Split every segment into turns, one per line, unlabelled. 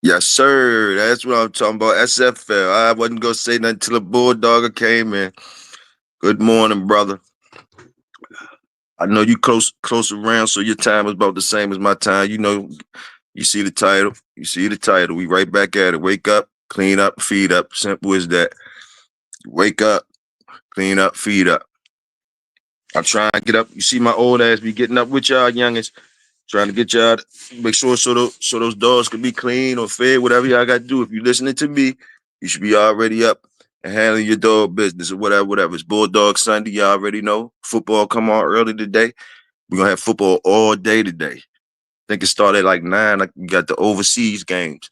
Yes, sir. That's what I'm talking about. SFL. I wasn't gonna say nothing till the Bulldogger came in. Good morning, brother. I know you close around, so your time is about the same as my time. You know, you see the title. You see the title. We right back at it. Wake up, clean up, feed up. Simple as that. Wake up, clean up, feed up. I try and get up. You see my old ass be getting up with y'all youngest, trying to get y'all make sure so those dogs can be clean or fed, whatever y'all got to do. If you listening to me, you should be already up and handling your dog business or whatever. It's Bulldog Sunday. Y'all already know. Football come on early today. We're gonna have football all day today. I think it started at like 9. Like we got the overseas games.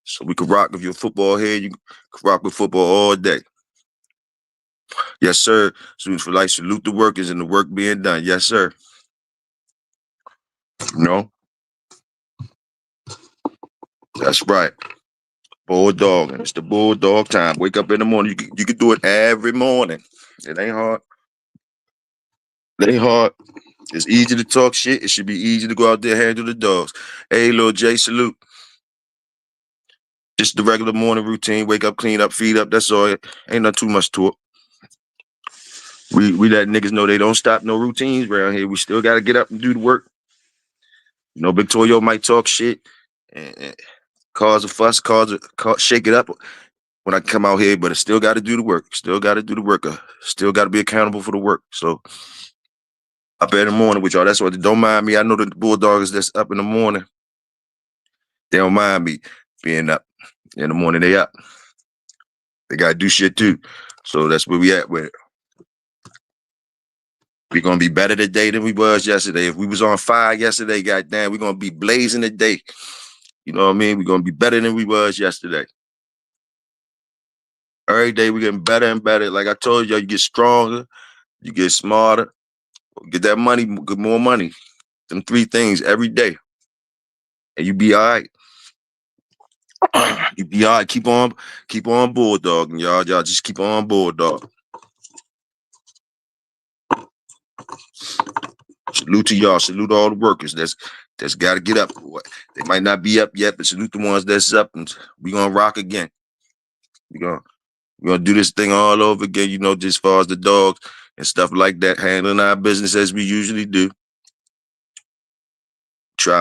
So we could rock if you're a football head, you could rock with football all day. Yes, sir. Students for life, salute the workers and the work being done. Yes, sir. You know, that's right. Bulldog. It's the bulldog time. Wake up in the morning. You can do it every morning. It ain't hard. It ain't hard. It's easy to talk shit. It should be easy to go out there and handle the dogs. Hey, little J, salute. Just the regular morning routine. Wake up, clean up, feed up. That's all. Ain't nothing too much to it. We let niggas know they don't stop no routines around here. We still gotta get up and do the work. You know, Victoria might talk shit and cause a fuss, shake it up when I come out here, but I still got to do the work. Still got to do the work. Still got to be accountable for the work. So up in the morning with y'all. That's what. Don't mind me. I know the Bulldogs that's up in the morning. They don't mind me being up in the morning. They up. They got to do shit too. So that's where we at with it. We're gonna be better today than we was yesterday. If we was on fire yesterday, goddamn, we're gonna be blazing today. You know what I mean? We're gonna be better than we was yesterday. Every day we're getting better and better. Like I told y'all, you get stronger, you get smarter, get that money, get more money. Them 3 things every day. And you be all right. You be all right. Keep on bulldogging, y'all. Y'all just keep on bulldog. Salute to y'all. Salute all the workers that's got to get up. They might not be up yet, but salute the ones that's up, and we gonna rock again. We're gonna do this thing all over again. You know, just as far as the dogs and stuff like that, handling our business as we usually do.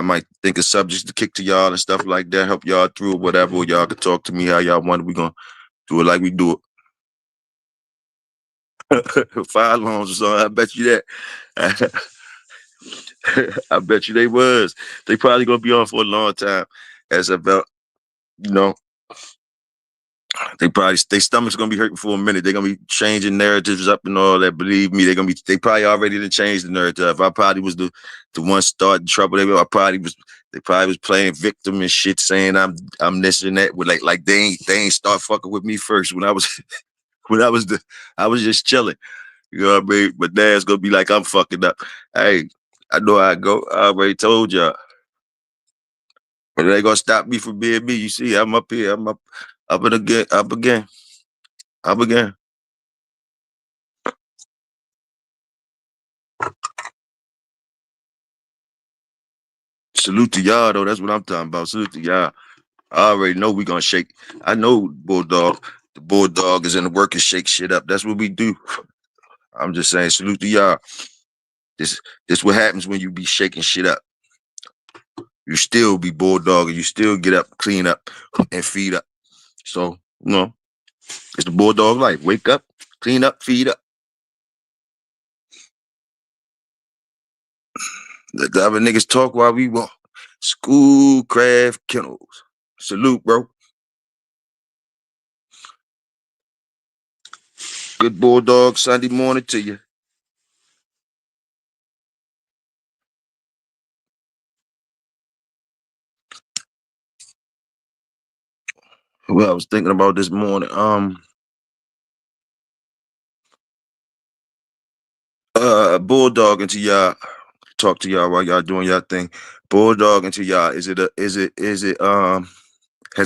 Might think of subjects to kick to y'all and stuff like that. Help y'all through or whatever. Or y'all can talk to me how y'all want it. We gonna do it like we do it. 5 alarms or something. I bet you that. I bet you they was. They probably gonna be on for a long time. As about, you know, their stomach's gonna be hurting for a minute. They're gonna be changing narratives up and all that. Believe me, they probably already done changed the narrative. I probably was the one starting trouble. They probably was playing victim and shit, saying I'm this and that. With like they ain't start fucking with me first when I was I was just chilling. You know what I mean? But now it's gonna be like I'm fucking up. Hey, I know how I go. I already told y'all. But it ain't gonna stop me from being me. You see, I'm up here. I'm up and again, up again, up again. Salute to y'all though. That's what I'm talking about. Salute to y'all. I already know we gonna shake. I know the bulldog is in the work and shake shit up. That's what we do. I'm just saying, salute to y'all. This what happens when you be shaking shit up. You still be bulldog and you still get up, clean up, and feed up. So, it's the bulldog life. Wake up, clean up, feed up. Let the other niggas talk while we walk. Schoolcraft Kennels. Salute, bro. Good bulldog Sunday morning to you. Well, I was thinking about this morning. Bulldog into y'all. Talk to y'all while y'all doing y'all thing. Bulldog into y'all. Has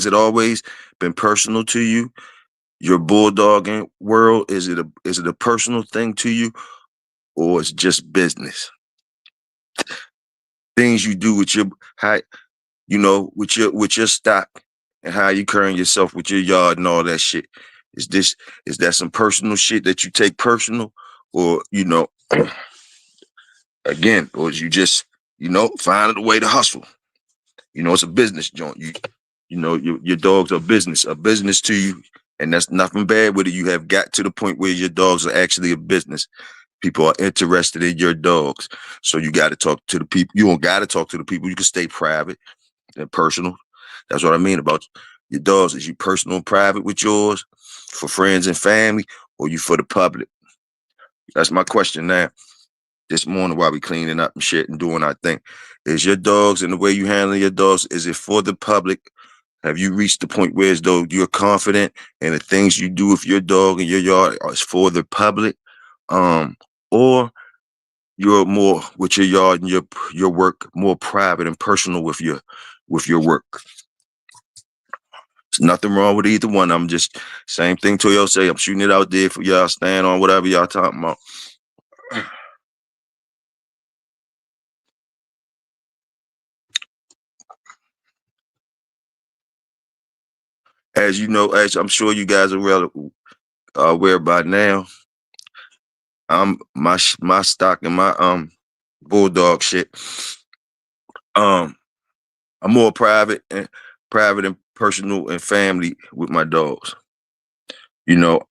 it always been personal to you? Your bulldogging world? Is it a personal thing to you, or it's just business? Things you do with your how you know, with your stock and how you carrying yourself with your yard and all that shit. Is that some personal shit that you take personal, or you know, again, or is you just finding a way to hustle? You know, it's a business joint. You know, your dogs are a business to you, and that's nothing bad with it. You have got to the point where your dogs are actually a business. People are interested in your dogs, so you got to talk to the people. You don't got to talk to the people. You can stay private and personal. That's what I mean about your dogs. Is you personal and private with yours for friends and family, or you for the public? That's my question now. This morning while we cleaning up and shit and doing our thing, is your dogs and the way you handle your dogs, is it for the public? Have you reached the point where as though you're confident in the things you do with your dog in your yard is for the public? Or you're more with your yard and your work more private and personal with your work? There's nothing wrong with either one. I'm just same thing Toyo say. I'm shooting it out there for y'all. Stand on whatever y'all talking about. As you know, as I'm sure you guys are well aware by now, my stock and my bulldog shit. I'm more private and personal and family with my dogs. You know,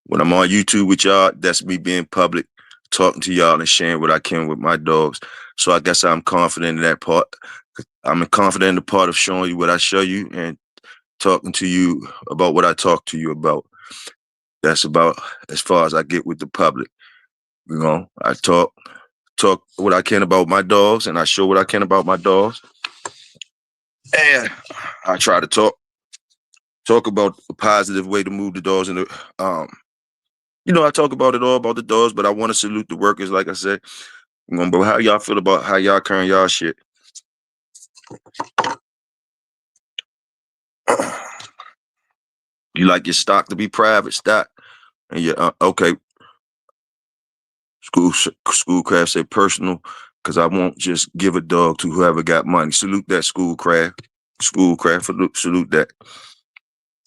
when I'm on YouTube with y'all, that's me being public, talking to y'all and sharing what I can with my dogs. So I guess I'm confident in that part. I'm confident in the part of showing you what I show you and talking to you about what I talk to you about. That's about as far as I get with the public. You know, I talk what I can about my dogs, and I show what I can about my dogs. And I try to talk about a positive way to move the dogs in the I talk about it all about the dogs, but I want to salute the workers, like I said. But how y'all feel about how y'all carrying y'all shit? You like your stock to be private stock, and your okay. Schoolcraft say personal, because I won't just give a dog to whoever got money. Salute that Schoolcraft. Schoolcraft, salute that.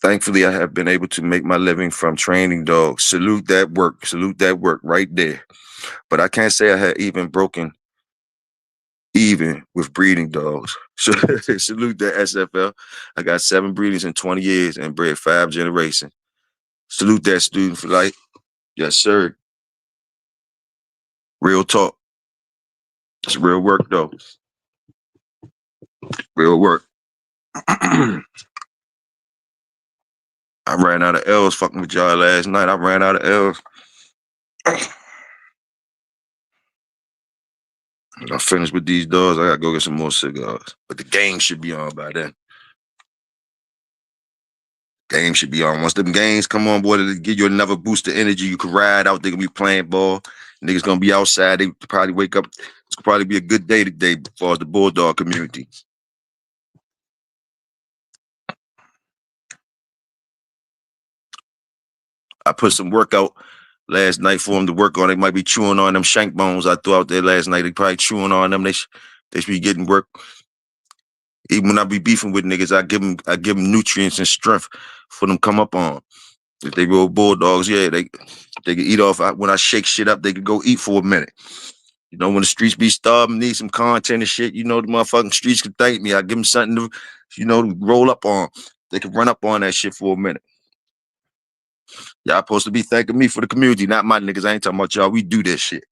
Thankfully, I have been able to make my living from training dogs. Salute that work. Salute that work right there. But I can't say I had even broken even with breeding dogs. So salute that SFL. I got 7 breedings in 20 years and bred 5 generations. Salute that student for life. Yes, sir. Real talk. It's real work though. Real work. I ran out of L's fucking with y'all last night. I ran out of L's. I finished with these dogs. I gotta go get some more cigars. But the game should be on by then. Game should be on. Once them games come on, boy, it'll give you another boost of energy. You can ride out. They gonna be playing ball. Niggas gonna be outside. They probably wake up. It's gonna probably be a good day today for the Bulldog community. I put some workout last night for them to work on. They might be chewing on them shank bones I threw out there last night. They probably chewing on them. They should be getting work. Even when I be beefing with niggas, I give them nutrients and strength for them come up on. If they real bulldogs, yeah, they can eat off. When I shake shit up, they can go eat for a minute. You know, when the streets be starving, need some content and shit, the motherfucking streets can thank me. I give them something to, to roll up on. They can run up on that shit for a minute. Y'all supposed to be thanking me for the community, not my niggas. I ain't talking about y'all. We do this shit.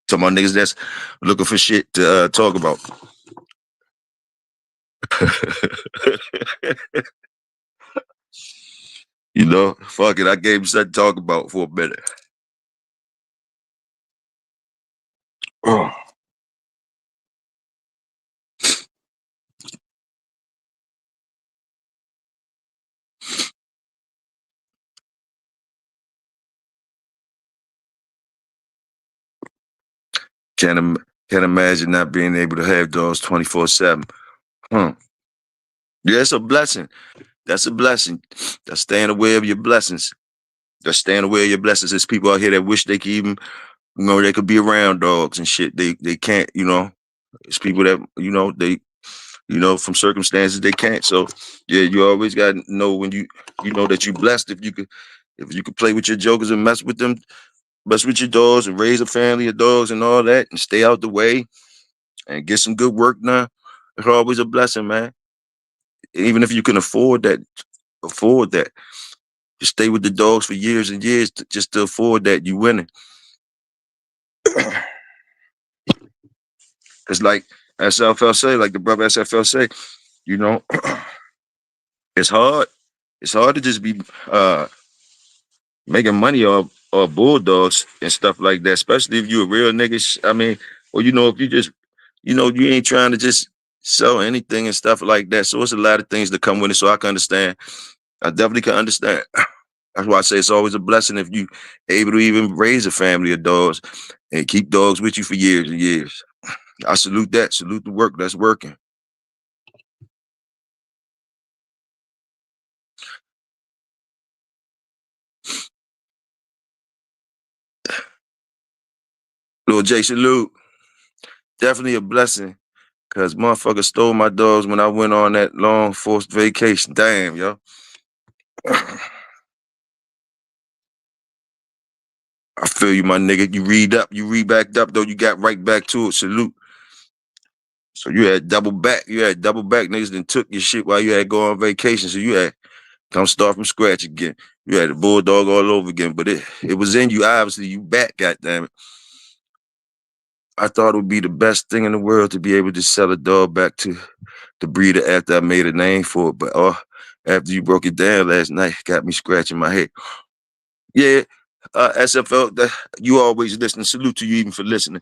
Talking about niggas that's looking for shit to talk about. Fuck it. I gave him something to talk about for a minute. Oh. Can't imagine not being able to have dogs 24/7. Yeah, it's a blessing. That's a blessing. That's staying aware of your blessings. That's staying aware of your blessings. There's people out here that wish they could even, they could be around dogs and shit. They can't, It's people that, from circumstances they can't. So yeah, you always gotta know when you know that you blessed if you could play with your jokers and mess with them, mess with your dogs and raise a family of dogs and all that and stay out the way and get some good work done. It's always a blessing, man. Even if you can afford that. Just stay with the dogs for years and years just to afford that, you winning. It's like SFL say, like the brother SFL say, you know, it's hard. It's hard to just be making money off bulldogs and stuff like that, especially if you a real nigga. I mean, or if you just, you ain't trying to just sell anything and stuff like that. So it's a lot of things that come with it. So I can understand. I definitely can understand. That's why I say it's always a blessing if you able to even raise a family of dogs and keep dogs with you for years and years. I salute that. Salute the work that's working. Lil J, salute. Definitely a blessing. Cause motherfucker stole my dogs when I went on that long forced vacation. Damn, yo. I feel you, my nigga. You read backed up though. You got right back to it. Salute. So you had double back. You had double back niggas that took your shit while you had go on vacation. So you had come start from scratch again. You had a bulldog all over again. But it was in you, obviously. You back, goddammit. I thought it would be the best thing in the world to be able to sell a dog back to the breeder after I made a name for it. But after you broke it down last night, got me scratching my head. Yeah, SFL, you always listen. Salute to you even for listening.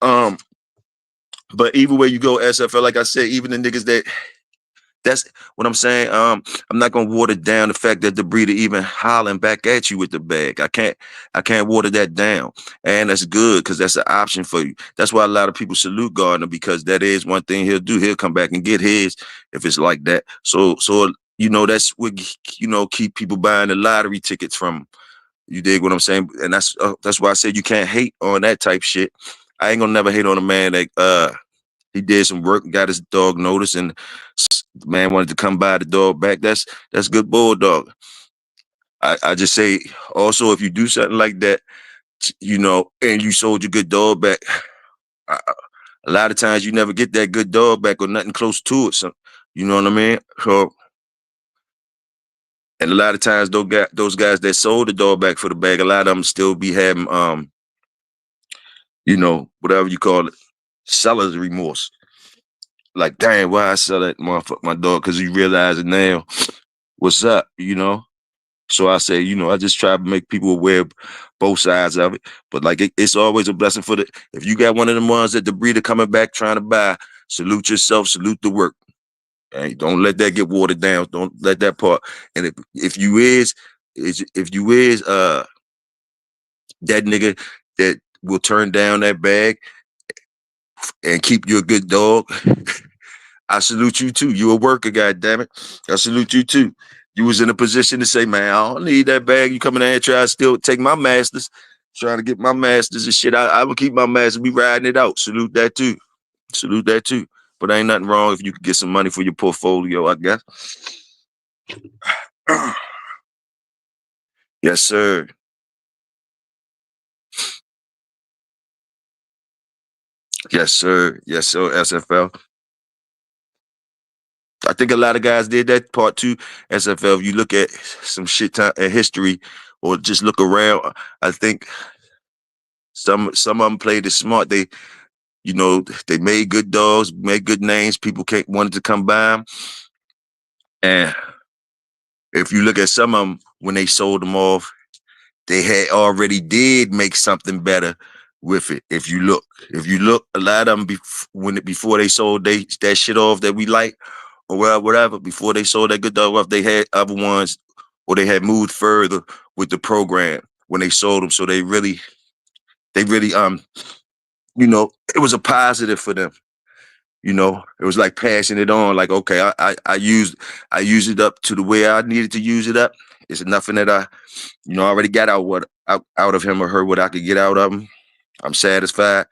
Um, but either way you go, SFL, like I said, even the niggas that's what I'm saying. I'm not gonna water down the fact that the breeder even hollering back at you with the bag. I can't water that down. And that's good because that's an option for you. That's why a lot of people salute Gardner, because that is one thing he'll do. He'll come back and get his if it's like that. So that's what keep people buying the lottery tickets from him. You dig what I'm saying? And that's why I said you can't hate on that type shit. I ain't gonna never hate on a man that he did some work, got his dog noticed, and the man wanted to come buy the dog back. That's good bulldog. I just say also if you do something like that, and you sold your good dog back, I, a lot of times you never get that good dog back or nothing close to it. So you know what I mean? So, and a lot of times those guys that sold the dog back for the bag, a lot of them still be having whatever you call it, seller's remorse. Like, dang, why I sell that motherfucker, my dog? Because you realize it now. What's up? So I say, I just try to make people aware of both sides of it. But like, it's always a blessing if you got one of them ones that the breeder coming back trying to buy, salute yourself, salute the work. Hey, don't let that get watered down. Don't let that part. And if you is that nigga that will turn down that bag and keep you a good dog, I salute you too. You a worker, goddammit. I salute you too. You was in a position to say, man, I don't need that bag. You coming in here trying to still take my masters, trying to get my masters and shit. I will keep my masters, be riding it out. Salute that too. Salute that too. But ain't nothing wrong if you could get some money for your portfolio, I guess. Yes, sir. Yes, sir. Yes, sir. SFL. I think a lot of guys did that part too. SFL. If you look at some shit time in history, or just look around, I think some of them played it smart. They made good dogs, made good names. People wanted to come by them. And if you look at some of them when they sold them off, they had already did make something better with it. If you look, a lot of them before they sold that shit off that we like, or whatever, before they sold that good dog off, they had other ones, or they had moved further with the program when they sold them. So they really it was a positive for them. It was like passing it on. Like, okay, I used it up to the way I needed to use it up. It's nothing that I already got out of him or her what I could get out of him. I'm satisfied,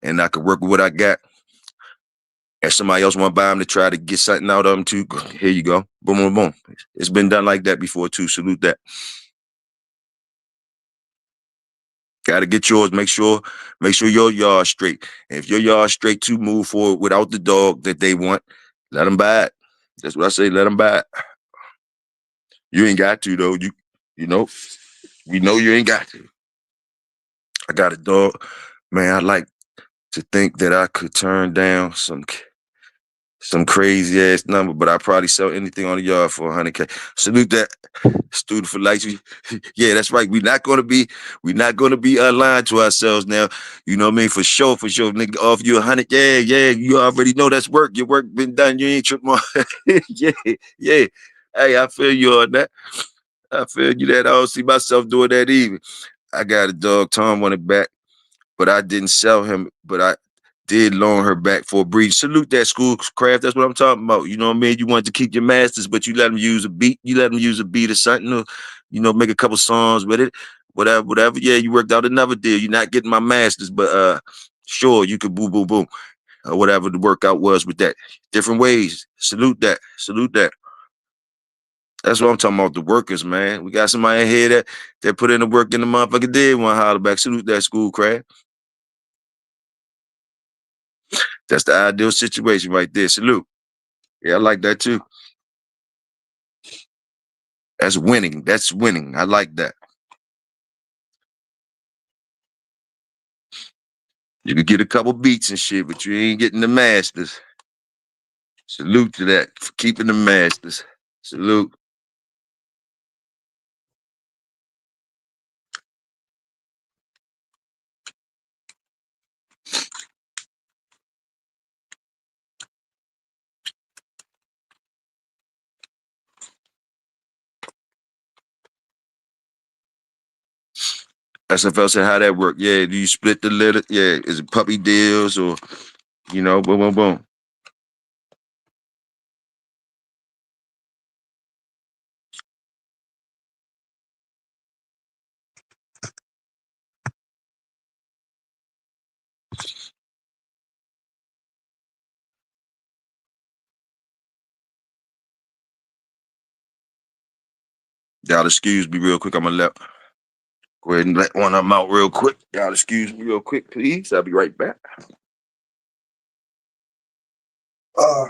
and I could work with what I got. If somebody else want to buy them to try to get something out of them too, here you go. Boom, boom, boom. It's been done like that before too. Salute that. Got to get yours. Make sure your yard's straight. And if your yard's straight too, move forward without the dog that they want. Let them buy it. That's what I say. Let them buy it. You ain't got to though. You know, we know you ain't got to. I got a dog, man. I like to think that I could turn down some crazy ass number, but I probably sell anything on the yard for 100K. Salute that student for life. Yeah, that's right. We're not gonna be lying to ourselves now. You know what I mean? For sure, nigga. Off you 100. Yeah. You already know that's work. Your work been done. You ain't tripping on. Yeah. Hey, I feel you on that. I feel you that I don't see myself doing that either. I got a dog. Tom wanted back, but I didn't sell him. But I did loan her back for a breed. Salute that Schoolcraft. That's what I'm talking about. You know what I mean? You want to keep your masters, but you let them use a beat. You let them use a beat or something, or, make a couple songs with it. Whatever. Yeah, you worked out another deal. You're not getting my masters, but sure, you could boom, boom, boom. Whatever the workout was with that. Different ways. Salute that. Salute that. That's what I'm talking about. The workers, man. We got somebody in here that put in the work in the motherfucker did want to holler back. Salute that Schoolcraft. That's the ideal situation right there. Salute. Yeah, I like that too. That's winning. That's winning. I like that. You could get a couple beats and shit, but you ain't getting the masters. Salute to that for keeping the masters. Salute. SFL said how that work. Yeah, do you split the litter? Yeah, is it puppy deals or boom, boom, boom. Y'all excuse me real quick. I'm gonna go ahead and let one of them out real quick. Y'all excuse me real quick, please. I'll be right back. Uh,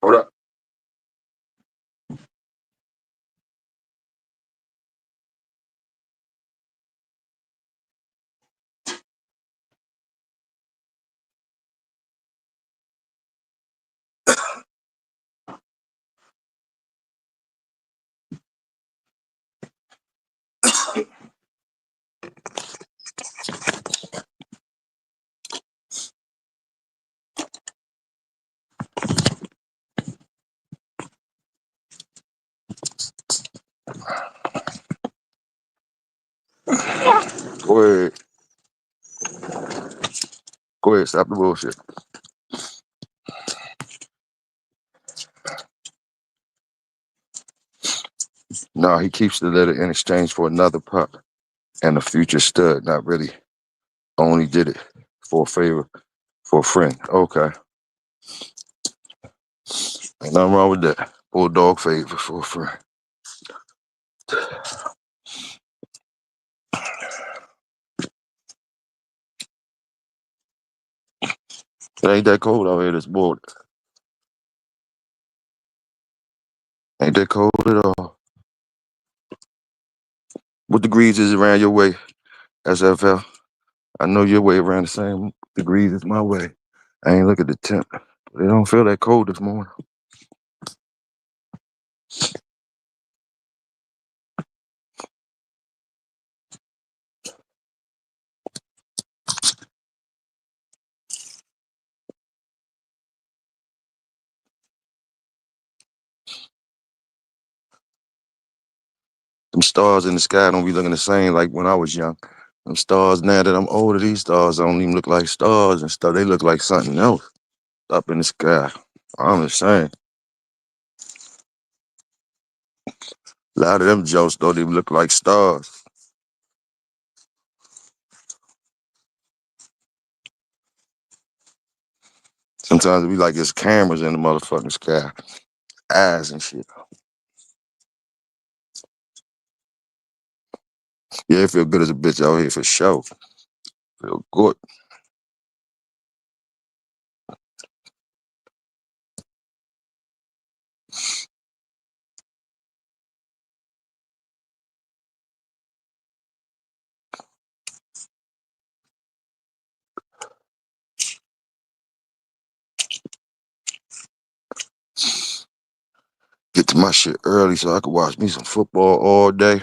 Hold up. Go ahead. Go ahead. Stop the bullshit. No, he keeps the litter in exchange for another pup and a future stud. Not really. Only did it for a favor for a friend. Okay. Ain't nothing wrong with that. Bulldog favor for a friend. It ain't that cold out here this morning. Ain't that cold at all. What degrees is around your way, SFL? I know your way around the same degrees as my way. I ain't look at the temp. It don't feel that cold this morning. Them stars in the sky don't be looking the same like when I was young. Them stars now that I'm older, these stars don't even look like stars and stuff. They look like something else up in the sky. I'm just saying. A lot of them jokes don't even look like stars. Sometimes it be like it's cameras in the motherfucking sky. Eyes and shit. Yeah, it feel good as a bitch out here for sure. Feel good. Get to my shit early so I can watch me some football all day.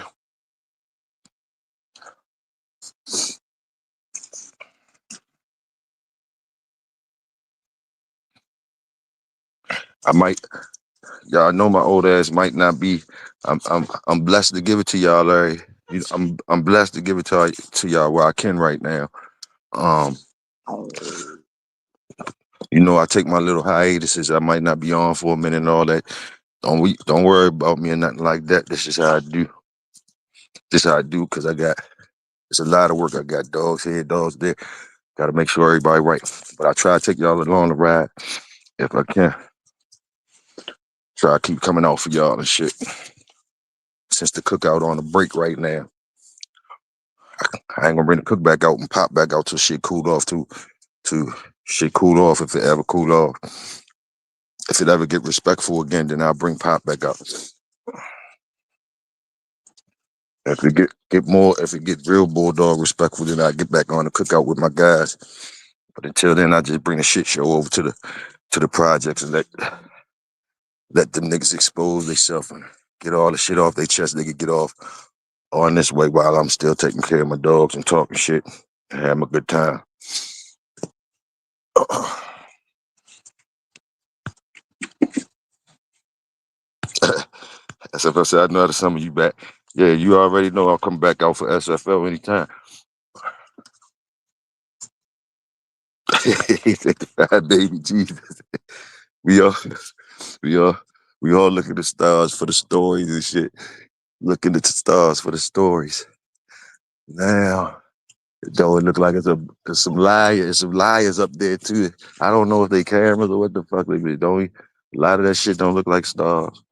I might, y'all know my old ass might not be. I'm blessed to give it to y'all, Larry. I'm blessed to give it to y'all where I can right now. Um, I take my little hiatuses. I might not be on for a minute and all that. Don't worry about me or nothing like that. This is how I do. This is how I do because it's a lot of work. I got dogs here, dogs there. Got to make sure everybody right. But I try to take y'all along the ride if I can. Try to keep coming out for y'all and shit. Since the cookout on the break right now, I ain't gonna bring the cook back out and pop back out till shit cooled off to shit cool off if it ever cool off. If it ever get respectful again, then I'll bring pop back out. If it if it get real bulldog respectful, then I get back on the cookout with my guys. But until then, I just bring the shit show over to the projects and let them niggas expose themselves and get all the shit off their chest they could get off on this way while I'm still taking care of my dogs and talking shit and having a good time. SFL said, I know how to summon you back. Yeah, you already know I'll come back out for SFL anytime. He said, baby Jesus. We all, we all, we all look at the stars for the stories and shit. Looking at the stars for the stories. Now, though it look like there's some liars up there too. I don't know if they cameras or what the fuck they be. A lot of that shit don't look like stars.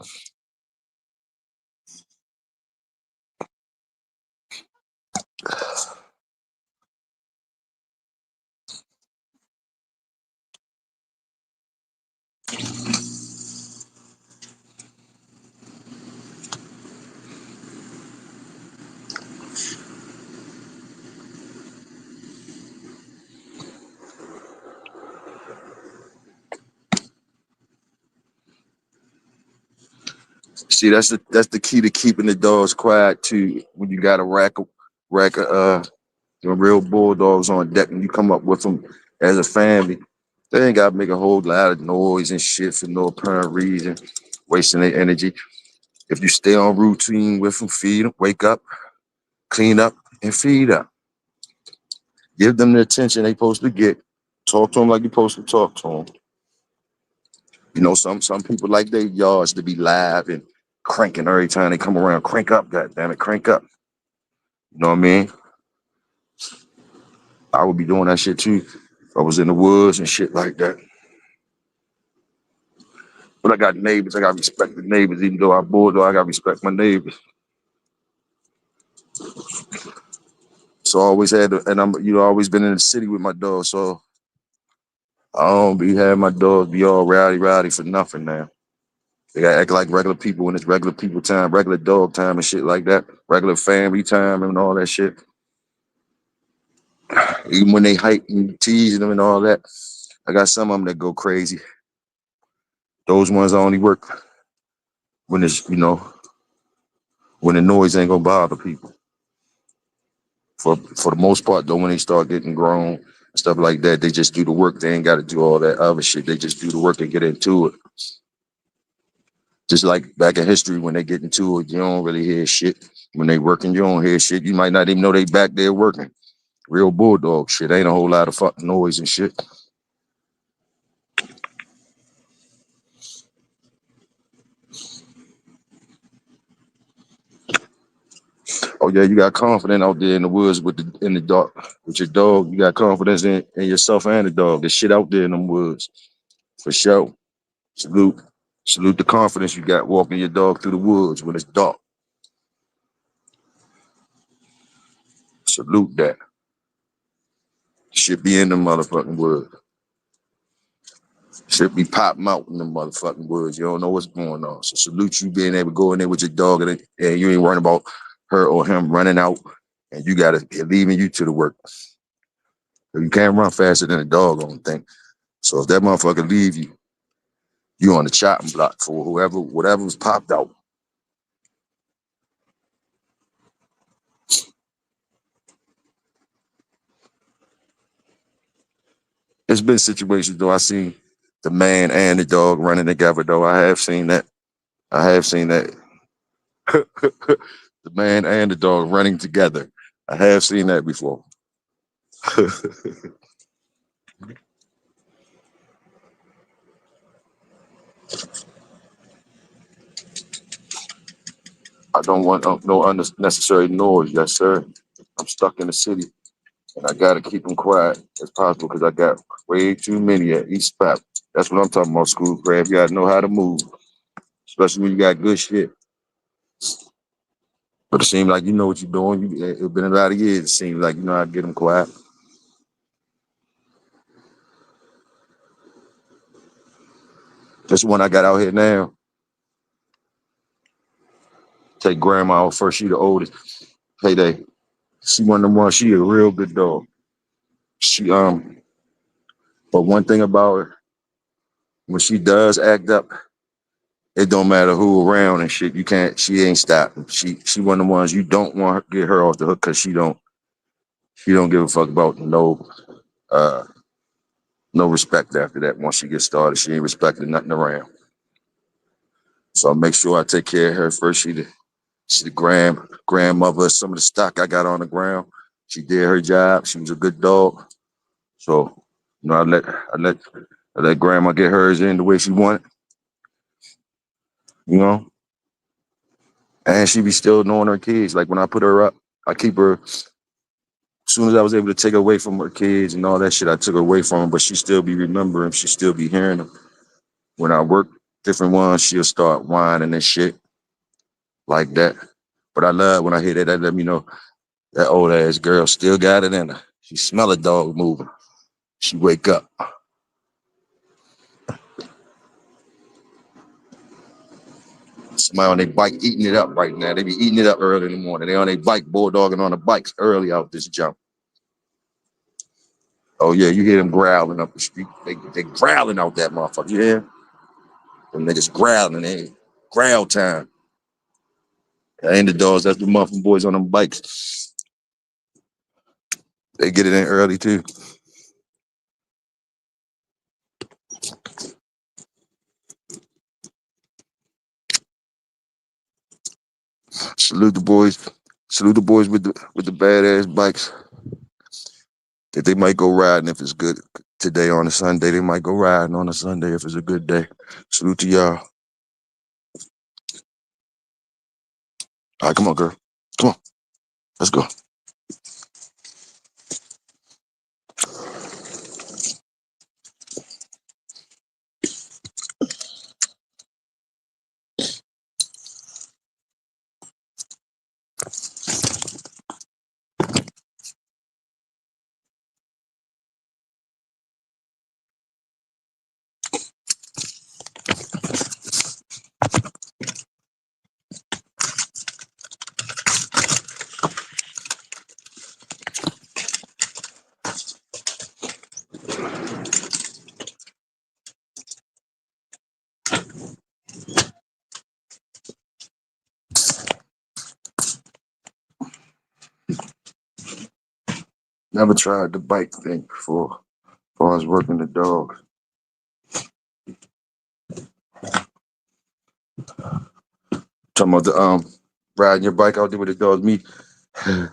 See, that's the key to keeping the dogs quiet too. When you got a rack of real bulldogs on deck and you come up with them as a family, they ain't got to make a whole lot of noise and shit for no apparent reason, wasting their energy. If you stay on routine with them, feed them, wake up, clean up, and feed up. Give them the attention they supposed to get. Talk to them like you're supposed to talk to them. Some people like their yards to be live and cranking every time they come around. Crank up, goddamn it, crank up. You know what I mean? I would be doing that shit too if I was in the woods and shit like that. But I got neighbors. I got to respect the neighbors, even though I bulldog. I got to respect my neighbors. So I always had, and I'm always been in the city with my dog. So I don't be having my dogs be all rowdy for nothing now. They gotta act like regular people when it's regular people time, regular dog time and shit like that, regular family time and all that shit. Even when they hype and teasing them and all that, I got some of them that go crazy. Those ones only work when it's when the noise ain't gonna bother people. For the most part, though, when they start getting grown, stuff like that, they just do the work. They ain't got to do all that other shit. They just do the work and get into it. Just like back in history, when they get into it, you don't really hear shit. When they working, you don't hear shit. You might not even know they back there working. Real bulldog shit. Ain't a whole lot of fucking noise and shit. Oh yeah, you got confidence out there in the woods in the dark with your dog. You got confidence in yourself and the dog. There's shit out there in them woods. For sure. Salute. Salute the confidence you got walking your dog through the woods when it's dark. Salute that. Should be in the motherfucking woods. Should be popping out in the motherfucking woods. You don't know what's going on. So salute you being able to go in there with your dog and you ain't worrying about her or him running out and you got to leaving you to the work. You can't run faster than a dog on thing. So if that motherfucker leave you, you on the chopping block for whatever was popped out. There's been situations though I seen the man and the dog running together though. I have seen that. The man and the dog running together. I have seen that before. I don't want no unnecessary noise. Yes, sir. I'm stuck in the city, and I gotta keep them quiet as possible because I got way too many at each spot. That's what I'm talking about. School crab. You gotta know how to move, especially when you got good shit. But it seems like you know what you're doing. It's been a lot of years. It seems like you know how to get them quiet. This one I got out here now. Take grandma out first. She the oldest. Payday. She one of them ones. She a real good dog. She But one thing about her, when she does act up, it don't matter who around and shit. You can't. She ain't stopping. She one of the ones you don't want to get her off the hook because she don't give a fuck about uh no respect after that. Once she gets started, she ain't respecting nothing around. So I make sure I take care of her first. She the grandmother of some of the stock I got on the ground. She did her job. She was a good dog. So I let grandma get hers in the way she wanted. You know, and she be still knowing her kids. Like when I put her up, I keep her. As soon as I was able to take her away from her kids and all that shit, I took her away from her. But she still be remembering. She still be hearing them. When I work different ones, she'll start whining and shit like that. But I love when I hear that. That let me know that old ass girl still got it in her. She smell a dog moving. She wake up. Somebody on their bike eating it up right now. They be eating it up early in the morning. They on their bike, bulldogging on the bikes early out this jump. Oh yeah, you hear them growling up the street. They growling out that motherfucker. You hear? Them niggas growling. They growl time. That ain't the dogs. That's the muffin boys on them bikes. They get it in early too. Salute the boys. Salute the boys with the badass bikes. That they might go riding if it's good today on a Sunday. They might go riding on a Sunday if it's a good day. Salute to y'all. All right, come on, girl. Come on. Let's go. Never tried the bike thing before. As far as working the dog. Talking about the riding your bike out there with the dogs. Me, I ain't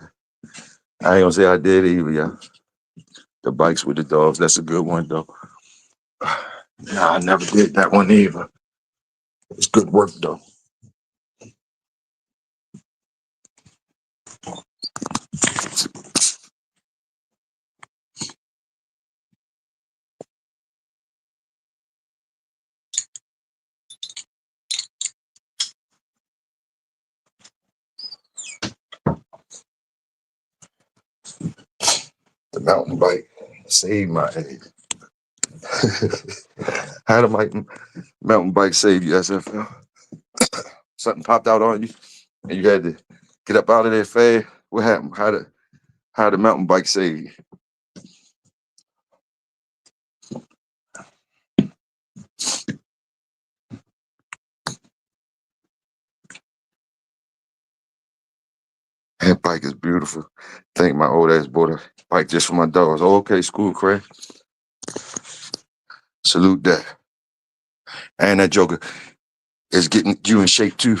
gonna say I did either, yeah. The bikes with the dogs, that's a good one though. Nah, I never did that one either. It's good work though. The mountain bike saved my ass. How did my mountain bike save you, SFL? Something popped out on you and you had to get up out of there fast. What happened? How the mountain bike save you? That bike is beautiful. Think my old ass bought a bike just for my dogs. Oh, okay, school crash. Salute that. And that joker is getting you in shape too.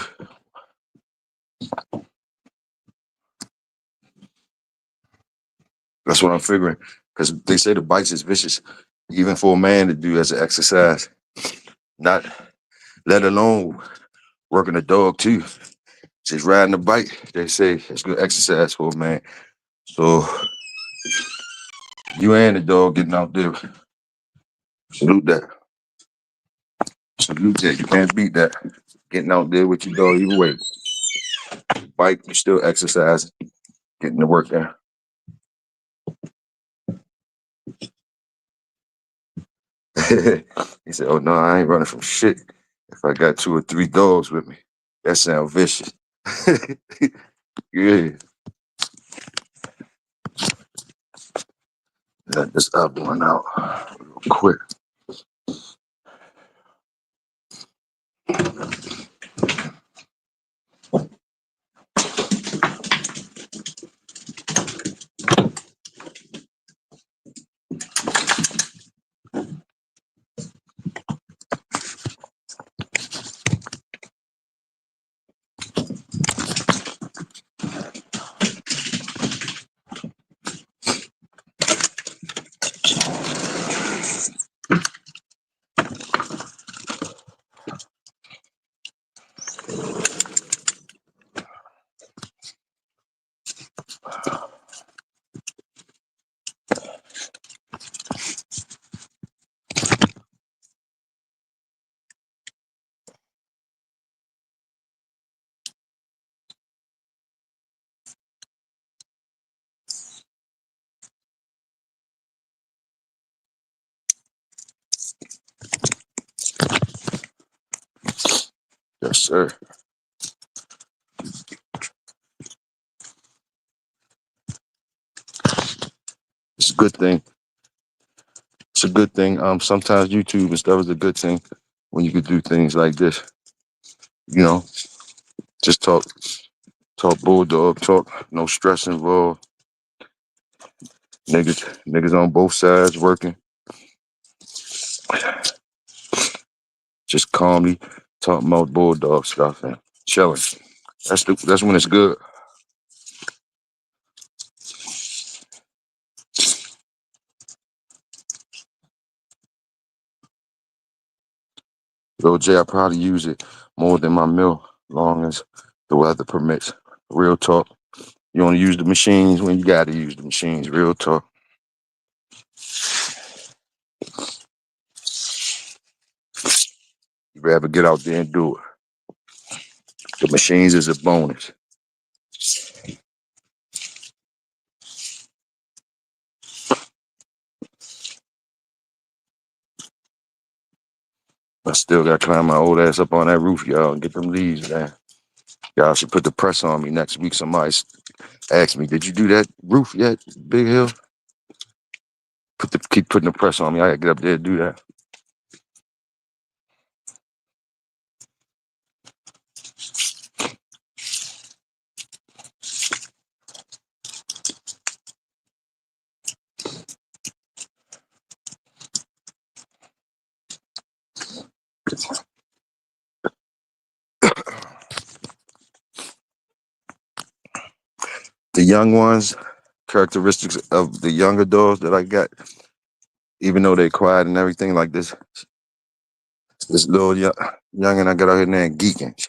That's what I'm figuring. Because they say the bikes is vicious, even for a man to do as an exercise. Not let alone working a dog too. Just riding a bike, they say it's good exercise for a man. So you and the dog getting out there. Salute that. Salute that. You can't beat that. Getting out there with your dog either way. Bike, you still exercising, getting the work done. He said, "Oh no, I ain't running from shit. If I got 2 or 3 dogs with me, that sound vicious." Yeah. Let this other one out real quick. Yes, sir. It's a good thing. It's a good thing. Sometimes YouTube and stuff is a good thing when you could do things like this. You know, just talk bulldog talk, no stress involved. Niggas on both sides working. Just calmly talking about bulldog stuff and chilling. That's when it's good. OJ, I probably use it more than my meal, long as the weather permits. Real talk. You only use the machines when you got to use the machines. Real talk. You rather get out there and do it. The machines is a bonus. I still got to climb my old ass up on that roof, y'all, and get them leaves, man. Y'all should put the press on me next week. Somebody asked me, "Did you do that roof yet, Big Hill?" Keep putting the press on me. I gotta get up there and do that. The young ones, characteristics of the younger dogs that I got, even though they're quiet and everything like this little youngin' I got out here named Geeking.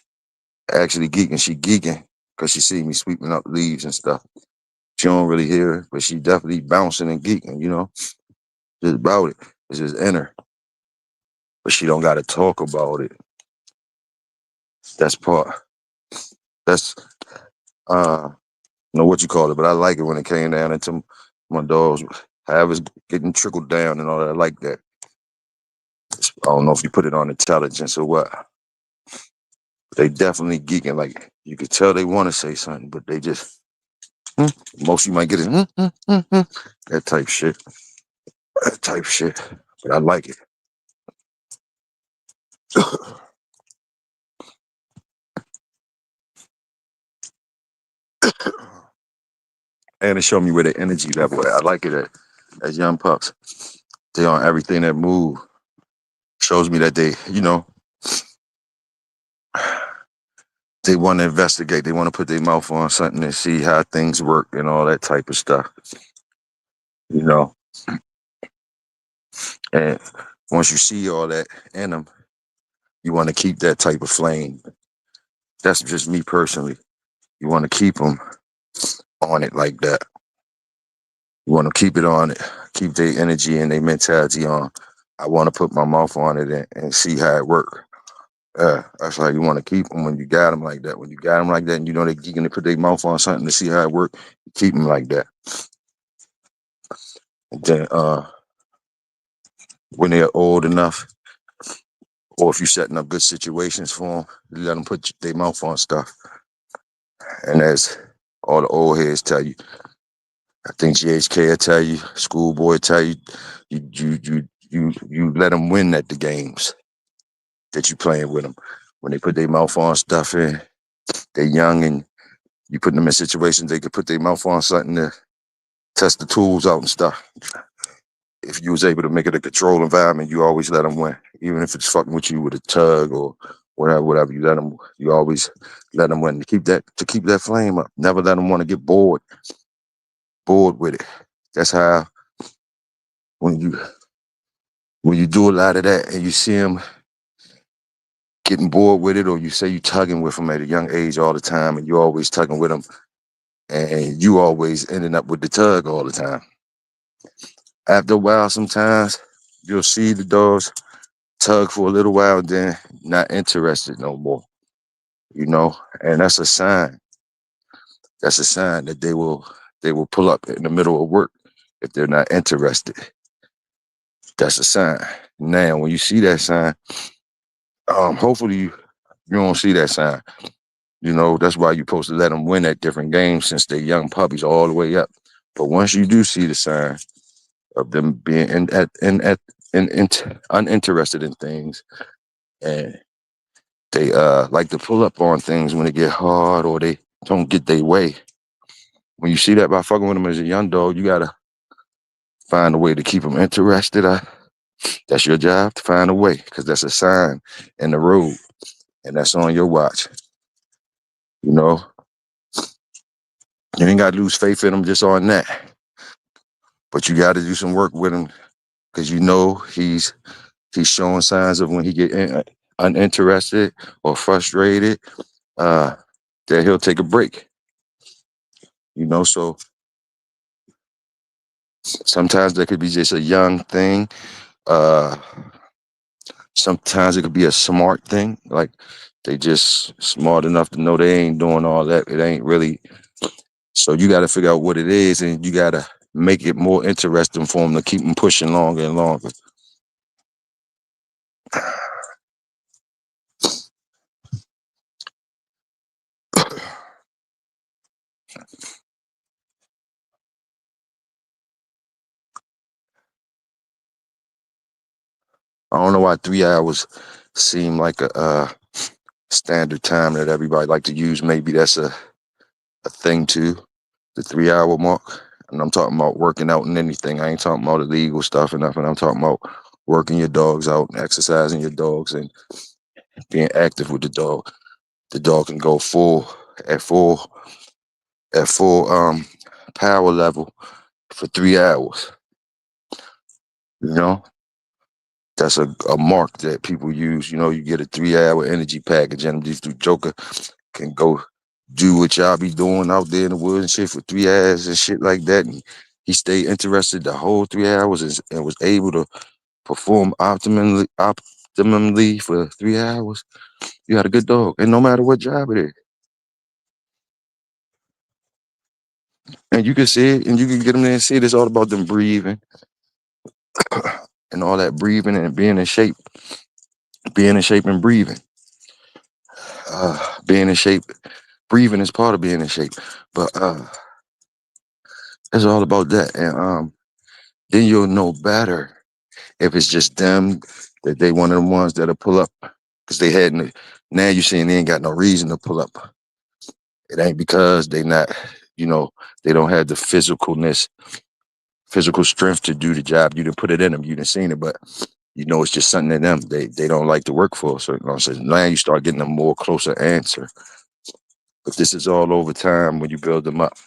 Actually geeking, she geeking because she see me sweeping up leaves and stuff. She don't really hear it, but she definitely bouncing and geeking, just about it. It's just in her, but she don't got to talk about it. That's part. That's know what you call it, but I like it when it came down into my dogs. However, it's getting trickled down and all that. I like that. I don't know if you put it on intelligence or what. They definitely geeking. Like you could tell they want to say something, but they just most you might get is that type shit. That type shit. But I like it. And it showed me where the energy level at. I like it as young pups. They on everything that move. Shows me that they, they want to investigate. They want to put their mouth on something and see how things work and all that type of stuff. And once you see all that in them, you want to keep that type of flame. That's just me personally. You want to keep them on it like that. You want to keep it on it, keep their energy and their mentality on. I want to put my mouth on it and see how it works. That's how you want to keep them when you got them like that. When you got them like that and you know they're going to put their mouth on something to see how it works, you keep them like that. And then when they're old enough, or if you're setting up good situations for them, you let them put their mouth on stuff. And as all the old heads tell you, I think GHK will tell you, Schoolboy tell you, you let them win at the games that you playing with them. When they put their mouth on stuff in, they're young and you put them in situations they could put their mouth on something to test the tools out and stuff. If you was able to make it a controlled environment, you always let them win, even if it's fucking with you with a tug or whatever. You always let them win to keep that flame up. Never let them want to get bored with it. That's how when you do a lot of that and you see them getting bored with it, or you say you tugging with them at a young age all the time, and you always tugging with them, and you always ending up with the tug all the time. After a while, sometimes you'll see the dogs tug for a little while, then not interested no more. And that's a sign. That's a sign that they will pull up in the middle of work if they're not interested. That's a sign. Now, when you see that sign, hopefully you don't see that sign. That's why you're supposed to let them win at different games since they're young puppies all the way up. But once you do see the sign of them being uninterested in things, and they like to pull up on things when they get hard or they don't get their way. When you see that by fucking with them as a young dog, you gotta find a way to keep them interested. That's your job, to find a way, because that's a sign in the road, and that's on your watch. You ain't got to lose faith in him just on that. But you got to do some work with him because he's showing signs of when he get uninterested or frustrated, that he'll take a break. So sometimes that could be just a young thing. Uh, Sometimes it could be a smart thing. Like they just smart enough to know they ain't doing all that. It ain't really. So you got to figure out what it is, and you got to make it more interesting for them to keep them pushing longer and longer. I don't know why 3 hours seem like a standard time that everybody like to use. Maybe that's a thing too, the 3 hour mark. And I'm talking about working out and anything. I ain't talking about illegal stuff and nothing. I'm talking about working your dogs out and exercising your dogs and being active with the dog. The dog can go at full at full power level for 3 hours. You know, that's a mark that people use. You get a 3 hour energy package, and these Joker can go do what y'all be doing out there in the woods and shit for 3 hours and shit like that. And he stayed interested the whole 3 hours and was able to perform optimally for 3 hours. You got a good dog, and no matter what job it is, and you can see it, and you can get them there and see it. It's all about them breathing and all that breathing and being in shape and breathing. Being in shape, breathing is part of being in shape, but it's all about that. And then you'll know better if it's just them that they one of the ones that'll pull up because they hadn't. Now you're saying they ain't got no reason to pull up. It ain't because they not, they don't have the physical strength to do the job. You didn't put it in them. You didn't seen it, but it's just something in them they don't like to work for. So now you start getting a more closer answer. But this is all over time when you build them up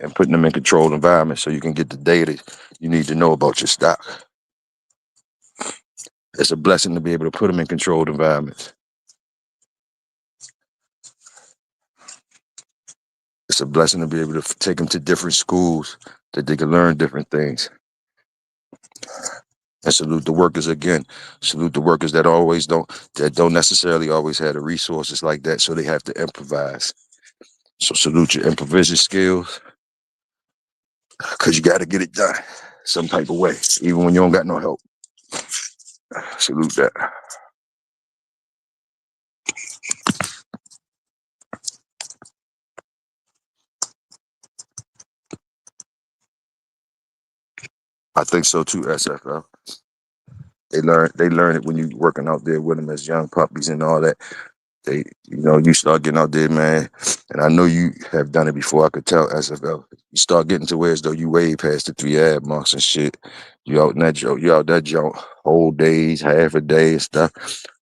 and putting them in controlled environments so you can get the data you need to know about your stock. It's a blessing to be able to put them in controlled environments. It's a blessing to be able to take them to different schools that they can learn different things. And salute the workers again. Salute the workers that don't necessarily always have the resources like that, so they have to improvise. So salute your improvisation skills, because you got to get it done some type of way, even when you don't got no help. Salute that. I think so too, SFL. They learn it when you working out there with them as young puppies and all that. You start getting out there, man. And I know you have done it before. I could tell, SFL. You start getting to where as though you way past the 3 ab marks and shit. You out that joint whole days, half a day and stuff.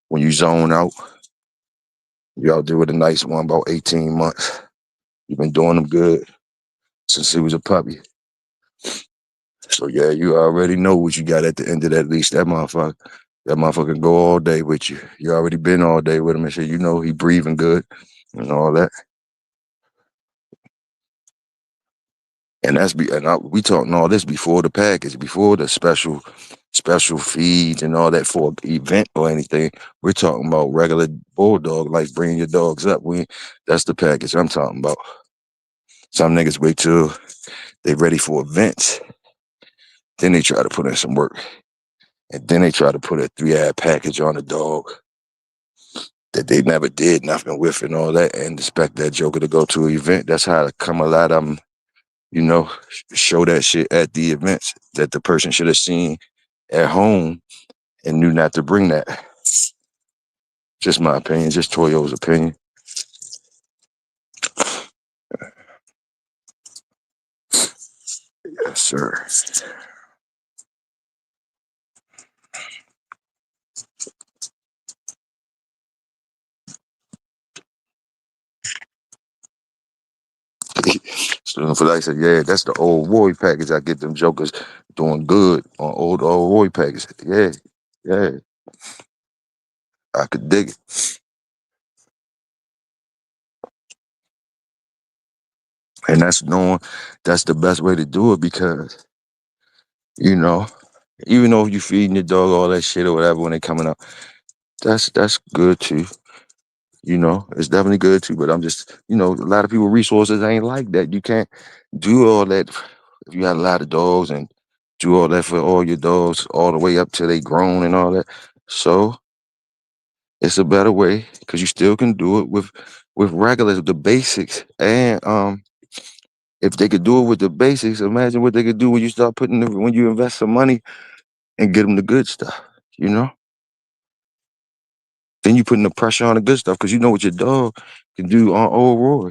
When you zone out, you out there with a nice one about 18 months. You've been doing them good since he was a puppy. So yeah, you already know what you got at the end of that leash. That motherfucker can go all day with you. You already been all day with him and shit. You know he breathing good and all that. And we talking all this before the package, before the special feeds and all that for an event or anything. We're talking about regular bulldog, like bringing your dogs up. That's the package I'm talking about. Some niggas wait till they ready for events, then they try to put in some work, and then they try to put a 3 ab package on the dog that they never did nothing with and all that, and expect that joker to go to an event. That's how to come a lot of them. Show that shit at the events that the person should have seen at home and knew not to bring that. Just my opinion, just Toyo's opinion. Yes, sir. So for like I said, yeah, that's the old Roy package. I get them jokers doing good on old Roy package. Yeah, I could dig it. And that's knowing that's the best way to do it because, you know, even though you feeding your dog all that shit or whatever when they coming up, that's good too. You know, it's definitely good too. But I'm just, a lot of people resources ain't like that. You can't do all that if you got a lot of dogs and do all that for all your dogs all the way up till they grown and all that. So it's a better way because you still can do it with regular the basics. And if they could do it with the basics, imagine what they could do when you start when you invest some money and get them the good stuff. You know, then you putting the pressure on the good stuff because you know what your dog can do on old Roy.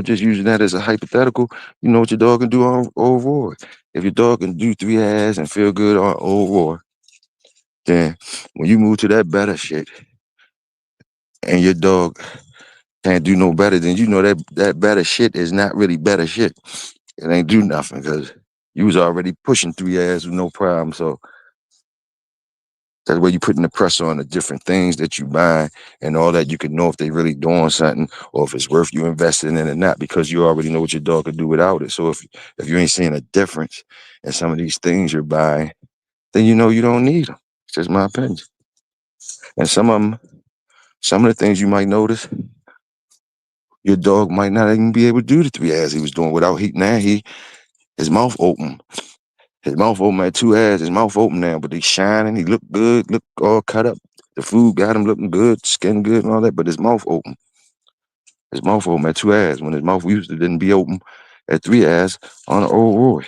Just using that as a hypothetical, you know what your dog can do on old Roy. If your dog can do 3 hours and feel good on old Roy, then when you move to that better shit and your dog can't do no better, then you know that better shit is not really better shit. It ain't do nothing because you was already pushing 3 hours with no problem. So that's where you putting the pressure on the different things that you buy and all that. You can know if they really doing something or if it's worth you investing in it or not because you already know what your dog could do without it. So if you ain't seeing a difference in some of these things you're buying, then you know you don't need them. It's just my opinion. And some of the things you might notice, your dog might not even be able to do the 3 hours he was doing without heat. Now his mouth open. His mouth open at 2 hours. His mouth open now, but he's shining. He look good, look all cut up. The food got him looking good, skin good and all that, but his mouth open. His mouth open at 2 hours when his mouth usually didn't be open at 3 hours on an old Roy.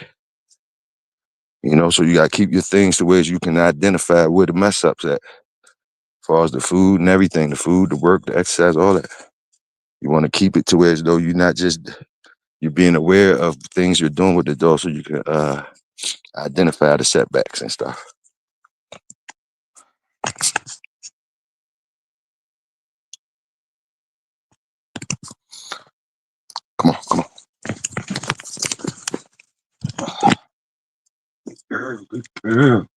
So you gotta keep your things to where you can identify where the mess ups at. As far as the food and everything, the food, the work, the exercise, all that. You want to keep it to where as though you're being aware of things you're doing with the dog so you can identify the setbacks and stuff. Come on, come on. Good girl.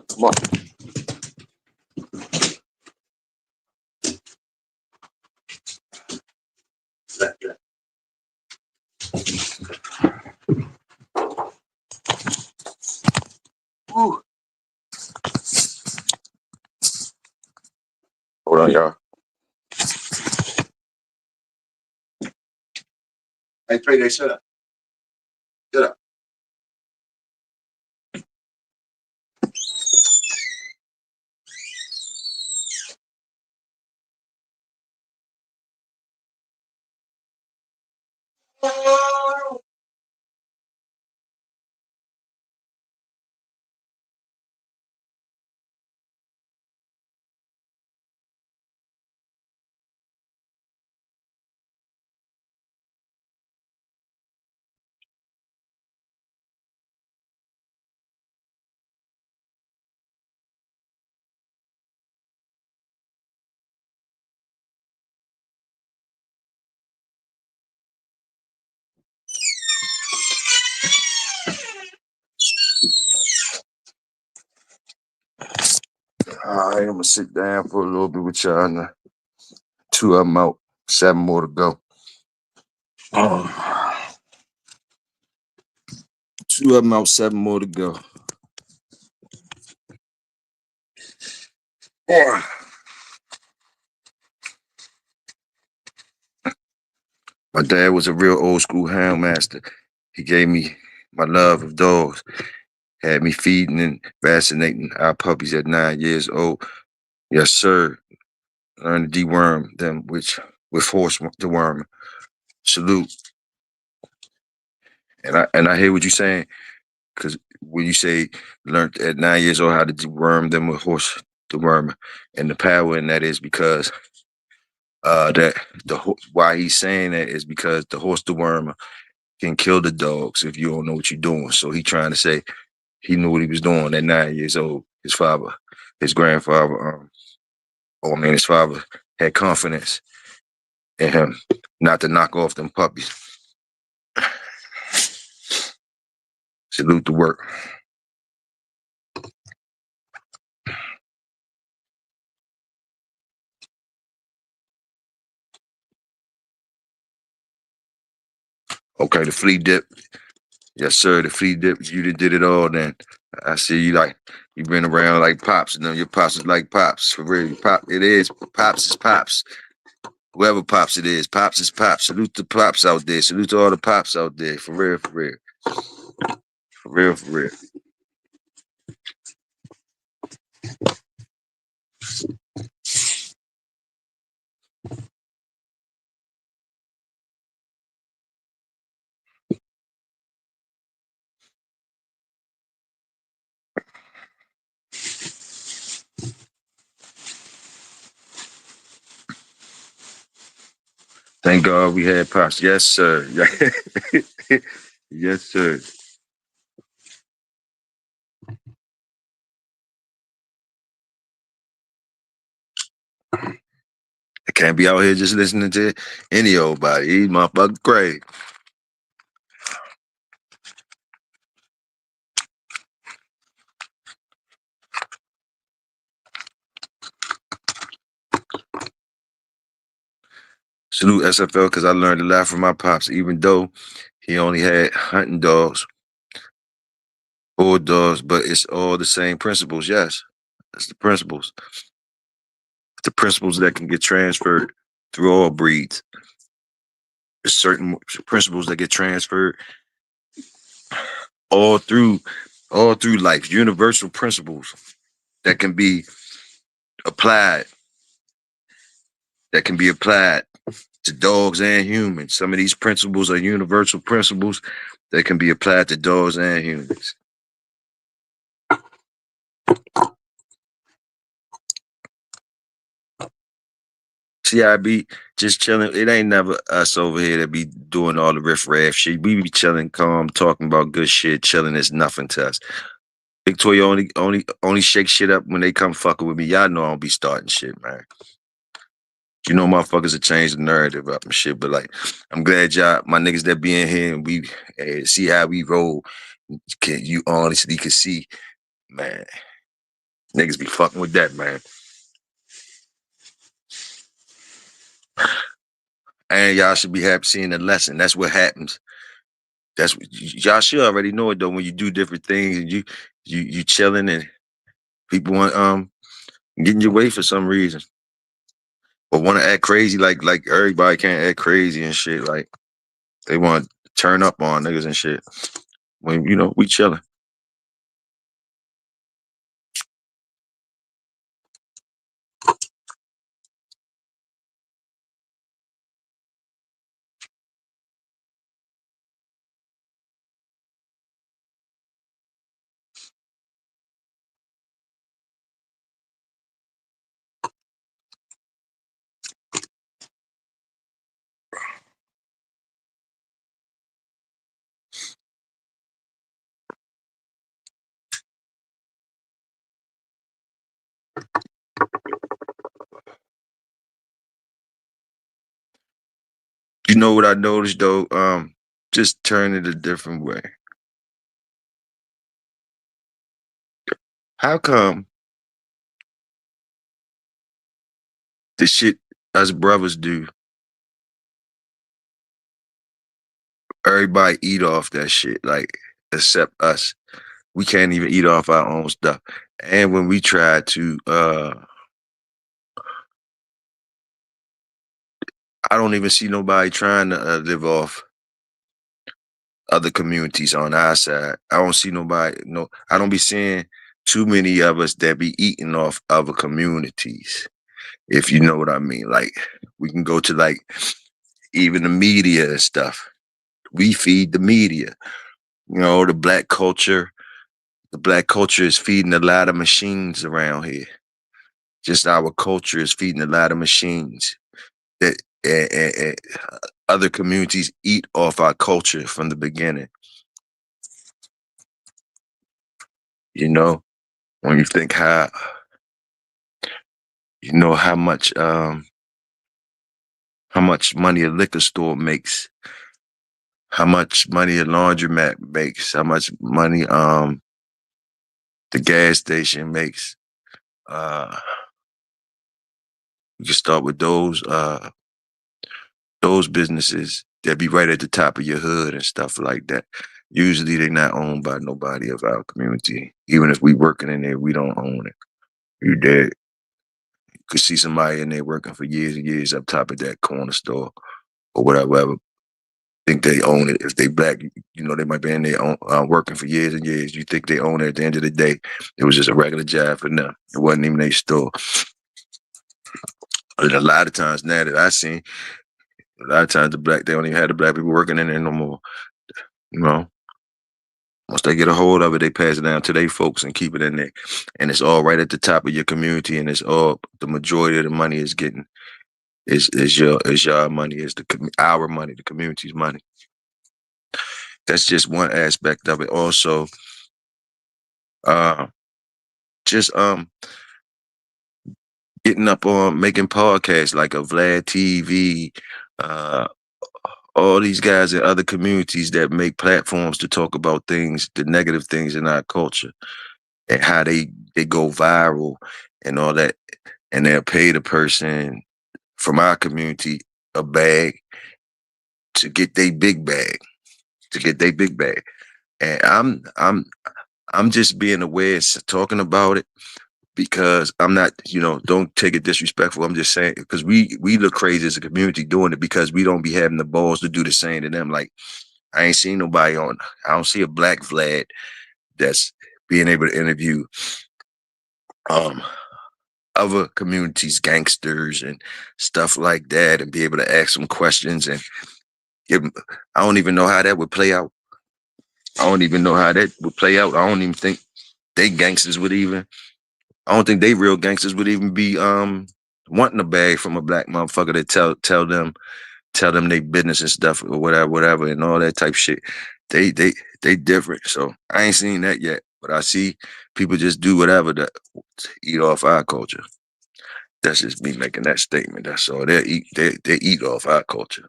Come on. Woo. Hold on, y'all. Hey, Trey, shut up. Shut up. All right, I'm gonna sit down for a little bit with y'all now. 2 of them out, 7 more to go. 2 of them out, 7 more to go. My dad was a real old school hound master. He gave me my love of dogs, had me feeding and vaccinating our puppies at 9 years old. Yes, sir. Learned to deworm them, which with horse deworm. Salute. And I hear what you're saying, because when you say learned at 9 years old how to deworm them with horse the worm, and the power in that is because that why he's saying that is because the horse dewormer can kill the dogs if you don't know what you're doing. So he trying to say he knew what he was doing at 9 years old. His father, his grandfather, his father had confidence in him not to knock off them puppies. Salute the work. Okay, the flea dip. Yes, sir. The flea dip. You did it all then. I see you like you been around like pops, and then your pops is like pops. For real. Pop it is. Pops is pops. Whoever pops it is. Pops is pops. Salute the pops out there. Salute to all the pops out there. For real, for real. For real, for real. Thank God we had pops. Yes, sir. Yes, sir. I can't be out here just listening to any old body. He's motherfucking crazy. Salute SFL because I learned a lot from my pops, even though he only had hunting dogs, bulldogs, but it's all the same principles. Yes, it's the principles. The principles that can get transferred through all breeds. There's certain principles that get transferred all through life. Universal principles that can be applied. That can be applied to dogs and humans. Some of these principles are universal principles that can be applied to dogs and humans. See, I be just chilling. It ain't never us over here that be doing all the riff-raff shit. We be chilling, calm, talking about good shit. Chilling is nothing to us. Victoria only shake shit up when they come fucking with me. Y'all know I don't be starting shit, man. You know, motherfuckers have changed the narrative up and shit. But like, I'm glad y'all, my niggas that be in here and we see how we roll. You honestly can see, man. Niggas be fucking with that, man. And y'all should be happy seeing the lesson. That's what happens. That's y'all should already know it though. When you do different things and you chilling and people want getting your way for some reason, or want to act crazy like everybody can't act crazy and shit. Like they want to turn up on niggas and shit. When we chilling. You know what I noticed though? Just turn it a different way. How come the shit us brothers do, everybody eat off that shit, like except us. We can't even eat off our own stuff. And when we try to I don't even see nobody trying to live off other communities on our side. I don't see nobody. No, I don't be seeing too many of us that be eating off other communities. If you know what I mean. Like we can go to like even the media and stuff. We feed the media. You know, the black culture. The black culture is feeding a lot of machines around here. just our culture is feeding a lot of machines that and other communities eat off our culture from the beginning. You know, when you think how much money a liquor store makes, how much money a laundromat makes, how much money the gas station makes. You can start with those businesses that be right at the top of your hood and stuff like that. Usually they're not owned by nobody of our community. Even if we working in there, we don't own it. You dead. You could see somebody in there working for years and years up top of that corner store or whatever. Think they own it. If they black, they might be in there working for years and years. You think they own it. At the end of the day, it was just a regular job for them. It wasn't even their store. But a lot of times now that I seen, a lot of times they don't even have the black people working in there no more. You know, once they get a hold of it, they pass it down to their folks and keep it in there. And it's all right at the top of your community, and it's all the majority of the money is getting is your money, is our money, the community's money. That's just one aspect of it. Also, just getting up on making podcasts like a Vlad TV, all these guys in other communities that make platforms to talk about things, the negative things in our culture, and how they go viral and all that, and they'll pay the person from our community a bag to get their big bag, And I'm just being aware, talking about it, because I'm not, don't take it disrespectful. I'm just saying, because we look crazy as a community doing it because we don't be having the balls to do the same to them. Like, I ain't seen nobody I don't see a black Vlad that's being able to interview other communities, gangsters and stuff like that, and be able to ask them questions and give them. I don't even know how that would play out. I don't even think they gangsters would even. I don't think they real gangsters would even be wanting a bag from a black motherfucker to tell them they business and stuff or whatever and all that type shit. They different. So I ain't seen that yet, but I see people just do whatever to eat off our culture. That's just me making that statement. That's all. They eat off our culture.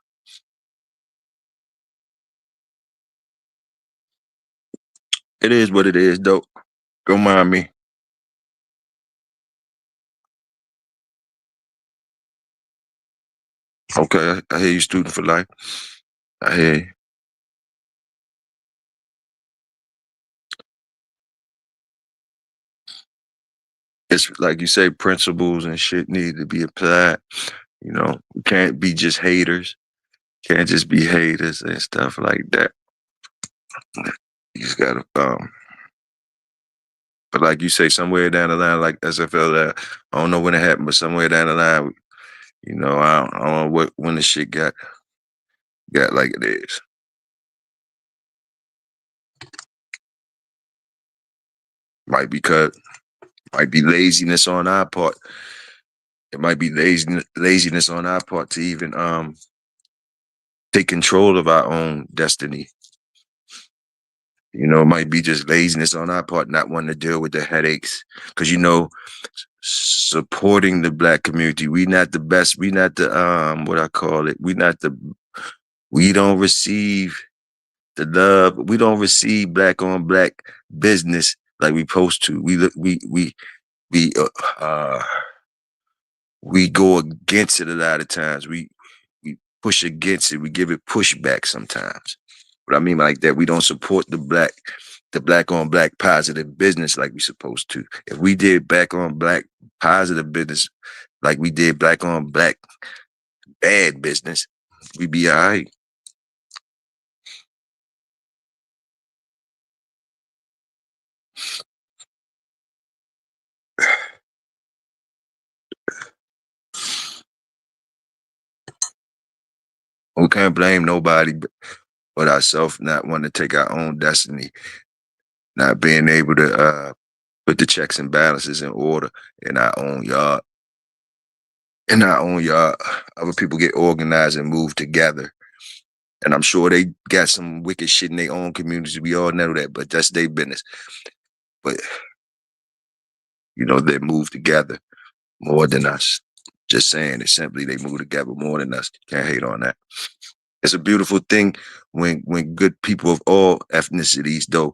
It is what it is, though. Don't mind me. Okay, I hear you, student for life. I hear you. It's like you say, principles and shit need to be applied. We can't be just haters. Can't just be haters and stuff like that. You just gotta but like you say, somewhere down the line, like SFL, I don't know when it happened, but somewhere down the line, I don't know when the shit got like it is. Might be might be laziness on our part. It might be laziness on our part to even take control of our own destiny. It might be just laziness on our part, not wanting to deal with the headaches. Because supporting the black community, we not the best. We not the what I call it. We don't receive the love. We don't receive black on black business like we supposed to. We we go against it a lot of times. We push against it. We give it pushback sometimes. What I mean like that, we don't support the black on black positive business like we supposed to. If we did black on black positive business like we did black on black bad business, we'd be all right. We can't blame nobody but ourselves not wanting to take our own destiny, not being able to put the checks and balances in order in our own yard. And not only other people get organized and move together. And I'm sure they got some wicked shit in their own communities. We all know that, but that's their business. But they move together more than us. Just saying it simply, they move together more than us. Can't hate on that. It's a beautiful thing when good people of all ethnicities though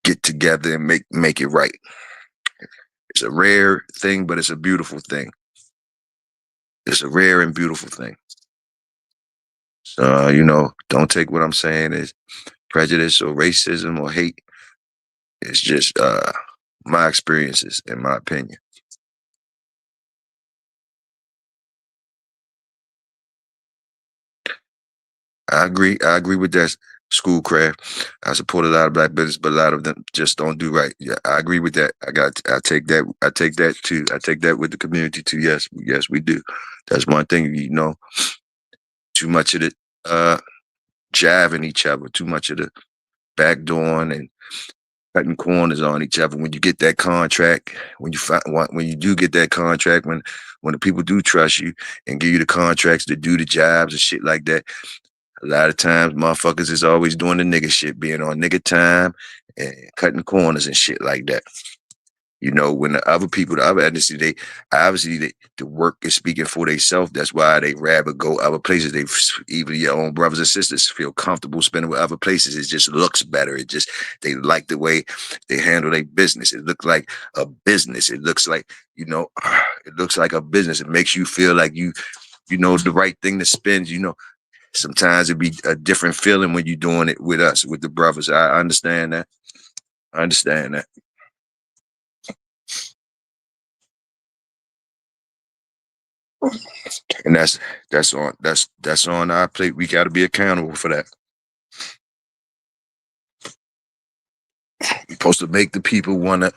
get together and make it right. It's a rare thing, but it's a beautiful thing. It's a rare and beautiful thing. So, don't take what I'm saying as prejudice or racism or hate. It's just my experiences and my opinion. I agree. I agree with that, Schoolcraft. I support a lot of black business, but a lot of them just don't do right. Yeah, I agree with that. I take that. I take that too. I take that with the community too. Yes, yes, we do. That's one thing. Too much of the jiving each other, too much of the backdooring and cutting corners on each other. When you get that contract, when you do get that contract, when the people do trust you and give you the contracts to do the jobs and shit like that, a lot of times motherfuckers is always doing the nigga shit, being on nigga time and cutting corners and shit like that. When the other people, the other ethnicity, the work is speaking for themselves. That's why they rather go other places. Even your own brothers and sisters feel comfortable spending with other places. It just looks better. They like the way they handle their business. It looks like a business. It looks like, it looks like a business. It makes you feel like you know the right thing to spend. Sometimes it'd be a different feeling when you're doing it with us, with the brothers. I understand that. I understand that. And that's on our plate. We got to be accountable for that. We supposed to make the people wanna.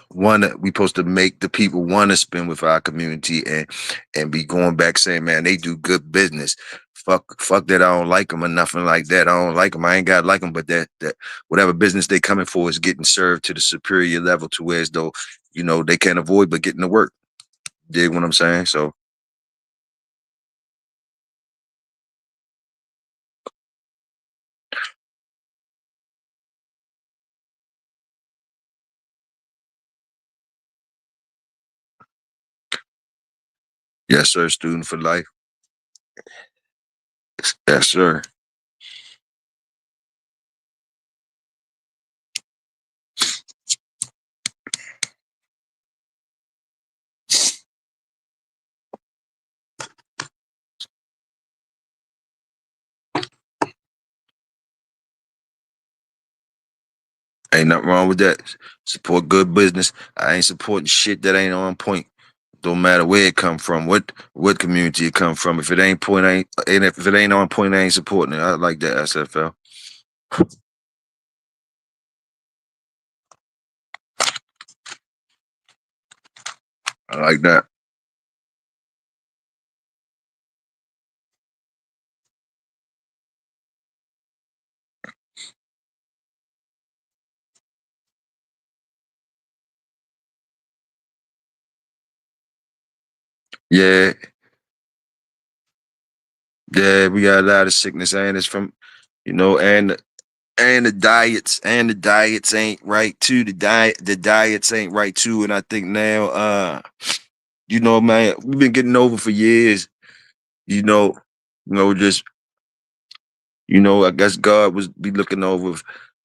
We supposed to make the people wanna spend with our community and be going back saying, man, they do good business. Fuck that. I don't like them or nothing like that. I don't like them. I ain't got to like them, but that whatever business they coming for is getting served to the superior level to where as though they can't avoid but getting to work. Dig what I'm saying? So yes, sir. Student for life. Yes, sir. Ain't nothing wrong with that. Support good business. I ain't supporting shit that ain't on point. Don't matter where it come from, what community it come from. If it ain't point, ain't if it ain't on point, I ain't supporting it. I like that SFL. I like that. Yeah, yeah, we got a lot of sickness, and it's from, and the diets ain't right too. The diets ain't right too, and I think now, man, we've been getting over for years. Just I guess God was be looking over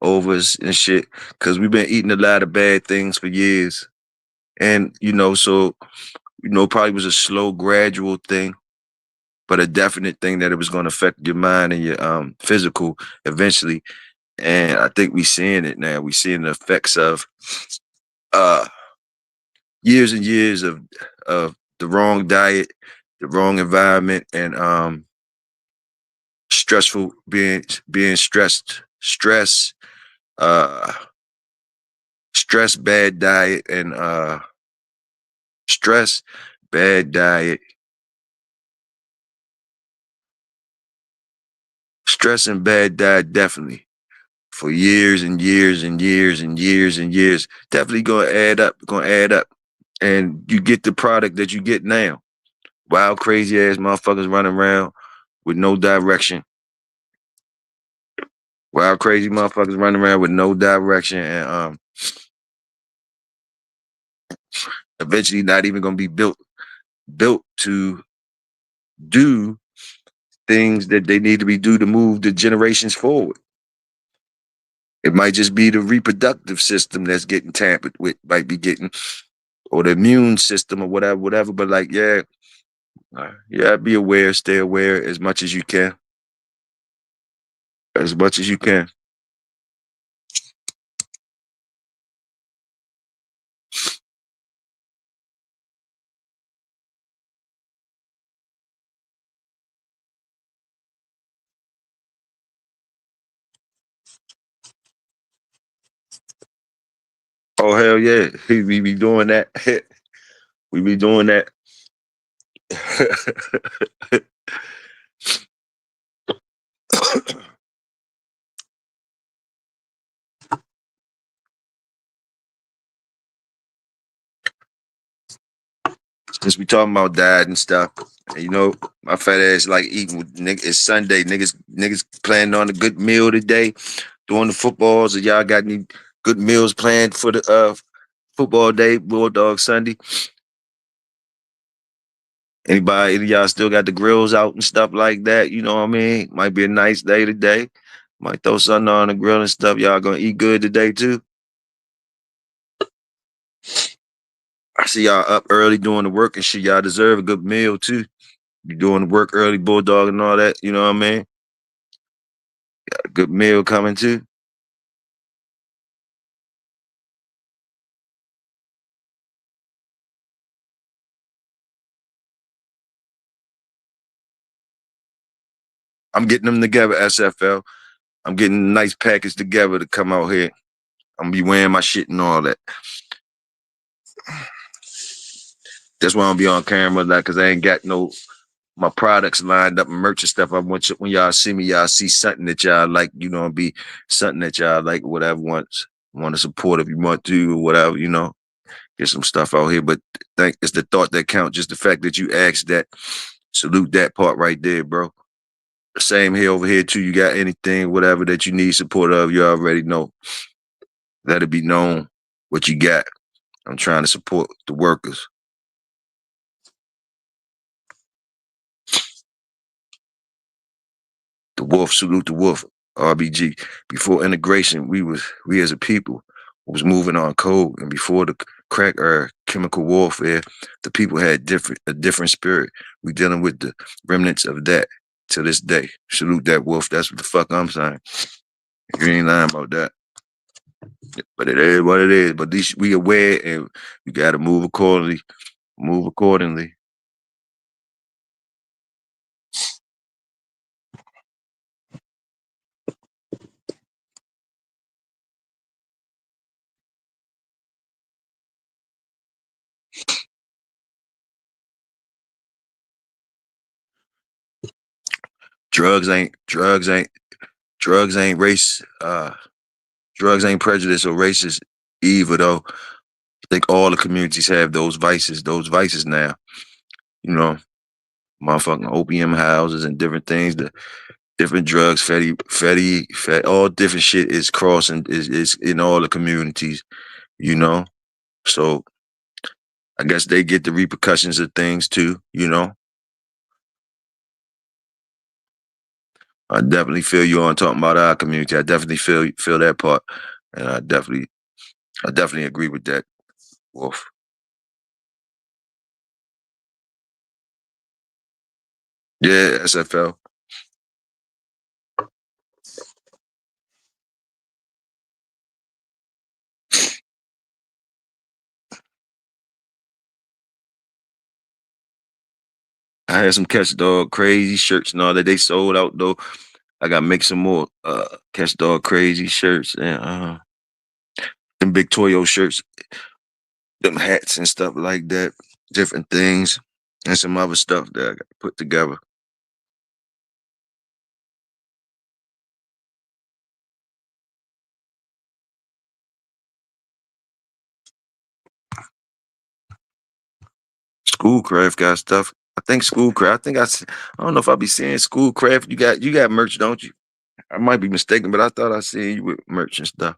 us and shit because we've been eating a lot of bad things for years, and so probably was a slow, gradual thing, but a definite thing that it was going to affect your mind and your physical eventually. And I think we seeing it now. We seeing the effects of uh years and years of the wrong diet, the wrong environment, and stressful being uh stress, bad diet, and stress, bad diet, stress and bad diet definitely for years and years and years and years and years. Definitely gonna add up, and you get the product that you get now. Wild, crazy ass motherfuckers running around with no direction. Wild, crazy motherfuckers running around with no direction, and eventually not even gonna be built to do things that they need to be do to move the generations forward. It might just be the reproductive system that's getting tampered with, might be getting, or the immune system or whatever. But like, yeah, yeah, be aware, stay aware as much as you can, as much as you can. Oh hell yeah, we be doing that. We be doing that. Since we talking about diet and stuff, you know, my fat ass like eating with niggas. It's Sunday, niggas planning on a good meal today, doing the footballs. Or y'all got any good meals planned for the football day, Bulldog Sunday? Anybody, any of y'all still got the grills out and stuff like that? You know what I mean? Might be a nice day today. Might throw something on the grill and stuff. Y'all gonna eat good today too? I see y'all up early doing the work and shit. Y'all deserve a good meal too. You doing the work early, Bulldog and all that. You know what I mean? A good meal coming too. I'm getting them together, SFL. I'm getting a nice package together to come out here. I'm gonna be wearing my shit and all that. That's why I'm gonna be on camera, like, cause I ain't got no my products lined up and merch and stuff. I want you, when y'all see me, y'all see something that y'all like, you know, be something that y'all like, whatever want to support if you want to, or whatever, you know, get some stuff out here. But think it's the thought that count, just the fact that you asked that, salute that part right there, bro. Same here over here too. You got anything, whatever that you need support of, you already know. Let it be known what you got. I'm trying to support the workers. The wolf, salute the wolf. RBG. Before integration, we as a people was moving on code, and before the crack or chemical warfare, the people had a different spirit. We dealing with the remnants of that to this day. Salute that wolf. That's what the fuck I'm saying. You ain't lying about that. But it is what it is. But at least we aware and we gotta move accordingly. Move accordingly. Drugs ain't drugs ain't race drugs ain't prejudice or racist either though. I think all the communities have those vices now. You know, motherfucking opium houses and different things, the different drugs, all different shit is crossing is in all the communities, you know. So I guess they get the repercussions of things too, you know. I definitely feel you on talking about our community. I definitely feel that part. And I definitely agree with that, Wolf. Yeah, SFL. I had some Catch Dog Crazy shirts and all that. They sold out though. I gotta make some more Catch Dog Crazy shirts and them big Toyo shirts, them hats and stuff like that. Different things and some other stuff that I got to put together. Schoolcraft got stuff. think Schoolcraft. I don't know if I'll be seeing Schoolcraft. You got merch, don't you? I might be mistaken, but I thought I seen you with merch and stuff.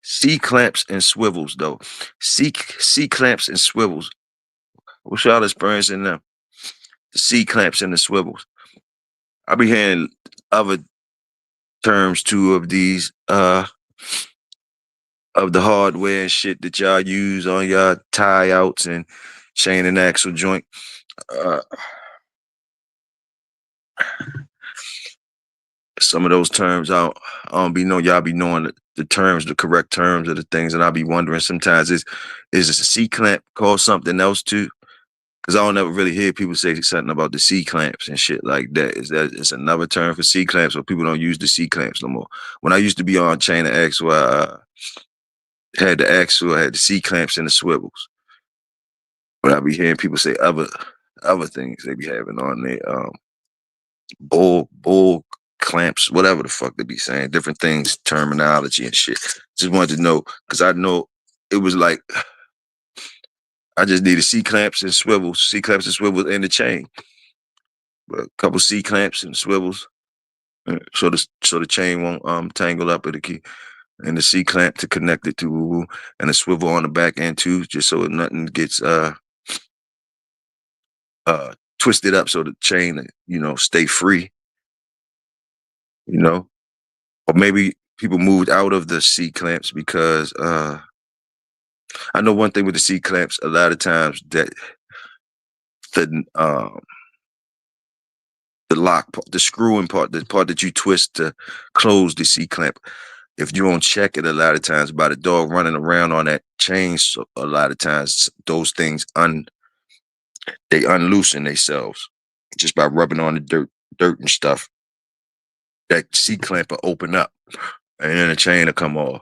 C clamps and swivels though. C clamps and swivels. What's y'all experiencing now? The C clamps and the swivels. I be hearing other terms too of these of the hardware and shit that y'all use on y'all tie outs and chain and axle joint. Uh, some of those terms I don't be know y'all be knowing the terms, the correct terms of the things, and I'll be wondering sometimes is this a C clamp called something else too? Because I don't ever really hear people say something about the C clamps and shit like that. Is that it's another term for C clamps, or people don't use the C clamps no more? When I used to be on chain and axle, I had the axle, I had the C clamps and the swivels. But I be hearing people say other things they be having on their bull clamps, whatever the fuck they be saying, different things, terminology and shit. Just wanted to know because I know it was like I just needed C clamps and swivels, and the chain. But a couple C clamps and swivels, so the chain won't tangle up at the key, and the C clamp to connect it to, and a swivel on the back end too, just so nothing gets twisted up, so the chain stay free. You know, or maybe people moved out of the C clamps because I know one thing with the C clamps. A lot of times that the the lock, the screwing part, the part that you twist to close the C clamp. If you don't check it, a lot of times by the dog running around on that chain, so a lot of times those things they unloosen themselves just by rubbing on the dirt and stuff. That C clamp will open up, and then the chain will come off.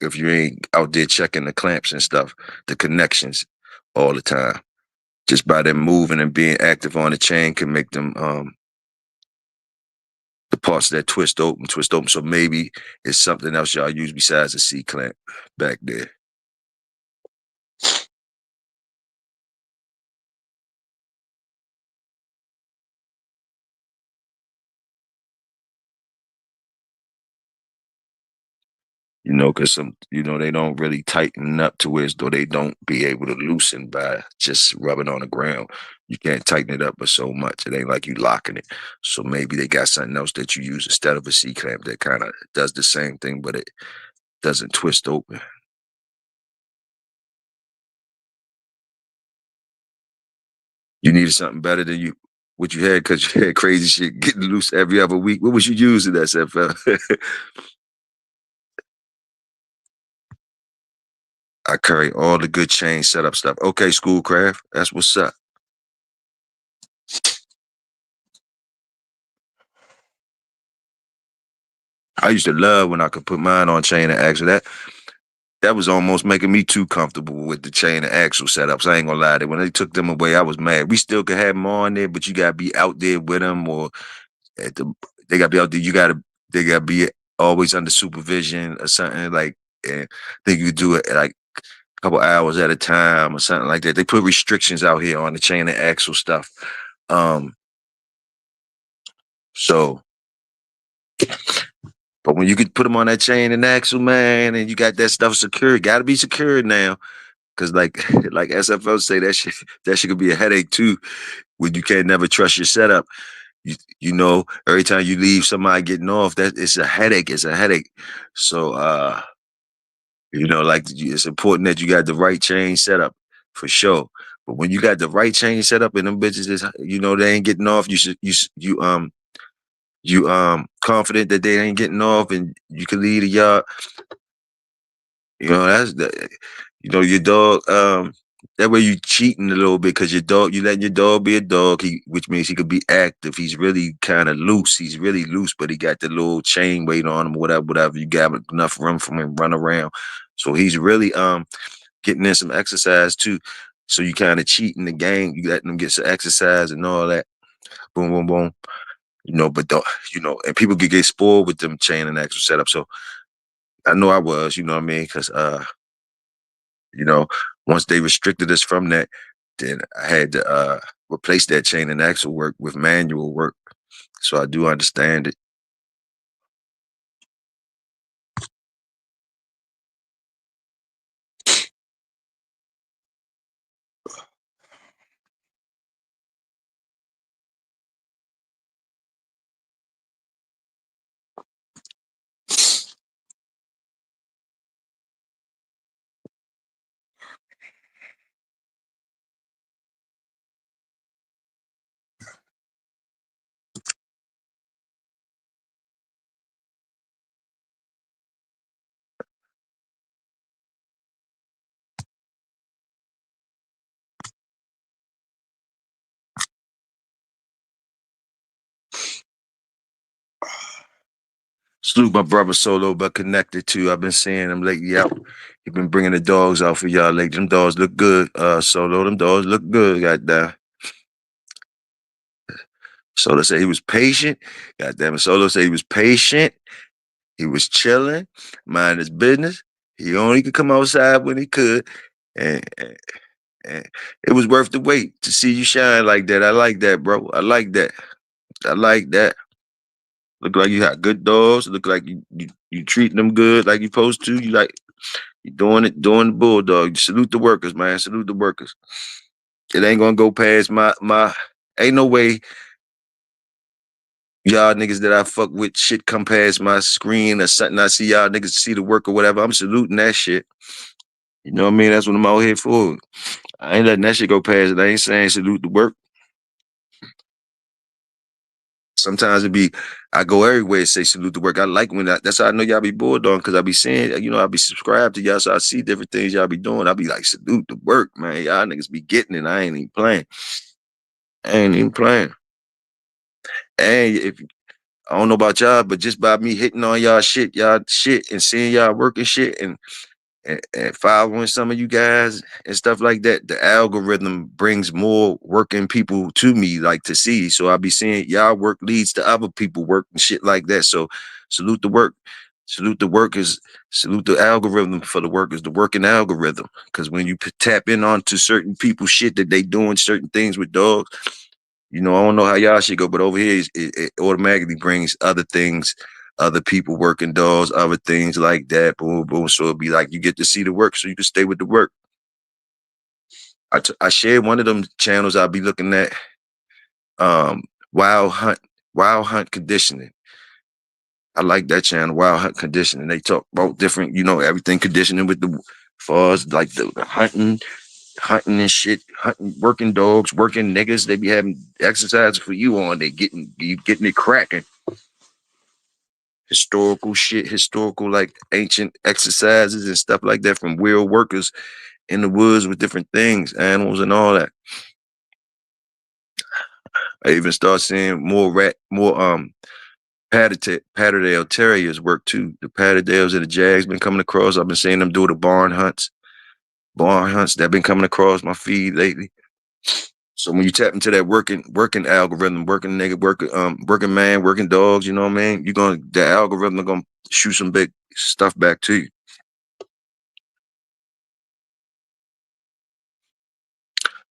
If you ain't out there checking the clamps and stuff, the connections all the time, just by them moving and being active on the chain can make them the parts that twist open. So maybe it's something else y'all use besides the C clamp back there. Because they don't really tighten up to where as though they don't be able to loosen by just rubbing on the ground. You can't tighten it up but so much. It ain't like you locking it. So maybe they got something else that you use instead of a C clamp that kind of does the same thing, but it doesn't twist open. You needed something better than what you had because you had crazy shit getting loose every other week. What was you using, SFL? I carry all the good chain setup stuff. Okay, Schoolcraft, that's what's up. I used to love when I could put mine on chain and axle. That was almost making me too comfortable with the chain and axle setups. I ain't gonna lie. When they took them away, I was mad. We still could have them on there, but you gotta be out there with them, or at the they gotta be out there. They gotta be always under supervision or something like. And I think you could do it at like a couple hours at a time or something like that. They put restrictions out here on the chain and axle stuff. Um, so But when you could put them on that chain and axle, man, and you got that stuff secured, got to be secured now. Cause like like SFO say, that shit could be a headache too. When you can't never trust your setup. Every time you leave somebody getting off, that it's a headache. It's a headache. So like it's important that you got the right chain setup for sure. But when you got the right chain set up and them bitches is they ain't getting off, you confident that they ain't getting off and you can leave the yard. That's your dog. That way you cheating a little bit because you letting your dog be a dog, which means he could be active. He's really kind of loose. He's really loose, but he got the little chain weight on him, whatever. You got enough room for him to run around. So he's really getting in some exercise too. So you kind of cheating the game. You letting him get some exercise and all that. Boom, boom, boom. But don't, and people could get spoiled with them chain and axle setup. So I know I was, you know what I mean? Because, you know, once they restricted us from that, then I had to replace that chain and axle work with manual work. So I do understand it. Salute my brother Solo, but connected to. I've been seeing him lately out. He been bringing the dogs out for y'all lately. Them dogs look good, Solo. Them dogs look good, goddamn. Solo said he was patient. Goddamn it. Solo said he was patient. He was chilling, mind his business. He only could come outside when he could. And it was worth the wait to see you shine like that. I like that, bro. I like that. I like that. Look like you got good dogs. Look like you treating them good like you supposed to. You doing the bulldog. Salute the workers, man. Salute the workers. It ain't gonna go past my. Ain't no way y'all niggas that I fuck with shit come past my screen or something. I see y'all niggas see the work or whatever. I'm saluting that shit. You know what I mean? That's what I'm out here for. I ain't letting that shit go past it. I ain't saying salute the work. Sometimes I go everywhere and say salute the work. I like that's how I know y'all be bored on, because I be saying, I be subscribed to y'all, so I see different things y'all be doing. I be like, salute the work, man. Y'all niggas be getting it. I ain't even playing. I ain't even playing. And if I don't know about y'all, but just by me hitting on y'all shit, and seeing y'all working shit and following some of you guys and stuff like that, the algorithm brings more working people to me, like, to see. So I'll be seeing y'all work leads to other people work and shit like that. So salute the work. Salute the workers. Salute the algorithm for the workers, the working algorithm. Because when you tap in onto certain people's shit that they doing certain things with dogs, I don't know how y'all should go, but over here it automatically brings other things, other people working dogs, other things like that. Boom, boom. So it'll be like you get to see the work, so you can stay with the work. I shared one of them channels I'll be looking at. Um, Wild Hunt Conditioning. I like that channel, Wild Hunt Conditioning. They talk about different, everything conditioning with the far as like the hunting and shit, hunting, working dogs, working niggas. They be having exercises for you on. You getting it cracking. Historical shit, historical like ancient exercises and stuff like that from real workers in the woods with different things, animals and all that. I even start seeing more Patterdale Terriers work too. The Patterdales and the Jags been coming across. I've been seeing them do the barn hunts. Barn hunts that been coming across my feed lately. So when you tap into that working algorithm, working nigga, working man, working dogs, you know what I mean? The algorithm gonna shoot some big stuff back to you.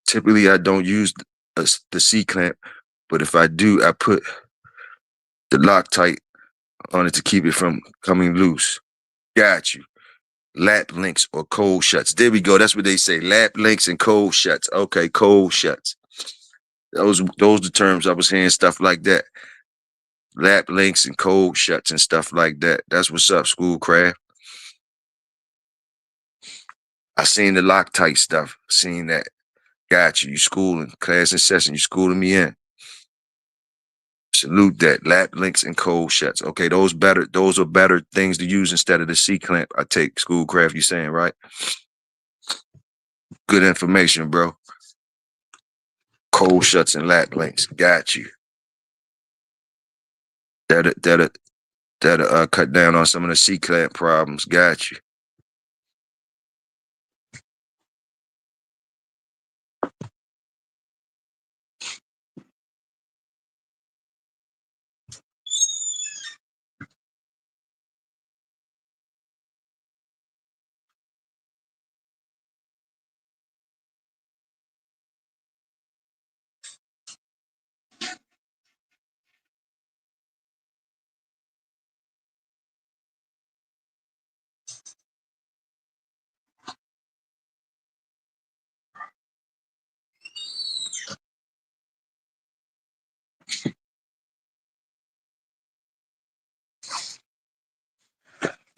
Typically, I don't use the C clamp, but if I do, I put the Loctite on it to keep it from coming loose. Got you. Lap links or cold shuts. There we go. That's what they say. Lap links and cold shuts. Okay, cold shuts. Those the terms I was hearing, stuff like that. Lap links and cold shuts and stuff like that. That's what's up, Schoolcraft. I seen the Loctite stuff. Seen that. Got you. You schooling. Class in session. You schooling me in. Salute that. Lap links and cold shuts. Okay, those are better things to use instead of the C clamp. I take Schoolcraft, you saying, right? Good information, bro. Cold shuts and lap links. Got you. That'll cut down on some of the C clamp problems. Got you.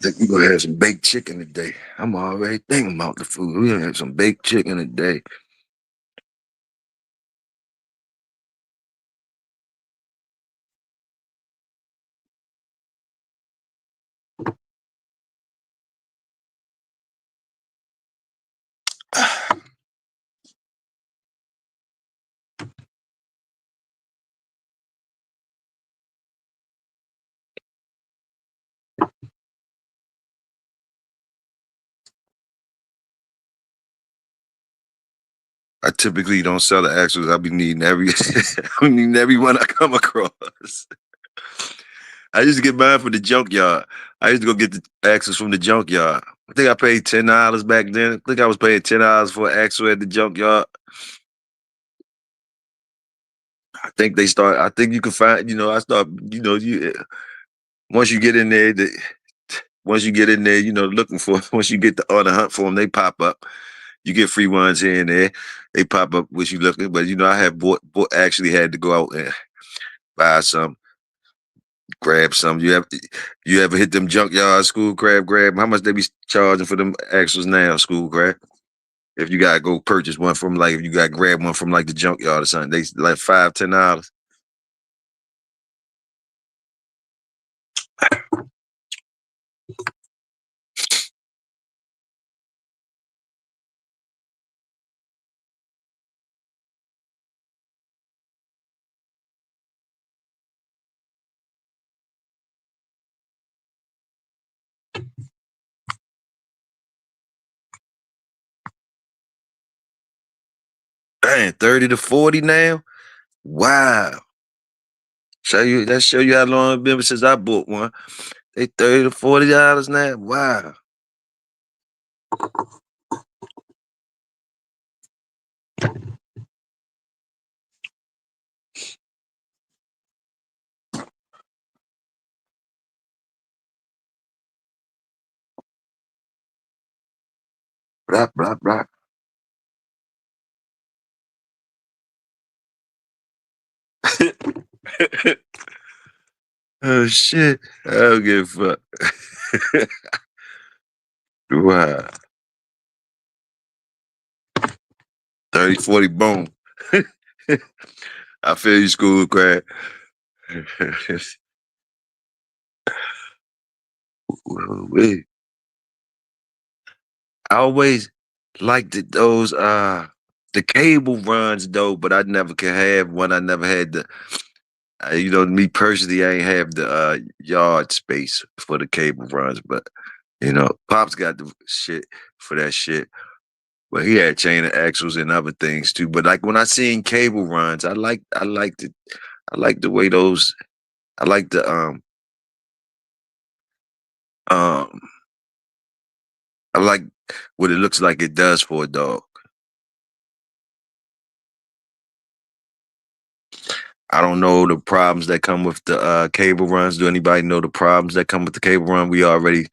Think we gonna have some baked chicken today. I'm already thinking about the food. We gonna have some baked chicken today. I typically don't sell the axles. I be needing I be needing every one I come across. I used to get mine from the junkyard. I used to go get the axles from the junkyard. I think I paid $10 back then. I think I was paying $10 for an axle at the junkyard. I think they start. I think you can find. I start. Once you get in there, once you get in there, looking for. Once you get on the hunt for them, they pop up. You get free ones here and there. They pop up what you looking. But I have actually had to go out and buy some, grab some. You ever hit them junkyard school crab grab? How much they be charging for them axles now, school crab? If you gotta go purchase one from if you gotta grab one from the junkyard or something, they like $5, $10. Dang, 30 to 40 now? Wow. Show you how long it's been since I bought one. They $30 to $40 now. Wow. Blah blah blah. Oh shit. I don't give a fuck. Wow. 30, 40 boom. I feel you, school crab. Wait. I always liked those the cable runs though, but I never could have one. I never had the me personally, I ain't have the yard space for the cable runs, but Pops got the shit for that shit. But he had chain of axles and other things too. But like when I seen cable runs, I like the way those I like the um I like what it looks like it does for a dog. I don't know the problems that come with the cable runs. Do anybody know the problems that come with the cable run? We already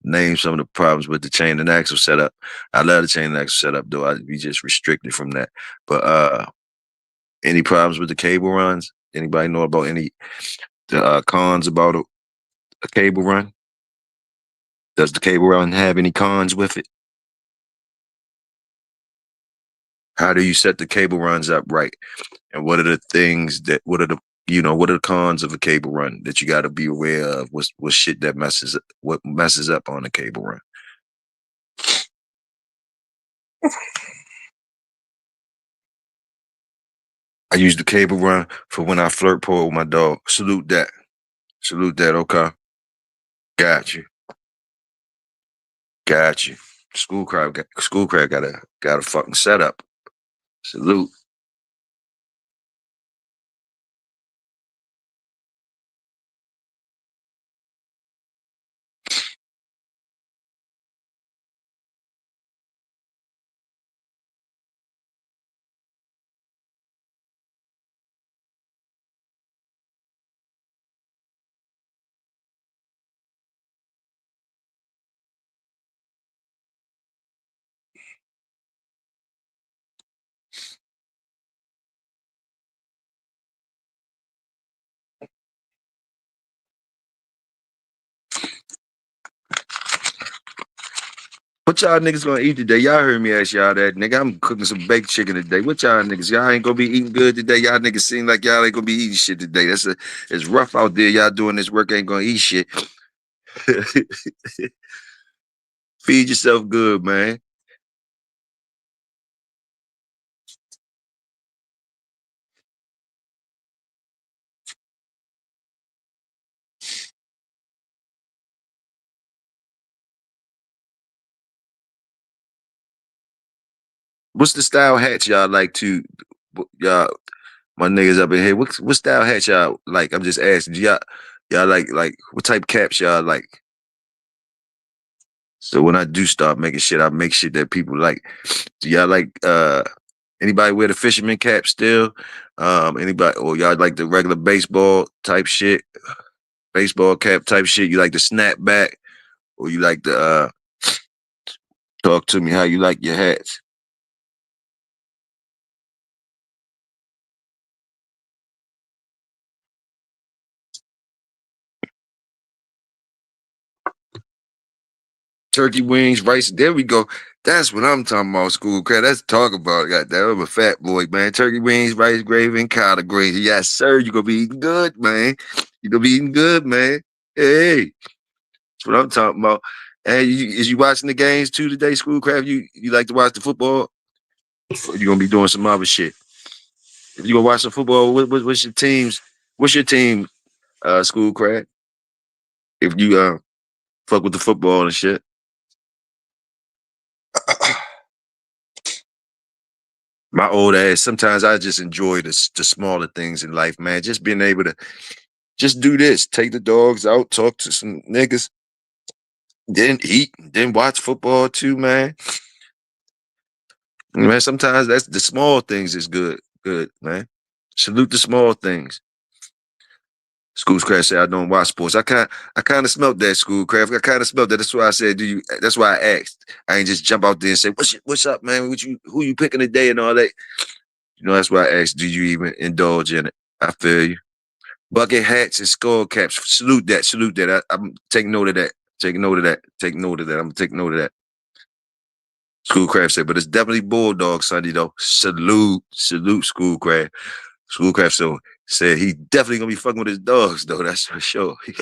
named some of the problems with the chain and axle setup. I love the chain and axle setup though. I'd be just restricted from that. But any problems with the cable runs? Anybody know about any cons about a cable run? Does the cable run have any cons with it? How do you set the cable runs up right? And what are the things that what are the cons of a cable run that you got to be aware of? What shit that messes up on a cable run? I use the cable run for when I flirt pole with my dog. Salute that. Salute that. Okay. Got you. Got you. School crab got a fucking setup. Salute. What y'all niggas gonna eat today? Y'all heard me ask y'all that, nigga. I'm cooking some baked chicken today. What y'all niggas? Y'all ain't gonna be eating good today. Y'all niggas seem like y'all ain't gonna be eating shit today. It's rough out there. Y'all doing this work ain't gonna eat shit. Feed yourself good, man. What's the style hats y'all like to y'all my niggas up in here? What style hats y'all like? I'm just asking. Do y'all like what type caps y'all like? So when I do start making shit, I make shit that people like. Do y'all like anybody wear the fisherman cap still? Anybody or y'all like the regular baseball type shit? Baseball cap type shit? You like the snapback or you like the talk to me how you like your hats? Turkey wings, rice. There we go. That's what I'm talking about, school crap. Let's talk about it. Goddamn, I'm a fat boy, man. Turkey wings, rice, gravy, and collard greens. Yes, sir. You gonna be eating good, man. You gonna be eating good, man. Hey, that's what I'm talking about. Hey, is you watching the games too today, Schoolcraft? You like to watch the football? Or you gonna be doing some other shit? If you gonna watch the football, what's your teams? What's your team, Schoolcraft? If you fuck with the football and shit. My old ass. Sometimes I just enjoy the smaller things in life, man. Just being able to just do this, take the dogs out, talk to some niggas, then eat, then watch football too, man. Man, sometimes that's the small things is good, man. Salute the small things. Schoolcraft said I don't watch sports. I kind of smelt that, Schoolcraft. I kind of smelt that. That's why I said, do you? That's why I asked. I ain't just jump out there and say, what's up, man? Who you picking today and all that. You know, that's why I asked, do you even indulge in it? I feel you. Bucket hats and skull caps. Salute that. Salute that. I'm taking note of that. Take note of that. Take note of that. I'm gonna take note of that. Schoolcraft said, but it's definitely Bulldog Sunday though. Salute. Salute Schoolcraft. Schoolcraft so said he definitely gonna be fucking with his dogs though. That's for sure. He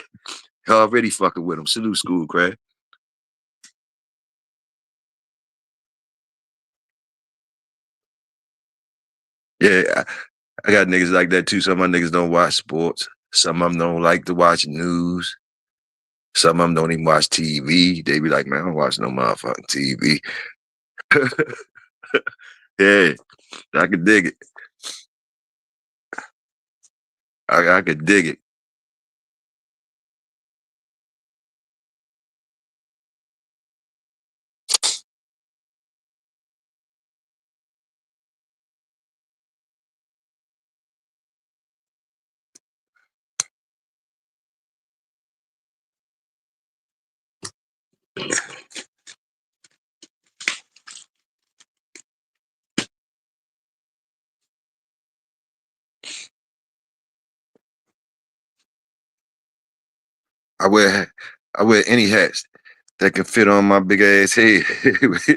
already fucking with him. Salute Schoolcraft. Yeah, I got niggas like that too. Some of my niggas don't watch sports. Some of them don't like to watch news. Some of them don't even watch TV. They be like, man, I don't watch no motherfucking TV. Yeah, I could dig it. I could dig it. I wear I wear any hats that can fit on my big ass head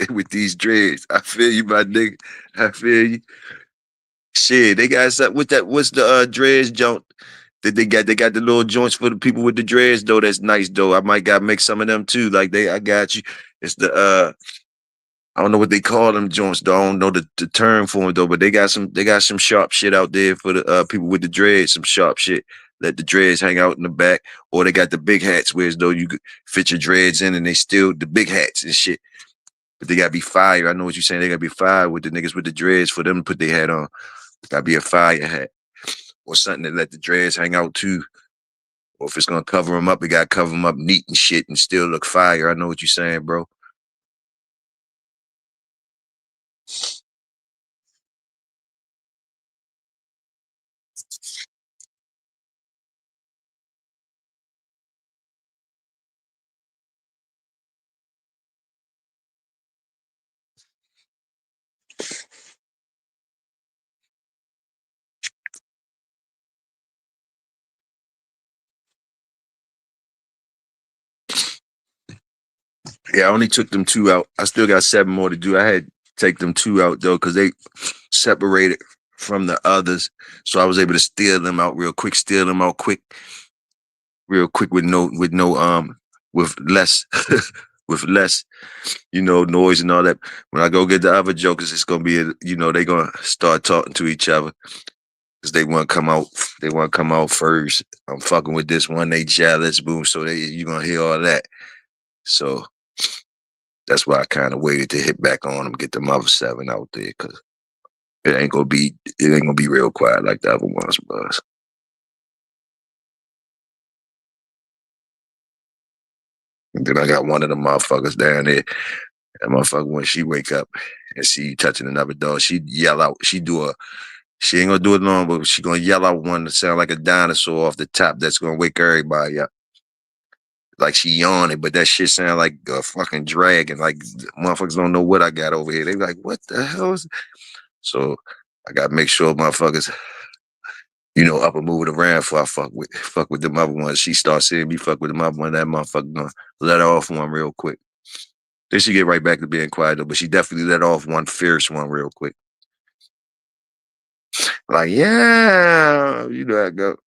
with these dreads. I feel you, my nigga. I feel you. Shit, they got something with that. What's the dreads joint that they got? They got the little joints for the people with the dreads though. That's nice though. I might got to make some of them too. Like I got you. It's the I don't know what they call them joints though. I don't know the term for them though. But they got some sharp shit out there for the people with the dreads. Some sharp shit. Let the dreads hang out in the back, or they got the big hats where as though you could fit your dreads in, and they still the big hats and shit. But they gotta be fire. I know what you're saying. They gotta be fire with the niggas with the dreads for them to put their hat on. Gotta be a fire hat or something that let the dreads hang out too. Or if it's gonna cover them up, it gotta cover them up neat and shit and still look fire. I know what you're saying, bro. Yeah, I only took them 2 out. I still got 7 more to do. I had to take them 2 out though, because they separated from the others. So I was able to steal them out real quick, steal them out quick, real quick with less with less, noise and all that. When I go get the other jokers, it's gonna be they gonna start talking to each other because they want to come out first. I'm fucking with this one, they jealous, boom. So you gonna hear all that. So that's why I kind of waited to hit back on them, get them other 7 out there, because it ain't gonna be real quiet like the other ones was. And then I got one of the motherfuckers down there. That motherfucker, when she wake up and see you touching another dog, she yell out. She ain't gonna do it long, but she gonna yell out one that sound like a dinosaur off the top. That's gonna wake everybody up. Like she yawning, but that shit sound like a fucking dragon. Like motherfuckers don't know what I got over here. They like, what the hell is? So I gotta make sure motherfuckers, up and moving around before I fuck with them other ones. She starts seeing me fuck with them other one. That motherfucker gonna let her off one real quick. Then she get right back to being quiet though, but she definitely let off one fierce one real quick. Like, yeah, you know how it go.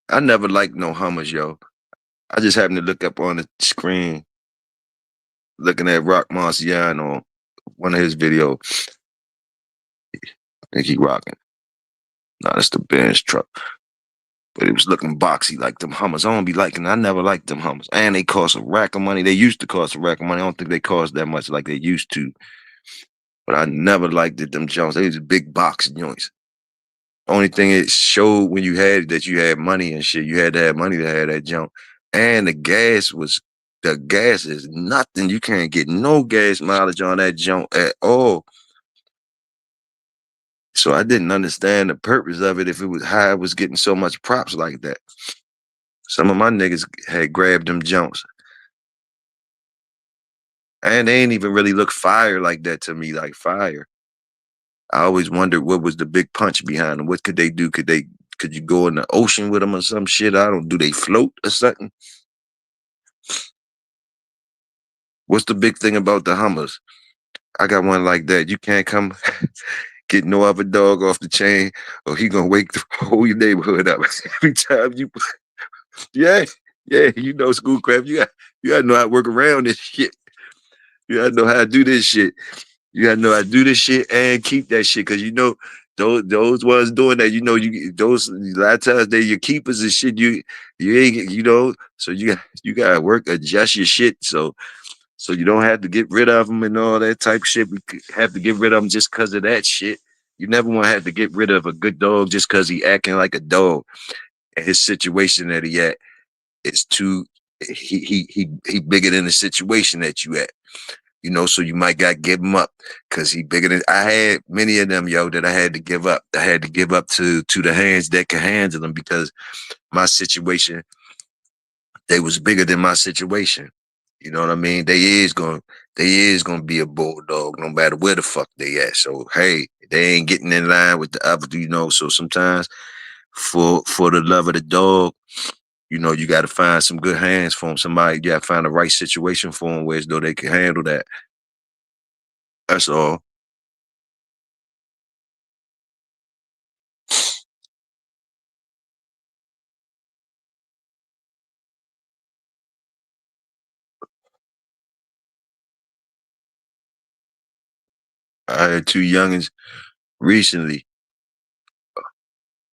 I never liked no Hummers, yo. I just happened to look up on the screen, looking at Rock Marciano on one of his videos. I think he rocking. Nah, that's the Benz truck. But it was looking boxy like them Hummers. I don't be liking. I never liked them Hummers, and they cost a rack of money. They used to cost a rack of money. I don't think they cost that much like they used to. But I never liked it. Them Jones. They was big box joints. Only thing it showed when you had that you had money and shit. You had to have money to have that junk. And the gas is nothing. You can't get no gas mileage on that junk at all. So I didn't understand the purpose of it if it was how I was getting so much props like that. Some of my niggas had grabbed them junks. And they ain't even really look fire like that to me, like fire. I always wondered what was the big punch behind them. What could they do? Could you go in the ocean with them or some shit? I don't. Do they float or something? What's the big thing about the Hummers? I got one like that. You can't come get no other dog off the chain, or he gonna wake the whole neighborhood up every time you. Yeah, yeah. Schoolcraft. You gotta know how to work around this shit. You gotta know how to do this shit. You gotta know how to do this shit and keep that shit, because those ones doing that. Those a lot of times they your keepers and shit. You ain't so you gotta adjust your shit so you don't have to get rid of them and all that type of shit. We have to get rid of them just because of that shit. You never want to have to get rid of a good dog just because he acting like a dog. And his situation that he at is too. He bigger than the situation that you at. So you might got to give him up because he bigger than. I had many of them, yo, that I had to give up. I had to give up to the hands that can handle them because my situation, they was bigger than my situation. You know what I mean? They is gonna be a bulldog no matter where the fuck they at. So hey, they ain't getting in line with the other, So sometimes for the love of the dog, you got to find some good hands for them. Somebody, you got to find the right situation for them where as though they can handle that. That's all. I had 2 youngins recently.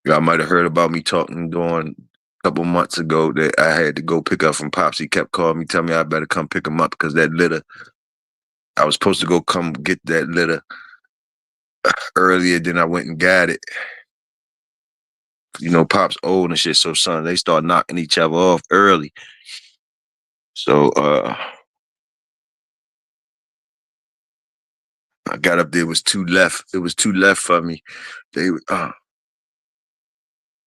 Y'all might have heard about me talking during a couple months ago that I had to go pick up from Pops. He kept calling me, telling me I better come pick him up because that litter. I was supposed to go come get that litter earlier than I went and got it. You know, Pop's old and shit, so son, they start knocking each other off early. So I got up there, it was two left. It was two left for me. They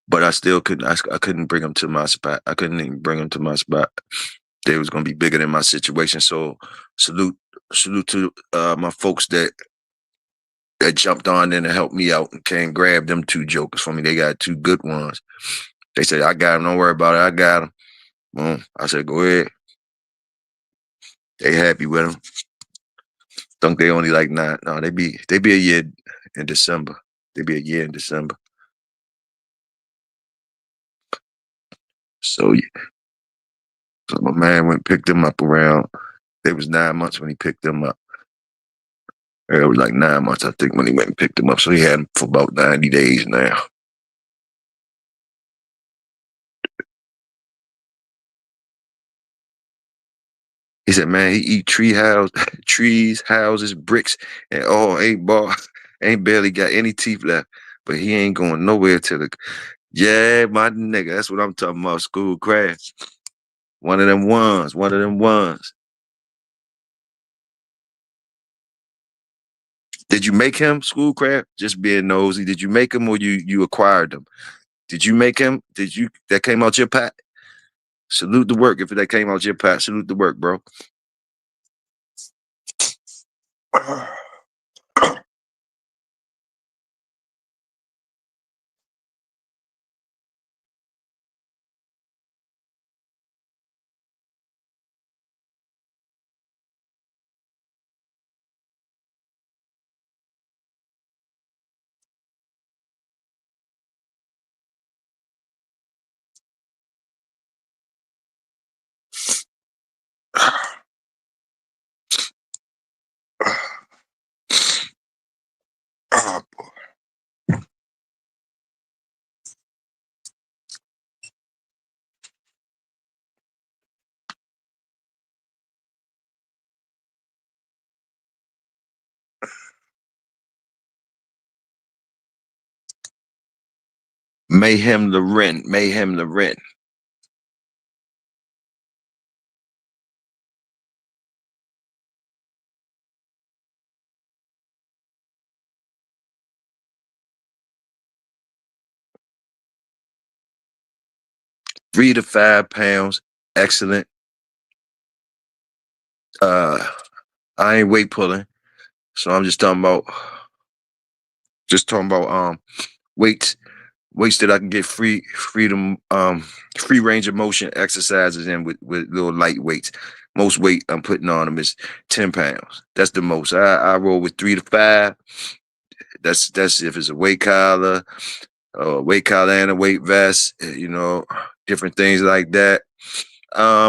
but I still couldn't I couldn't bring them to my spot. I couldn't even bring them to my spot. They was gonna be bigger than my situation. So salute to my folks that jumped on in and helped me out and came grab them two jokers for me. They got two good ones. They said, I got them, don't worry about it. I got them. Boom. I said, go ahead. They happy with them. Think they only like 9. No, they be a year in December. They be a year in December. So yeah. So my man went and picked them up around. It was 9 months when he picked them up. It was like 9 months, I think, when he went and picked them up. So he had them for about 90 days now. He said, man, he eat trees, houses, bricks, and ain't barely got any teeth left. But he ain't going nowhere till yeah, my nigga. That's what I'm talking about. School crash. One of them ones. Did you make him Schoolcraft? Just being nosy. Did you make him or you acquired him? Did you make him? Did you that came out your pat? Salute the work. If that came out your pat, salute the work, bro. Oh, boy. Mayhem Loren. £3 to £5. Excellent. I ain't weight pulling. So I'm just talking about weights that I can get free range of motion exercises in with little light weights. Most weight I'm putting on them is 10 pounds. That's the most. I roll with 3 to 5. That's if it's a weight collar and a weight vest, different things like that. I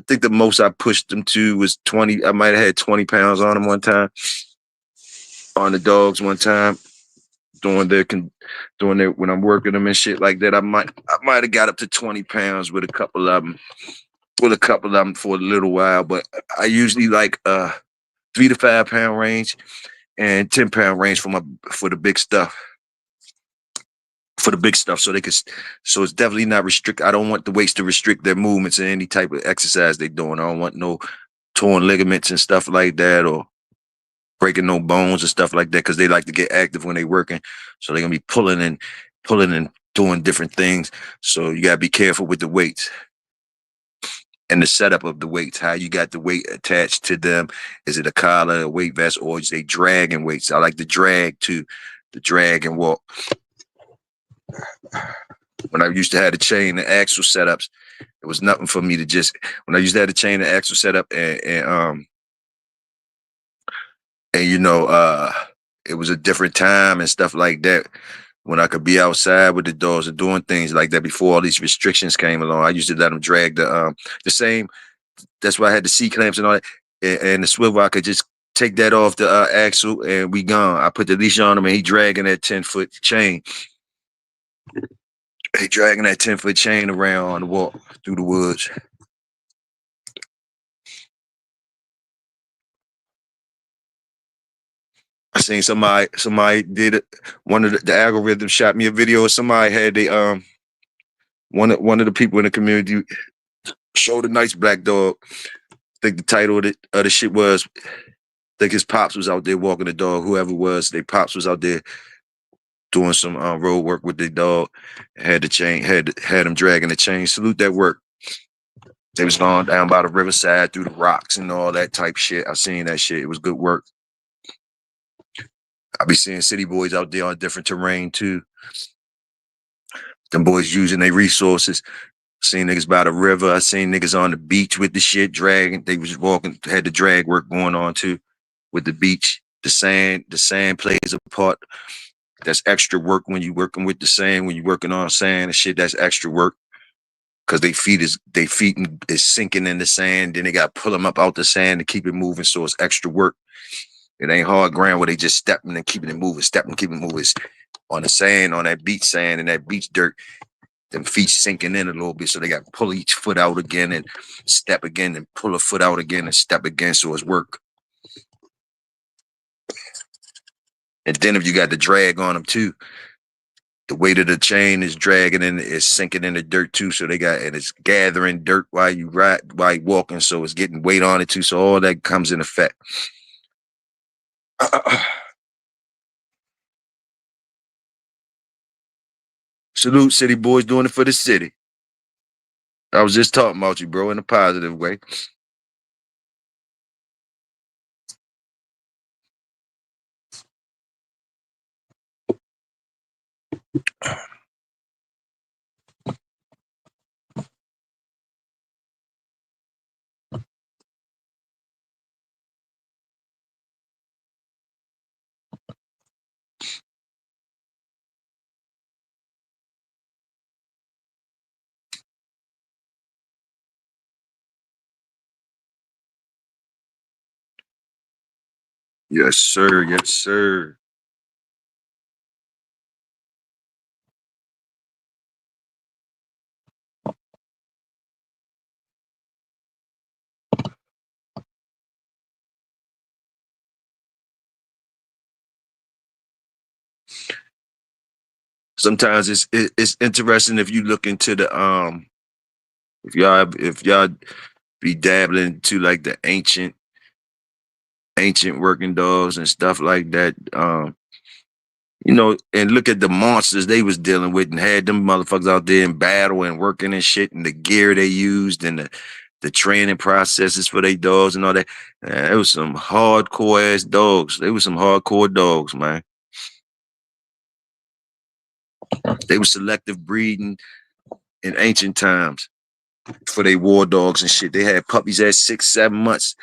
think the most I pushed them to was 20. I might have had 20 pounds on them one time, on the dogs one time, when I'm working them and shit like that. I might have got up to 20 pounds with a couple of them, for a little while, but I usually like 3 to 5 pound range and 10 pound range for the big stuff. For the big stuff, so it's definitely not restrict. I don't want the weights to restrict their movements in any type of exercise they're doing. I don't want no torn ligaments and stuff like that, or breaking no bones and stuff like that, because they like to get active when they're working. So they're gonna be pulling and doing different things. So you gotta be careful with the weights and the setup of the weights. How you got the weight attached to them? Is it a collar, a weight vest, or is they dragging weights? I like the drag too, the drag and walk. When I used to have the chain and axle setups, it was nothing for me to just. When I used to have the chain and axle setup, it was a different time and stuff like that. When I could be outside with the dogs and doing things like that before all these restrictions came along, I used to let them drag the same. That's why I had the C clamps and all that, and the swivel. I could just take that off the axle and we gone. I put the leash on him and he dragging that 10-foot chain. He dragging that 10-foot chain around on the walk through the woods. seen somebody did it. One of the algorithm shot me a video of somebody had one of the people in the community showed a nice black dog. I think the title of the shit was, I think his pops was out there walking the dog, whoever it was, their pops was out there doing some road work with their dog, had the chain, had him dragging the chain. Salute that work. They was going down by the riverside through the rocks and all that type shit. I seen that shit. It was good work. I be seeing city boys out there on different terrain too. Them boys using their resources. Seen niggas by the river. I seen niggas on the beach with the shit dragging. They was walking, had the drag work going on too with the beach. The sand plays a part. That's extra work when you working with the sand, when you working on sand and shit, that's extra work. Cause they feet is sinking in the sand. Then they got to pull them up out the sand to keep it moving. So it's extra work. It ain't hard ground where they just stepping and keeping it moving, stepping, keeping it moving. It's on the sand, on that beach sand and that beach dirt, them feet sinking in a little bit. So they got to pull each foot out again and step again and pull a foot out again and step again. So it's work. And then if you got the drag on them too, the weight of the chain is dragging in, it's sinking in the dirt too. So they got, and it's gathering dirt while you walking. So it's getting weight on it too. So all that comes in effect. Salute, city boys, doing it for the city. I was just talking about you, bro, in a positive way. Yes, sir. Yes, sir. Sometimes it's interesting if you look into the if y'all be dabbling into like the ancient working dogs and stuff like that. You know, and look at the monsters they was dealing with and had them motherfuckers out there in battle and working and shit and the gear they used and the training processes for their dogs and all that. It was some hardcore ass dogs. They were some hardcore dogs, man. They were selective breeding in ancient times for their war dogs and shit. They had puppies at 6-7 months,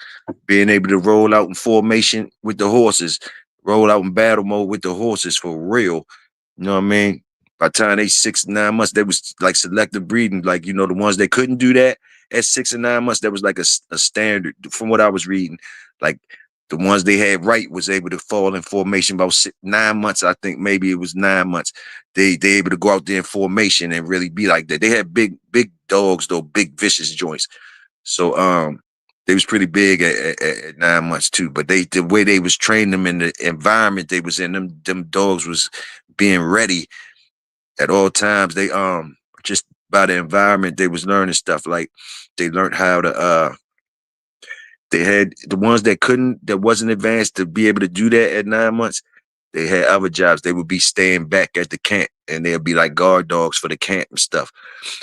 being able to roll out in formation with the horses, roll out in battle mode with the horses for real. You know what I mean? By the time they 6-9 months, they was like selective breeding. Like, you know, the ones that couldn't do that at 6 and 9 months, that was like a standard from what I was reading. Like the ones they had right was able to fall in formation about 9 months. I think maybe it was 9 months. They able to go out there in formation and really be like that. They had big dogs though, big vicious joints. So they was pretty big at 9 months too. But the way they was training them in the environment they was in, them dogs was being ready at all times. They just by the environment they was learning stuff. Like they learned how to they had the ones that wasn't advanced to be able to do that at 9 months. They had other jobs. They would be staying back at the camp and they'd be like guard dogs for the camp and stuff.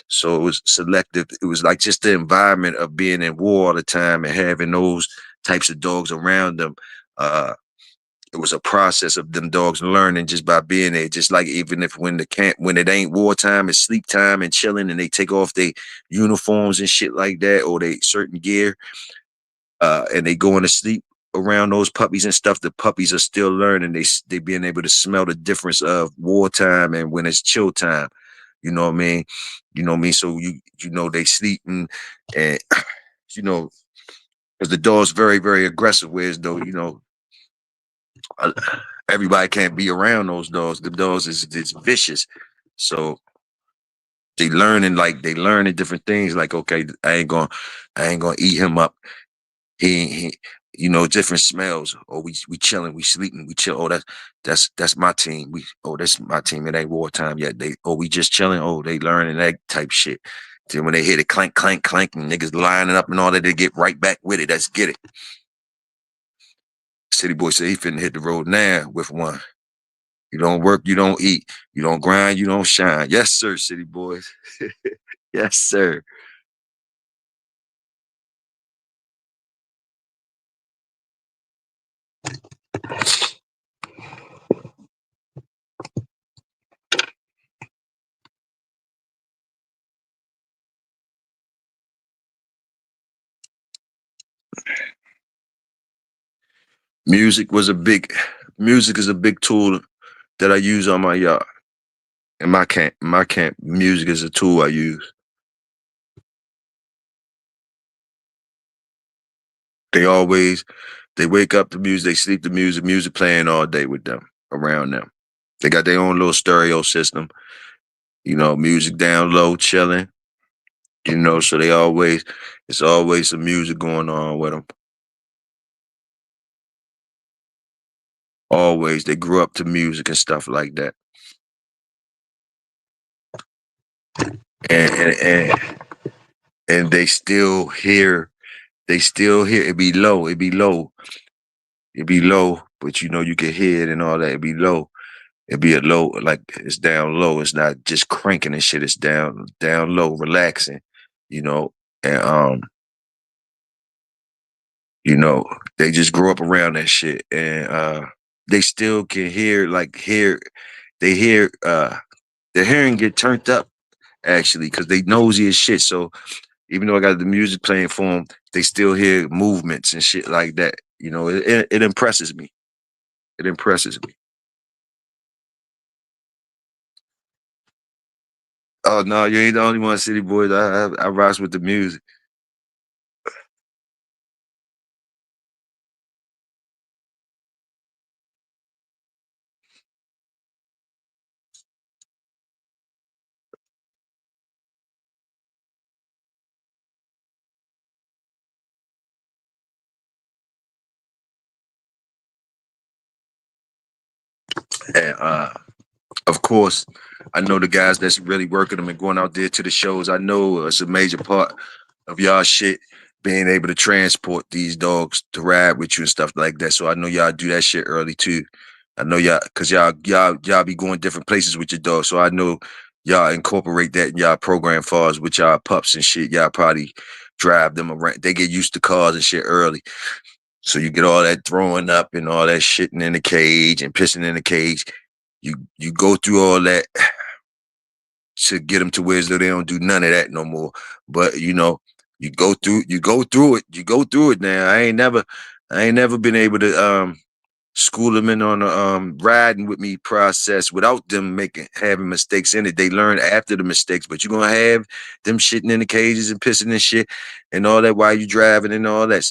So it was selective. It was like just the environment of being in war all the time and having those types of dogs around them. It was a process of them dogs learning just by being there. Just like even if when it ain't wartime, it's sleep time and chilling and they take off their uniforms and shit like that or they certain gear and they going to sleep around those puppies and stuff, the puppies are still learning. They being able to smell the difference of wartime and when it's chill time. You know what I mean? You know what I mean? So you know they sleeping and you know, because the dog's very, very aggressive, whereas though, you know, everybody can't be around those dogs. The dogs is vicious. So they learning different things like, okay, I ain't gonna eat him up. He you know, different smells. Or we chilling, we sleeping, we chill. Oh, that's my team. That's my team. It ain't wartime yet. We just chilling. Oh, they learning that type shit. Then when they hit it, clank, clank, clank, and niggas lining up and all that, they get right back with it. Let's get it. City boy said he finna hit the road now with one. You don't work, you don't eat. You don't grind, you don't shine. Yes, sir, city boys. Yes, sir. Music was a big music is a big tool that I use on my yard. In my camp, music is a tool I use. They always they wake up to music, they sleep to music, music playing all day with them, around them. They got their own little stereo system, you know, music down low, chilling, you know, so it's always some music going on with them. Always, they grew up to music and stuff like that. And and they still hear it be low, but you know you can hear it and all that. It be low. It be a low, like it's down low. It's not just cranking and shit. It's down low, relaxing, you know. And you know, they just grew up around that shit. And they still can they hear their hearing get turned up actually, because they nosy as shit. So even though I got the music playing for them, they still hear movements and shit like that. You know, it impresses me. It impresses me. Oh no, you ain't the only one, City Boys. I rise with the music. And of course, I know the guys that's really working them and going out there to the shows. I know it's a major part of y'all shit being able to transport these dogs to ride with you and stuff like that. So I know y'all do that shit early too. I know y'all, cause y'all be going different places with your dogs. So I know y'all incorporate that in y'all program far as with y'all pups and shit. Y'all probably drive them around. They get used to cars and shit early. So you get all that throwing up and all that shitting in the cage and pissing in the cage. You go through all that to get them to where as though they don't do none of that no more. But you know, you go through it now. I ain't never been able to school them in on the riding with me process without them having mistakes in it. They learn after the mistakes, but you're gonna have them shitting in the cages and pissing and shit and all that while you driving and all that.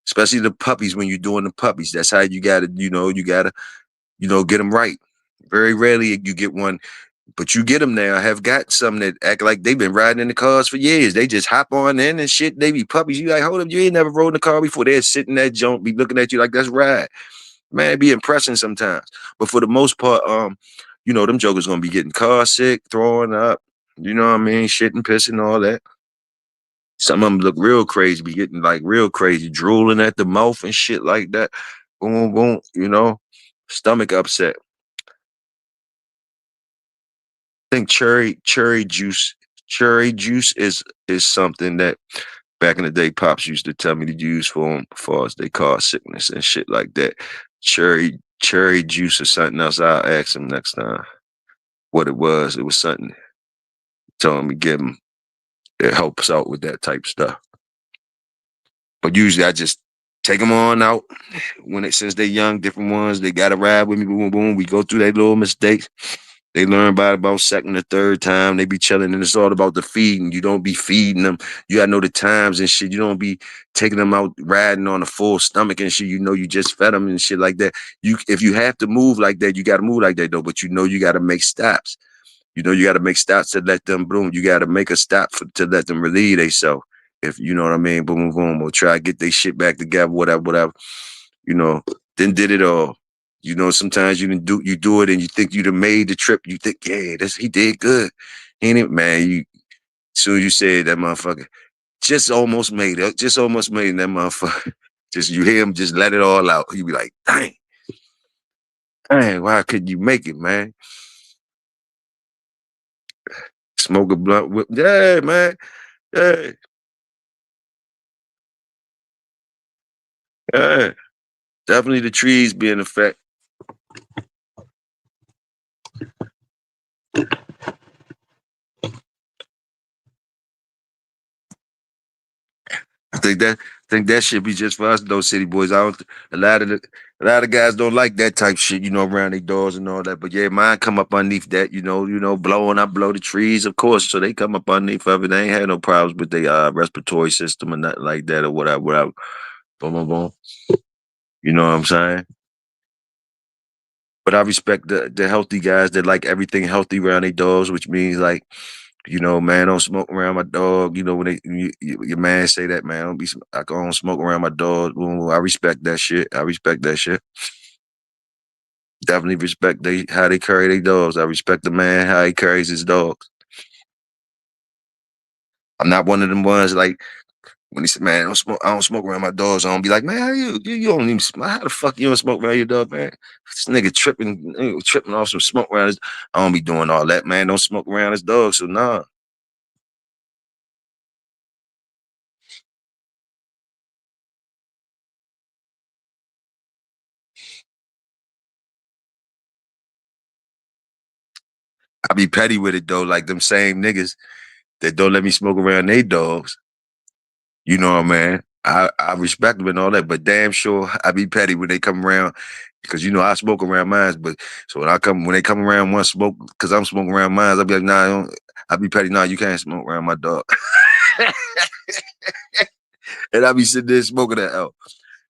Especially the puppies when you're doing the puppies. That's how you gotta get them right. Very rarely you get one, but you get them now. I have got some that act like they've been riding in the cars for years. They just hop on in and shit. They be puppies. You like, hold up, you ain't never rode in a car before. They're sitting that junk, be looking at you like that's right. Man, it be impressing sometimes. But for the most part, you know, them jokers gonna be getting car sick, throwing up, you know what I mean, shitting, pissing, all that. Some of them look real crazy, be getting like real crazy, drooling at the mouth and shit like that. Boom, boom, you know, stomach upset. I think cherry juice is something that back in the day pops used to tell me to use for them as they cause sickness and shit like that. Cherry juice or something else. I'll ask him next time what it was. It was something telling me give him. It helps out with that type stuff. But usually I just take them on out since they're young, different ones. They got to ride with me. Boom, boom, boom. We go through their little mistakes. They learn by about second or third time. They be chilling, and it's all about the feeding. You don't be feeding them. You gotta know the times and shit. You don't be taking them out riding on a full stomach and shit. You know you just fed them and shit like that. If you have to move like that, you gotta move like that though. But you know you gotta make stops. You know you gotta make stops to let them bloom. You gotta make a stop to let them relieve themselves. if you know what I mean, boom, boom, boom, or try to get their shit back together, whatever, whatever. You know, then did it all. You know, sometimes you do it and you think you'd have made the trip. You think, yeah, he did good. Ain't it, man? Soon as you said that motherfucker, just almost made it, just almost made it, that motherfucker. Just you hear him just let it all out. You be like, dang, why couldn't you make it, man? Smoke a blunt whip. Yeah, man. Yeah, yeah. Definitely the trees be in effect. I think that should be just for us, those city boys. I don't. A lot of guys don't like that type shit, around their doors and all that. But yeah, mine come up underneath that, blowing. I blow the trees, of course, so they come up underneath of it. They ain't had no problems with their respiratory system or nothing like that or whatever. Whatever. Boom, boom, boom. You know what I'm saying? But I respect the healthy guys that like everything healthy around their dogs, which means like, man, don't smoke around my dog. When your man say that, man, I don't smoke around my dog. Ooh, I respect that shit. I respect that shit. Definitely respect how they carry their dogs. I respect the man how he carries his dogs. I'm not one of them ones like when he said, "Man, I don't smoke around my dogs." I don't be like, "Man, how you don't even how the fuck you don't smoke around your dog, man? This nigga tripping off some smoke around his." I don't be doing all that, man. Don't smoke around his dog. So nah, I be petty with it though. Like them same niggas that don't let me smoke around their dogs. You know what I mean? I respect them and all that, but damn sure I be petty when they come around because I smoke around mines. But so when they come around one smoke because I'm smoking around mines, I be like, nah, I be petty. Nah, you can't smoke around my dog. And I be sitting there smoking that out.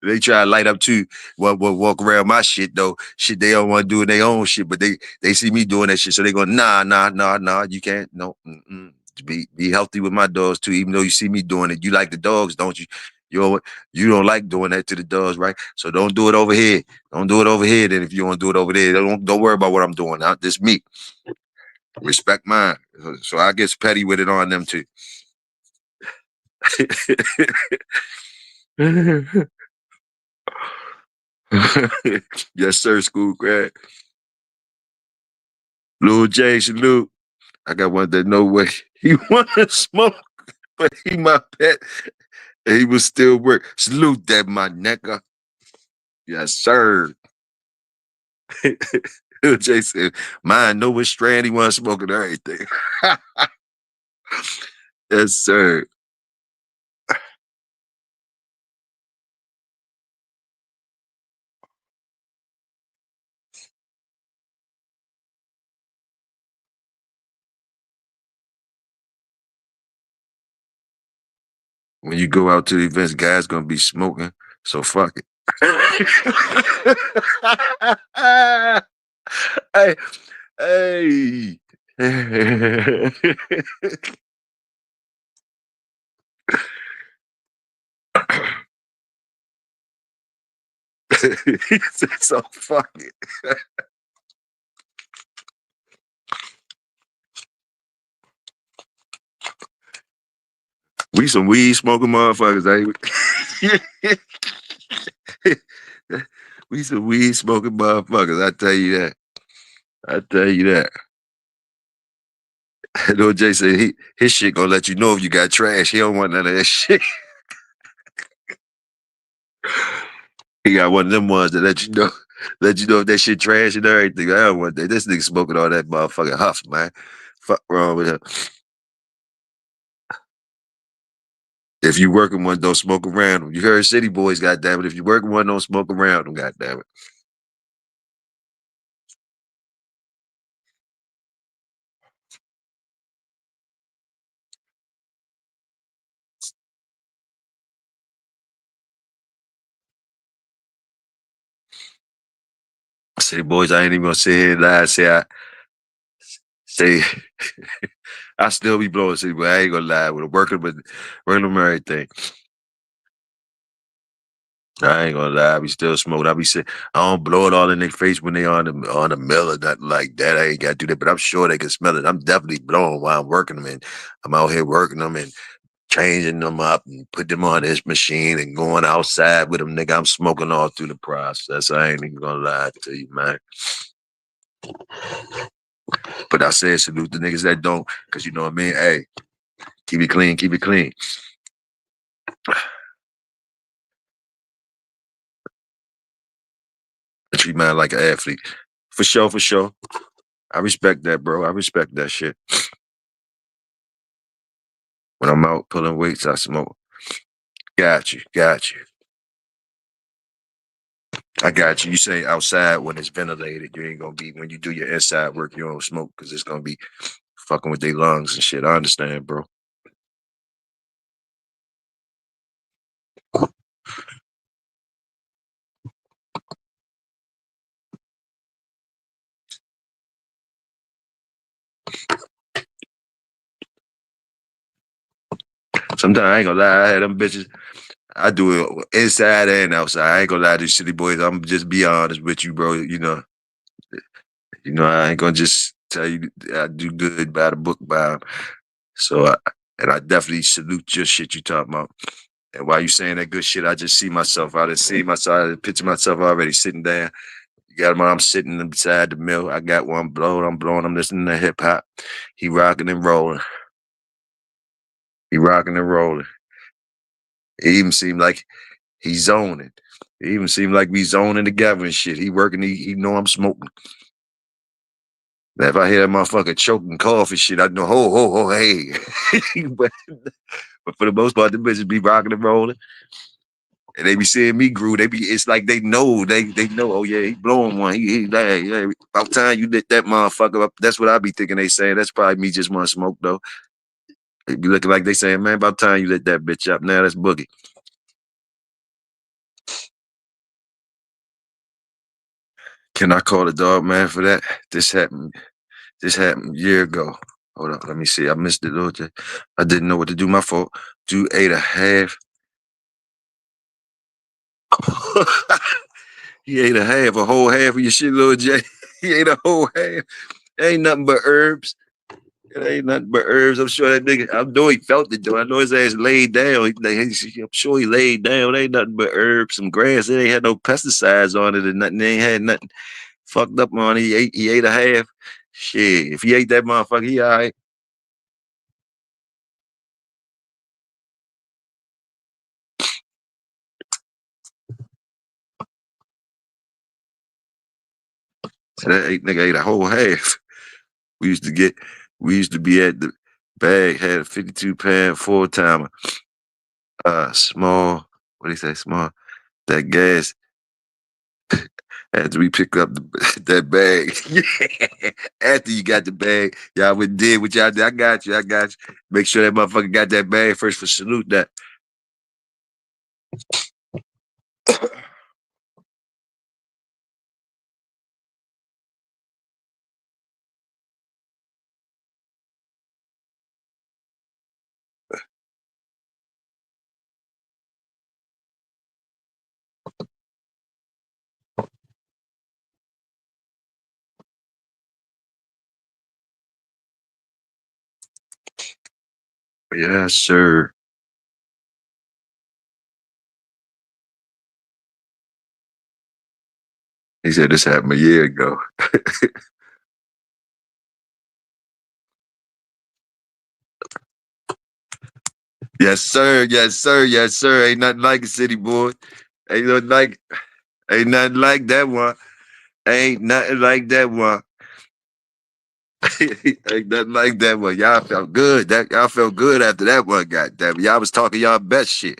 They try to light up too. Walk around my shit though. Shit, they don't want to do their own shit, but they see me doing that shit, so they go, nah, nah, nah, nah. You can't. No, be healthy with my dogs too. Even though you see me doing it, you like the dogs, don't you? You don't like doing that to the dogs, right? So don't do it over here. Don't do it over here. Then if you want to do it over there, don't worry about what I'm doing. This me. Respect mine. So I get petty with it on them too. Yes, sir, school grad. Lil J, salute. I got one that no way he want to smoke, but he my pet. And he was still work. Salute that, my nigga. Yes, sir. Lil J said, mine know which strand he want to smoke and everything. Yes, sir. When you go out to the events, guys gonna be smoking. So fuck it. Hey, hey. He said, so fuck it. We some weed smoking motherfuckers, ain't we? We some weed smoking motherfuckers. I tell you that. I tell you that. And Jay said his shit gonna let you know if you got trash. He don't want none of that shit. He got one of them ones that let you know if that shit trash and everything. I don't want that. This nigga smoking all that motherfucking huff, man. Fuck wrong with him. If you working one, don't smoke around them. You heard City Boys, goddamn it. If you working one, don't smoke around them, goddamn it. City Boys, I ain't even gonna sit here and lie. Say I still be blowing city, but I ain't gonna lie. With working with everything. I ain't gonna lie, I be still smoking. I be saying I don't blow it all in their face when they on the mill or nothing like that. I ain't gotta do that, but I'm sure they can smell it. I'm definitely blowing while I'm working them, and I'm out here working them and changing them up and put them on this machine and going outside with them. Nigga, I'm smoking all through the process. I ain't even gonna lie to you, man. But I said salute the niggas that don't, cause you know what I mean. Hey, keep it clean, keep it clean. Treat man like an athlete, for sure, for sure. I respect that, bro. I respect that shit. When I'm out pulling weights, I smoke. Got you, got you. I got you. You say outside when it's ventilated, you ain't gonna be when you do your inside work, you don't smoke because it's gonna be fucking with their lungs and shit. I understand, bro. Sometimes I ain't gonna lie, I had them bitches. I do it inside and outside. I ain't gonna lie to you city boys. I'm just be honest with you, bro. I ain't gonna just tell you I do good by the book by 'em. So and I definitely salute your shit you talking about. And while you saying that good shit, I just see myself. I done see myself. I done picture myself already sitting there. You got mom sitting beside the mill. I got one blowing. I'm blowing. I'm listening to hip hop. He rocking and rolling. He rocking and rolling. It even seemed like he's zoning. It even seemed like we zoning together and shit. He working. He know I'm smoking. Now, if I hear that motherfucker choking cough and shit, I know, ho, hey. but for the most part, the bitches be rocking and rolling. And they be seeing me groove. It's like they know, they know, oh yeah, he blowing one. Yeah. About time you lit that motherfucker up. That's what I be thinking they saying. That's probably me just want to smoke though. They be looking like they saying, man, about time you lit that bitch up. Now that's Boogie. Can I call the dog man for that? This happened a year ago. Hold on, let me see. I missed it, little J. I didn't know what to do. My fault. Do 8.5. He ate a whole half of your shit, little J. He ate a whole half. Ain't nothing but herbs. It ain't nothing but herbs. I'm sure that nigga, I know he felt it though. I know his ass laid down. I'm sure he laid down. It ain't nothing but herbs, some grass. It ain't had no pesticides on it and nothing. They ain't had nothing fucked up on it. He ate a half. Shit, if he ate that motherfucker, he all right. So that nigga ate a whole half. We used to get, we used to be at the bag, had a 52 pound full timer, small, what do you say, small, that gas. After we pick up that bag, after you got the bag, y'all went did what y'all did. I got you. I got you. Make sure that motherfucker got that bag first for salute that. Yes, sir. He said this happened a year ago. Yes, sir. Yes, sir. Yes, sir. Ain't nothing like a city boy. Ain't nothing like that one. Ain't nothing like that one. Ain't nothing like that one. Y'all felt good. Y'all felt good after that one. Goddamn, y'all was talking y'all best shit.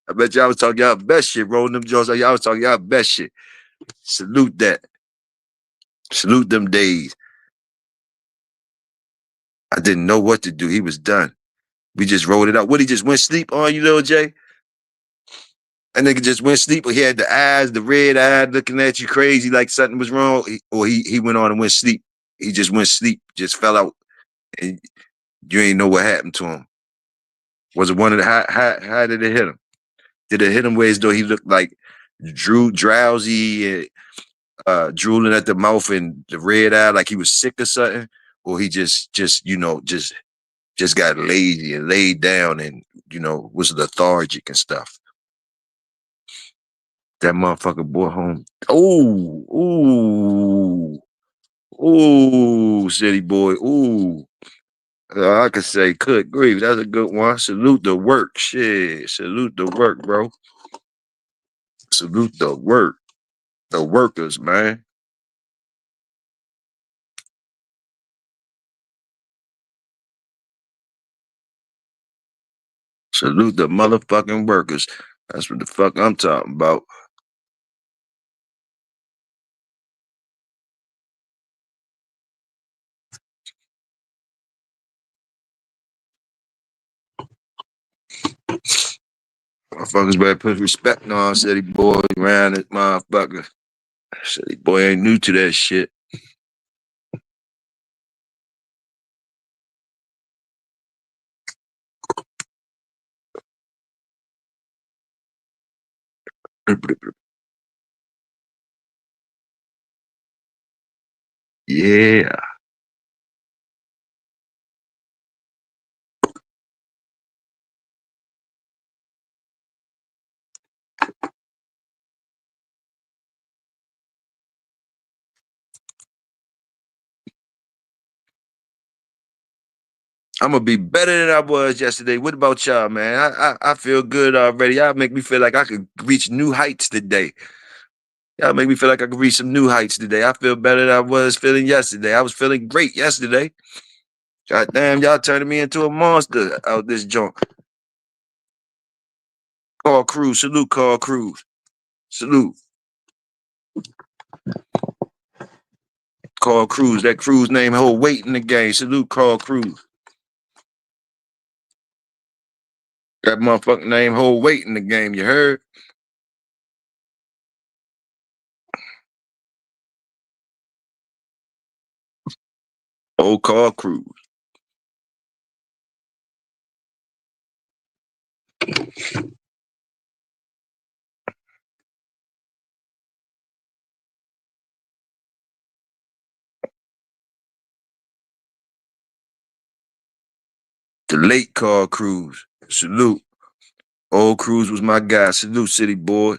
I bet y'all was talking y'all best shit. Rolling them joints. Y'all was talking y'all best shit. Salute that. Salute them days. I didn't know what to do. He was done. We just rolled it out. What he just went sleep on you, little Jay? That nigga just went sleep. He had the eyes, the red eye, looking at you crazy like something was wrong. Or he went on and went sleep. He just went sleep. Just fell out. And You ain't know what happened to him. Was it one of the how did it hit him? Did it hit him where as though he looked like drowsy and drooling at the mouth and the red eye, like he was sick or something? Or he just just got lazy and laid down and was lethargic and stuff. That motherfucker brought home. City boy. I could say, good grief, that's a good one. Salute the work, shit. Salute the work, bro. Salute the work, the workers, man. Salute the motherfucking workers. That's what the fuck I'm talking about. Motherfuckers better put respect on city boy around this motherfucker. City boy ain't new to that shit. Yeah. I'm gonna be better than I was yesterday. What about y'all, man? I feel good already. Y'all make me feel like I could reach new heights today. Y'all make me feel like I could reach some new heights today. I feel better than I was feeling yesterday. I was feeling great yesterday. God damn, y'all turning me into a monster out this joint. Carl Cruz, salute Carl Cruz. Salute. Carl Cruz. That Cruz name hold weight in the game. Salute Carl Cruz. That motherfucking name hold weight in the game, you heard? Old Carl Cruz. The late Carl Cruz. Salute. Old Cruz was my guy. Salute, city boy.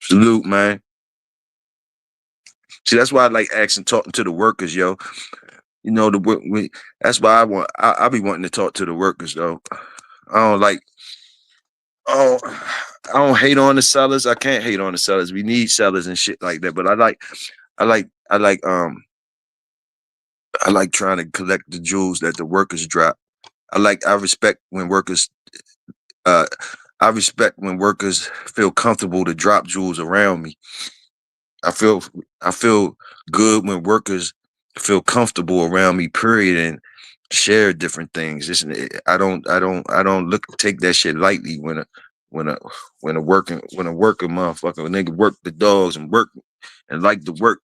Salute, man. See, that's why I like asking, talking to the workers, yo. You know, that's why I be wanting to talk to the workers, though. I don't like, oh, I don't hate on the sellers. I can't hate on the sellers. We need sellers and shit like that. But I like, I like, um, I like trying to collect the jewels that the workers drop. I respect when uh, I respect when workers feel comfortable to drop jewels around me. I feel I feel good when workers feel comfortable around me, period, and share different things. I don't look take that shit lightly when a when a working motherfucker, a nigga work the dogs and work and like to work.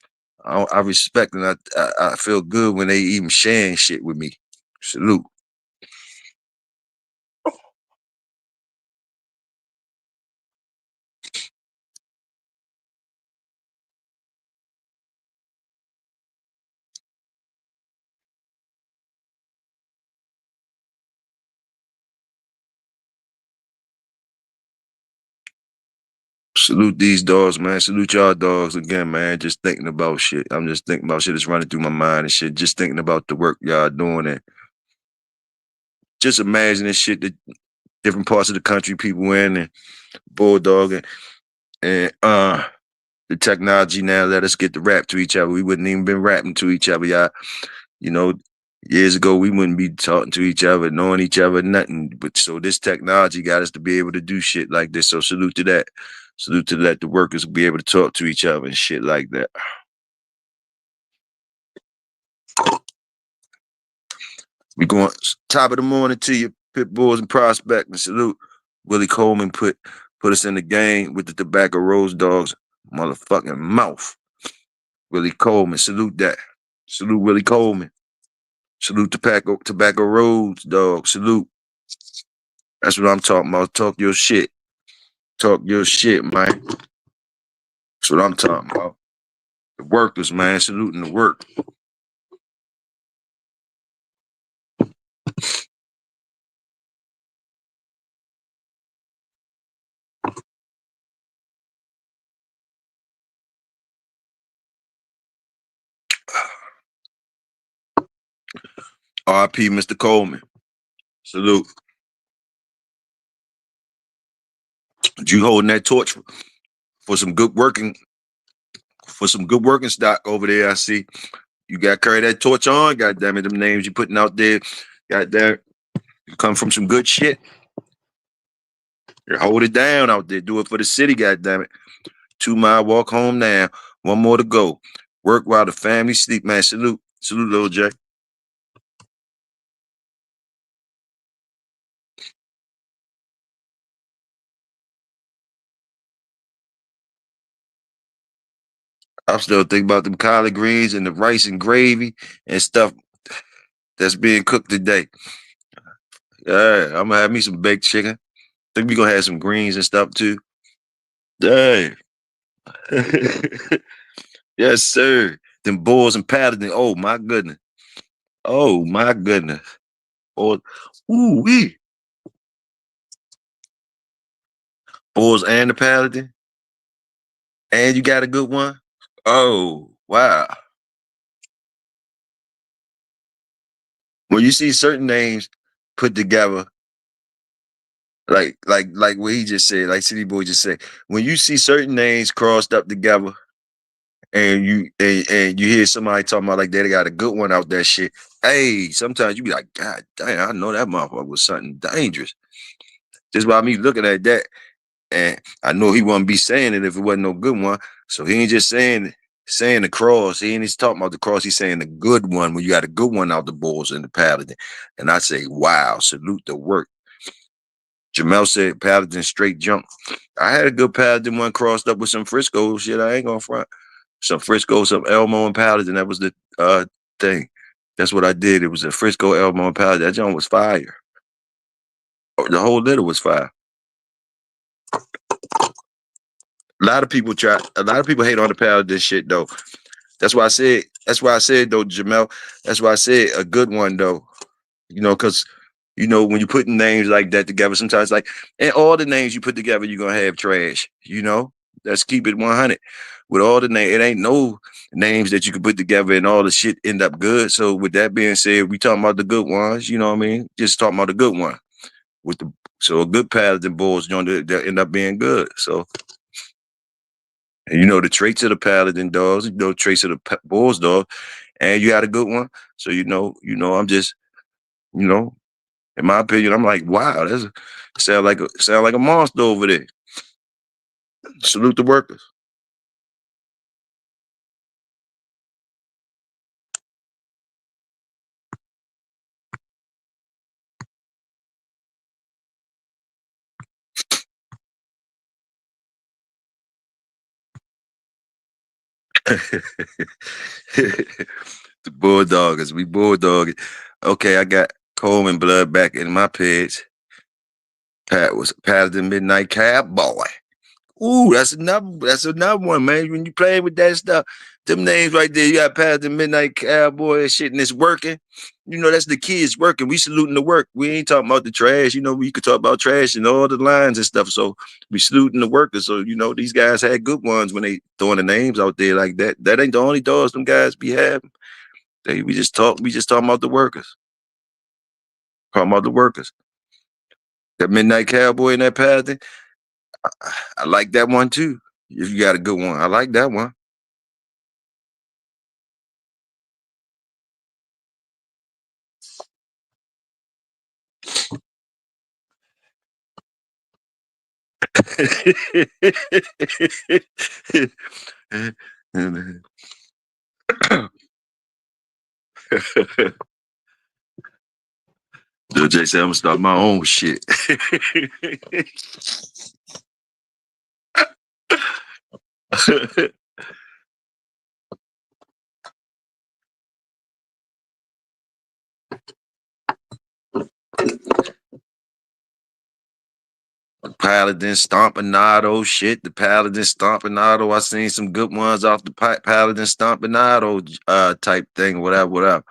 I respect and I feel good when they even sharing shit with me. Salute. Salute these dogs, man. Salute y'all dogs again, man. Just thinking about shit. I'm just thinking about shit that's running through my mind and shit. Just thinking about the work y'all doing and just imagining shit that different parts of the country people in and bulldog and the technology now let us get to rap to each other. We wouldn't even been rapping to each other, y'all. You know, years ago we wouldn't be talking to each other, knowing each other, nothing. But so this technology got us to be able to do shit like this. So salute to that. Salute to let the workers be able to talk to each other and shit like that. We going top of the morning to you, pit bulls and prospect, and salute. Willie Coleman put us in the game with the tobacco rose dogs motherfucking mouth. Willie Coleman, salute that. Salute Willie Coleman. Salute Tobacco Roads, dog. Salute. That's what I'm talking about. Talk your shit. Talk your shit, man. That's what I'm talking about. The workers, man. Saluting the work. R.I.P. Mr. Coleman. Salute. You holding that torch for some good working stock over there. I see you got to carry that torch on. God damn it, them names you putting out there. God damn, you come from some good shit. You hold it down out there. Do it for the city. God damn it. 2-mile walk home now. One more to go. Work while the family sleep, man. Salute, little J. I'm still thinking about them collard greens and the rice and gravy and stuff that's being cooked today. Yeah, I'm gonna have me some baked chicken. Think we gonna have some greens and stuff too. Dang. Yes, sir. Them boils and Paladin. Oh my goodness. Oh my goodness. Oh, ooh wee. Boils and the Paladin. And you got a good one. Oh wow. When you see certain names put together, like what he just said, like City Boy just said, when you see certain names crossed up together, and you hear somebody talking about like they got a good one out that shit. Hey, sometimes you be like, God damn, I know that motherfucker was something dangerous. Just by me looking at that, and I know he wouldn't be saying it if it wasn't no good one. So he ain't just saying the cross. He ain't just talking about the cross. He's saying the good one when you got a good one out the balls in the Paladin. And I say, wow, salute the work. Jamel said Paladin straight jump. I had a good Paladin one crossed up with some Frisco shit. I ain't gonna front. Some Frisco, some Elmo and Paladin. That was the thing. That's what I did. It was a Frisco, Elmo, and Paladin. That joint was fire. The whole litter was fire. A lot of people hate on the Paladin shit though. That's why I said. That's why I said though, Jamel. That's why I said a good one though. You know, because when you're putting names like that together, sometimes like and all the names you put together, you're gonna have trash. Let's keep it 100. With all the names, it ain't no names that you can put together and all the shit end up good. So with that being said, we talking about the good ones. You know what I mean? Just talking about the good one. So a good Paladin Bulls, they end up being good. So and the traits of the Paladin dogs, traits of the Bulls dog, and you had a good one. So I'm just you know in my opinion, I'm like, wow, that's sound like a monster over there. Salute the workers. The Bulldoggers, we Bulldogging. Okay, I got Coleman blood back in my page. Pat was Paladin Midnight Cowboy. Ooh, that's another one, man. When you play with that stuff, them names right there, you got Paladin Midnight Cowboy and shit, and it's working. That's the kids working. We saluting the work. We ain't talking about the trash. We could talk about trash and all the lines and stuff. So we saluting the workers. So these guys had good ones when they throwing the names out there like that. That ain't the only dogs them guys be having. We just talking about the workers. Talking about the workers. That Midnight Cowboy and that Paladin. I like that one too. If you got a good one, I like that one. Lil J said I'm gonna start my own shit. Paladin Stompinado shit. The Paladin Stompinado. I seen some good ones off the Paladin Stompinado type thing, whatever.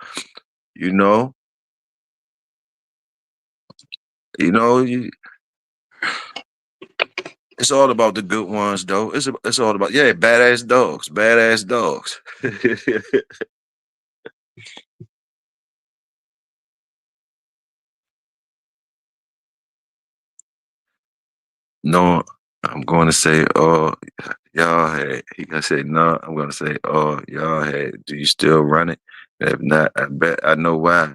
You know, you know, it's all about the good ones, though. It's all about badass dogs, badass dogs. No, I'm going to say, oh, y'all had. He gonna say no. I'm gonna say, oh, y'all had. Do you still run it? If not, I bet I know why.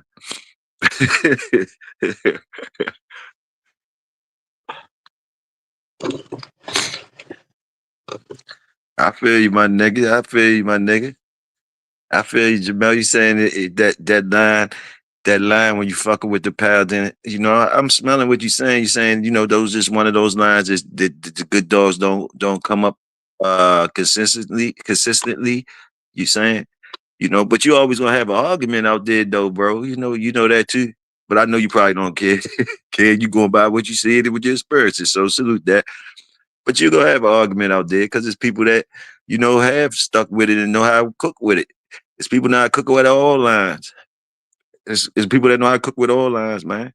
I feel you, my nigga. I feel you, my nigga. I feel you, Jamel. You saying that line when you fucking with the paladin. You know, I'm smelling what you're saying. You're saying, those just one of those lines is that the good dogs don't come up consistently. You saying, but you always gonna have an argument out there though, bro. You know that too. But I know you probably don't care. Care you going by what you see it with your experiences. So salute that. But you're gonna have an argument out there because it's people that have stuck with it and know how to cook with it. It's people not cooking with all lines. It's people that know how to cook with all lines, man.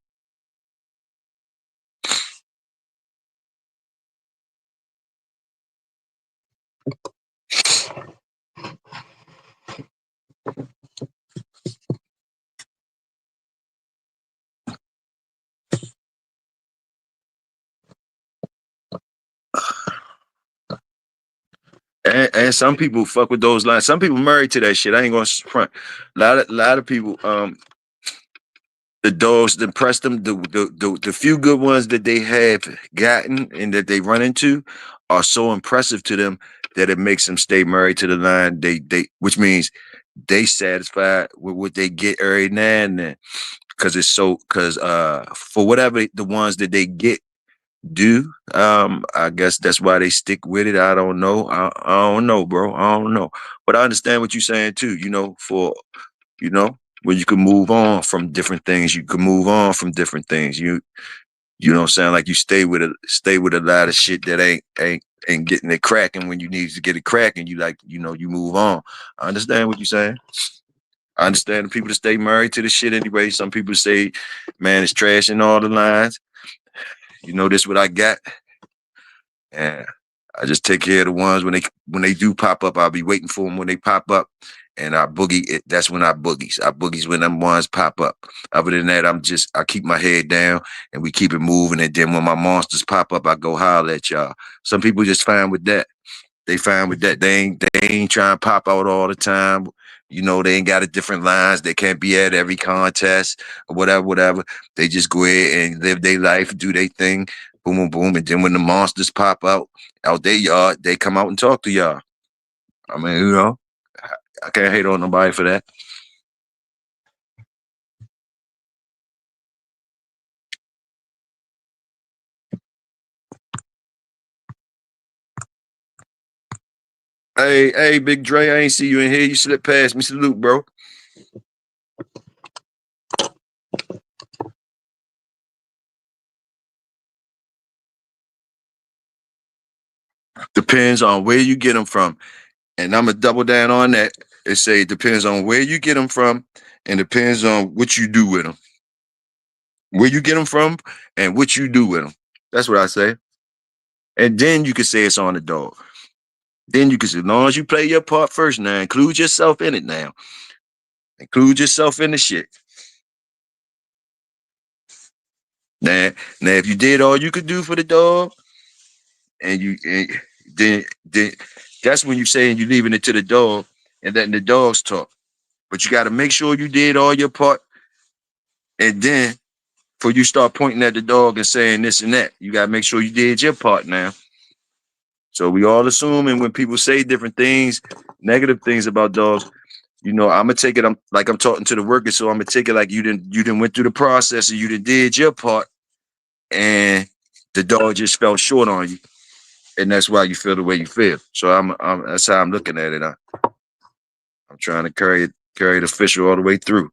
And some people fuck with those lines. Some people married to that shit. I ain't gonna front. A lot of people, the dogs that impress them, the few good ones that they have gotten and that they run into are so impressive to them that it makes them stay married to the line. Which means they satisfied with what they get every now and then. Because for whatever the ones that they get do, I guess that's why they stick with it. I don't know. I don't know, bro. I don't know. But I understand what you're saying too. You know, when you can move on from different things, you can move on from different things. You know what I'm saying? Like you stay with a lot of shit that ain't getting it cracking when you need to get it cracking. You move on. I understand what you're saying. I understand the people that stay married to the shit anyway. Some people say, man, it's trash in all the lines. This what I got. And I just take care of the ones when they do pop up. I'll be waiting for them when they pop up, and I boogie it. That's when I boogies. I boogies when them ones pop up. Other than that, I keep my head down and we keep it moving. And then when my monsters pop up, I go holler at y'all. Some people just fine with that. They fine with that. They ain't trying to pop out all the time. They ain't got a different lines. They can't be at every contest or whatever. They just go ahead and live their life, do their thing, boom, boom, boom. And then when the monsters pop out their yard, they come out and talk to y'all. I mean, I can't hate on nobody for that. Hey, Big Dre, I ain't see you in here. You slipped past me. Salute, bro. Depends on where you get them from. And I'm going to double down on that and say it depends on where you get them from and depends on what you do with them. Where you get them from and what you do with them. That's what I say. And then you can say it's on the dog. Then you can say, as long as you play your part first now, include yourself in it now. Include yourself in the shit. Now, if you did all you could do for the dog, and then that's when you saying you leaving it to the dog and letting the dogs talk. But you got to make sure you did all your part, and then before you start pointing at the dog and saying this and that, you got to make sure you did your part now. So we all assuming when people say different things, negative things about dogs, I'm gonna take it. I'm talking to the workers, so I'm gonna take it like you didn't went through the process and you did your part, and the dog just fell short on you, and that's why you feel the way you feel. So that's how I'm looking at it. I'm trying to carry the official all the way through.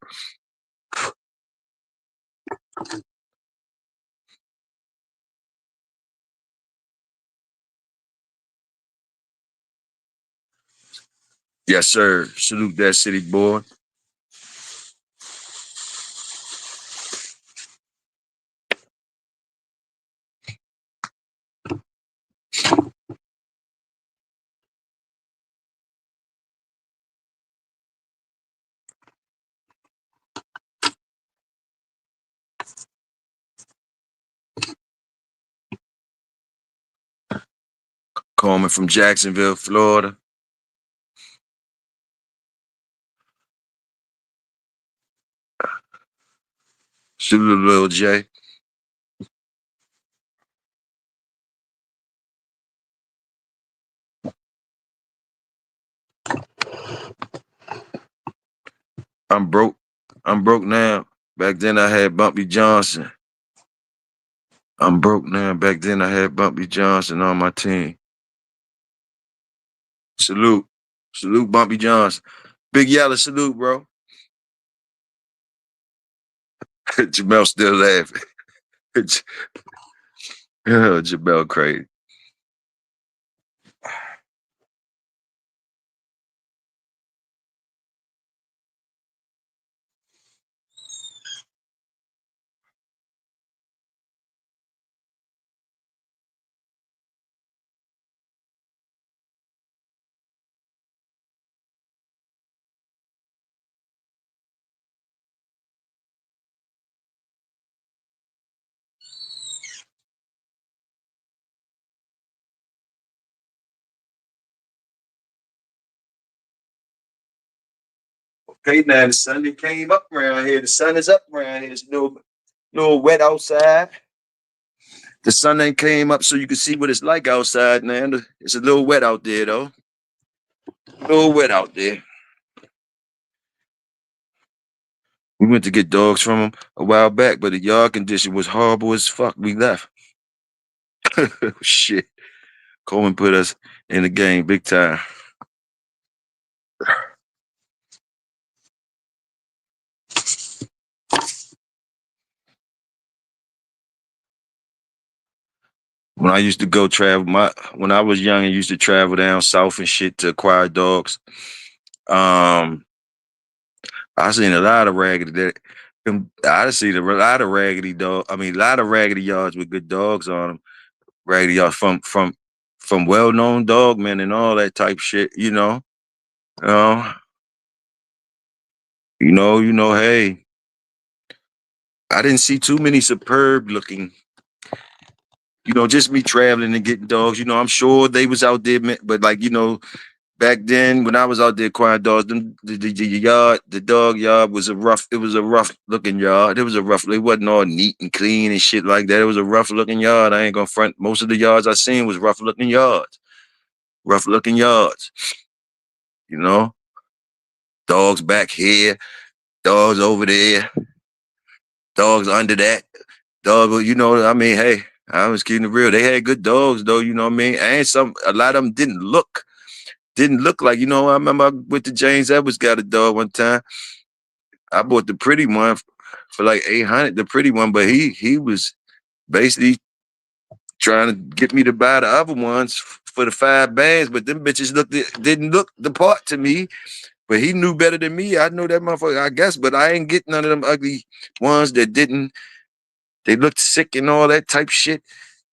Yes, sir. Salute that city, boy. Coleman from Jacksonville, Florida. Salute Lil J. I'm broke. I'm broke now. Back then I had Bumpy Johnson. I'm broke now. Back then I had Bumpy Johnson on my team. Salute. Salute Bumpy Johnson. Big Yellow salute, bro. Jamel still laughing. Jamel crazy. Okay, now the sun that came up around here. The sun is up around here. It's a little wet outside. The sun ain't came up so you can see what it's like outside, man. It's a little wet out there, though. A little wet out there. We went to get dogs from them a while back, but the yard condition was horrible as fuck. We left. Shit. Coleman put us in the game big time. When I used to go travel, when I was young, I used to travel down south and shit to acquire dogs. I seen a lot of raggedy. I seen a lot of raggedy dog. I mean, a lot of raggedy yards with good dogs on them. Raggedy yards from well-known dogmen and all that type shit. Uh, Hey, I didn't see too many superb looking. Just me traveling and getting dogs. I'm sure they was out there, but like back then, when I was out there acquiring dogs, the dog yard was it was a rough looking yard. It wasn't all neat and clean and shit like that. It was a rough looking yard. I ain't gonna front. Most of the yards I seen was rough looking yards. Rough looking yards. You know, dogs back here, dogs over there, dogs under that. I mean, hey, I was keeping it real. They had good dogs though, you know what I mean? And a lot of them didn't look like, I remember I went to James Edwards, got a dog one time. I bought the pretty one for like 800, the pretty one, but he was basically trying to get me to buy the other ones for the 5 bands, but them bitches didn't look the part to me. But he knew better than me. I know that motherfucker, I guess, but I ain't get none of them ugly ones that didn't. They looked sick and all that type shit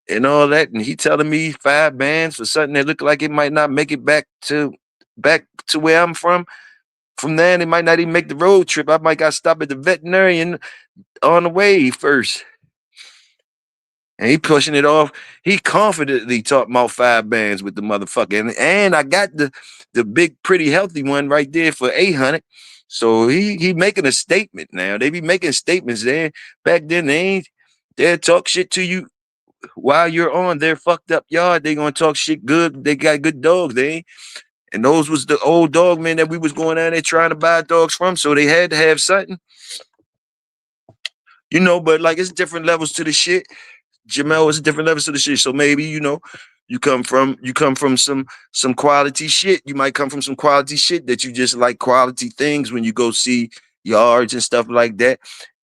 and all that. And he telling me 5 bands for something that looked like it might not make it back to where I'm from. From there, it might not even make the road trip. I might got to stop at the veterinarian on the way first. And he pushing it off. He confidently talked about 5 bands with the motherfucker. And I got the big, pretty healthy one right there for 800. So he making a statement now. They be making statements there. Back then, they'll talk shit to you while you're on their fucked up yard. They gonna talk shit good. They got good dogs. And those was the old dog men that we was going out there trying to buy dogs from. So they had to have something. But like it's different levels to the shit. Jamel is different levels to the shit. So maybe, you come from some quality shit. You might come from some quality shit that you just like quality things when you go see yards and stuff like that.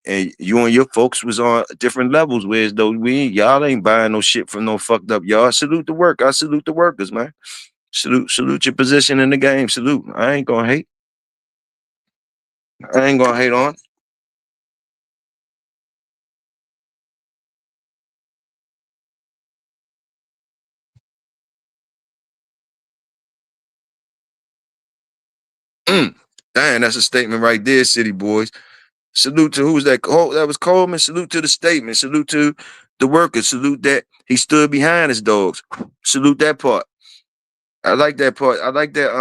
And you and your folks was on different levels, whereas though y'all ain't buying no shit from no fucked up yard. Salute the work. I salute the workers, man. Salute your position in the game. Salute. I ain't gonna hate. I ain't gonna hate on. Mm. Damn, that's a statement right there, City Boys. Salute to who's that? Oh, that was Coleman. Salute to the statement. Salute to the workers. Salute that he stood behind his dogs. Salute that part. I like that part. I like that.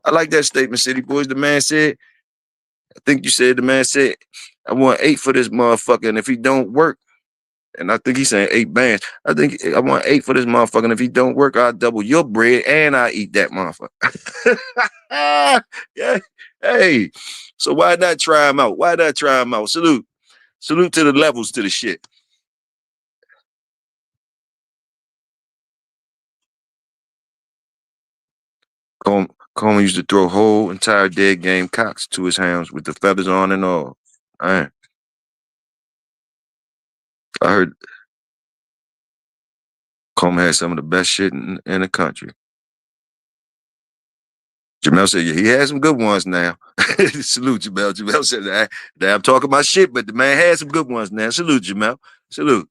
I like that statement, City Boys. The man said, I think you said the man said, I want 8 for this motherfucker. And if he don't work, and I think he's saying 8 bands. I think I want 8 for this motherfucker. And if he don't work, I'll double your bread and I eat that motherfucker. Yeah. Hey. So why not try him out? Why not try him out? Salute. Salute to the levels to the shit. Coleman used to throw whole entire dead game cocks to his hounds with the feathers on and all. Man, I heard Coleman had some of the best shit in the country. Jamel said, yeah, he had some good ones now. Salute, Jamel. Jamel said, I'm talking my shit, but the man had some good ones now. Salute, Jamel. Salute.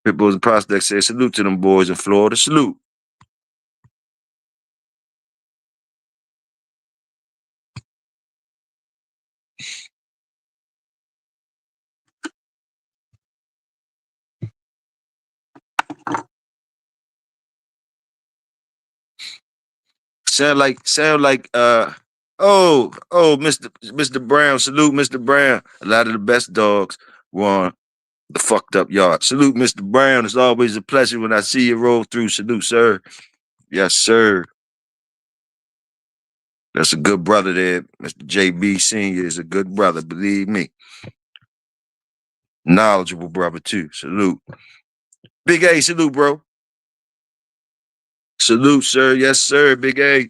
Pitbulls and Prospects said, salute to them boys in Florida. Salute. Mr. Brown. Salute, Mr. Brown. A lot of the best dogs were on the fucked up yard. Salute, Mr. Brown. It's always a pleasure when I see you roll through. Salute, sir. Yes, sir. That's a good brother there. Mr. JB Sr. is a good brother, believe me. Knowledgeable brother, too. Salute. Big A, salute, bro. Salute, sir. Yes, sir. Big A.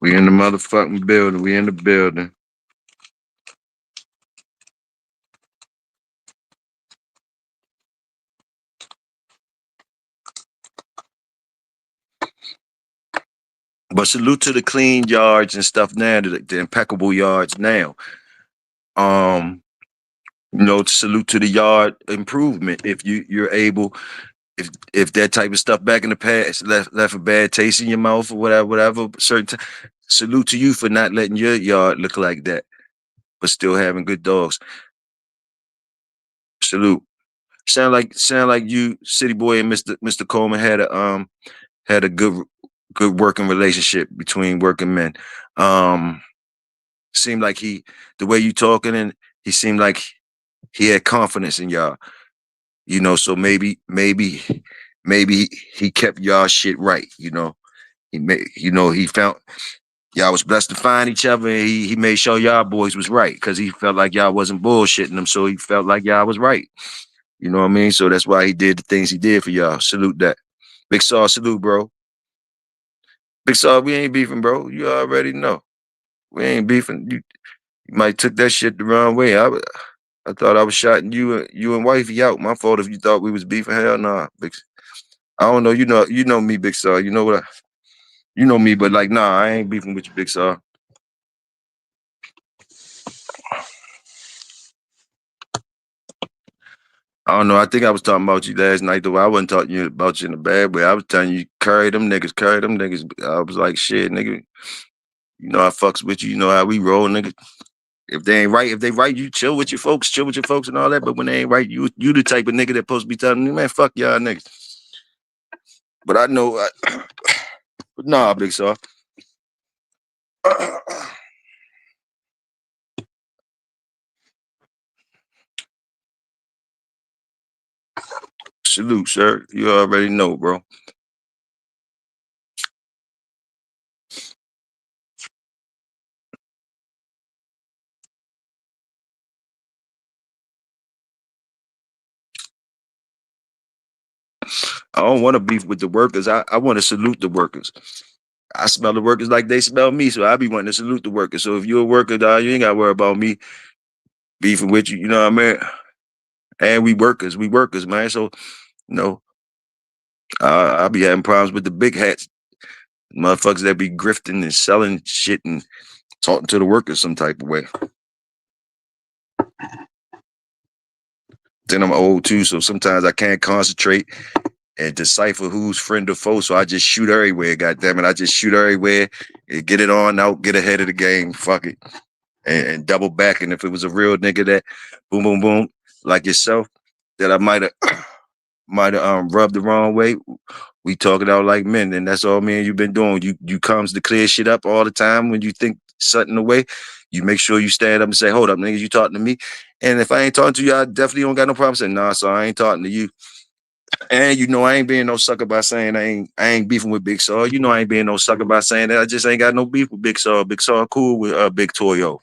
We in the motherfucking building. We in the building. But salute to the clean yards and stuff now, the impeccable yards now. Salute to the yard improvement. If you're able, if that type of stuff back in the past left a bad taste in your mouth or whatever, salute to you for not letting your yard look like that, but still having good dogs. Salute. Sound like you, City Boy and Mr. Coleman had a good working relationship between working men. Um, Seemed like the way you talking, and he seemed like he had confidence in y'all. So maybe he kept y'all shit right. He found y'all was blessed to find each other, and he made sure y'all boys was right because he felt like y'all wasn't bullshitting him, so he felt like y'all was right. You know what I mean? So that's why he did the things he did for y'all. Salute that. Big Saw, salute, bro. Big Saw, we ain't beefing, bro. You already know. We ain't beefing. You might took that shit the wrong way. I thought I was shouting you and wifey out. My fault if you thought we was beefing. Hell nah. I don't know. You know me, Big Saw. You know you know me, but like, nah, I ain't beefing with you, Big Saw. I don't know. I think I was talking about you last night, though. I wasn't talking about you in a bad way. I was telling you, carry them niggas, carry them niggas. I was like, shit, nigga. You know I fucks with you. You know how we roll, nigga. If they ain't right, if they right, you chill with your folks, and all that. But when they ain't right, you the type of nigga that supposed to be telling me, man, fuck y'all niggas. But I know, nah, Big Saw. Salute, sir. You already know, bro. I don't want to beef with the workers. I want to salute the workers. I smell the workers like they smell me, so I be wanting to salute the workers. So if you're a worker, dog, you ain't got to worry about me beefing with you. You know what I mean? And we workers, man. So you know, I be having problems with the big hats, motherfuckers that be grifting and selling shit and talking to the workers some type of way. Then I'm old too, so sometimes I can't concentrate and decipher who's friend or foe. So I just shoot everywhere. God damn it, I just shoot everywhere and get it on out, get ahead of the game. Fuck it, and double back. And if it was a real nigga that boom, boom, boom, like yourself, that I might have rubbed the wrong way. We talk it out like men, and that's all me and you been doing. You comes to clear shit up all the time when you think something away. You make sure you stand up and say, "Hold up, niggas, you talking to me?" And if I ain't talking to you, I definitely don't got no problem saying, "Nah, so I ain't talking to you." And you know I ain't being no sucker by saying I ain't beefing with Big Saw. You know I ain't being no sucker by saying that I just ain't got no beef with Big Saw. Big Saw cool with Big Toyo.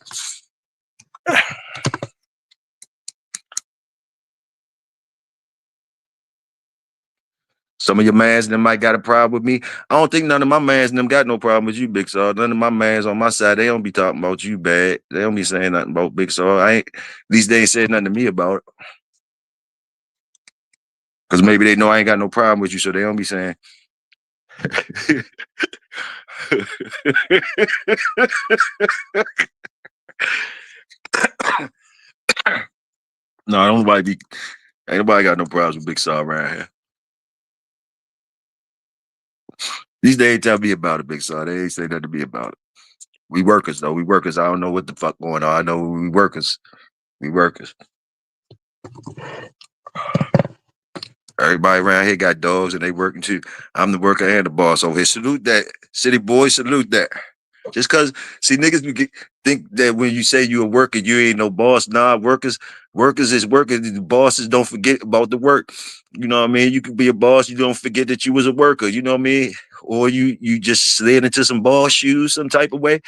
Some of your mans them might got a problem with me. I don't think none of my mans them got no problem with you, Big Saw. None of my mans on my side, they don't be talking about you bad. They don't be saying nothing about Big Saw. At least they ain't said nothing to me about it. Cause maybe they know I ain't got no problem with you, so they don't be saying. No, ain't nobody got no problems with Big Saw around here. These days ain't tell me about it, Big Saw. They ain't say nothing to me about it. We workers though. We workers. I don't know what the fuck going on. I know we workers. We workers. Everybody around here got dogs and they working too. I'm the worker and the boss over here. Salute that. City boys, salute that. Just cause see niggas think that when you say you a worker, you ain't no boss. Nah, workers is workers. The bosses don't forget about the work. You know what I mean? You can be a boss, you don't forget that you was a worker, you know what I mean? Or you just slid into some boss shoes some type of way.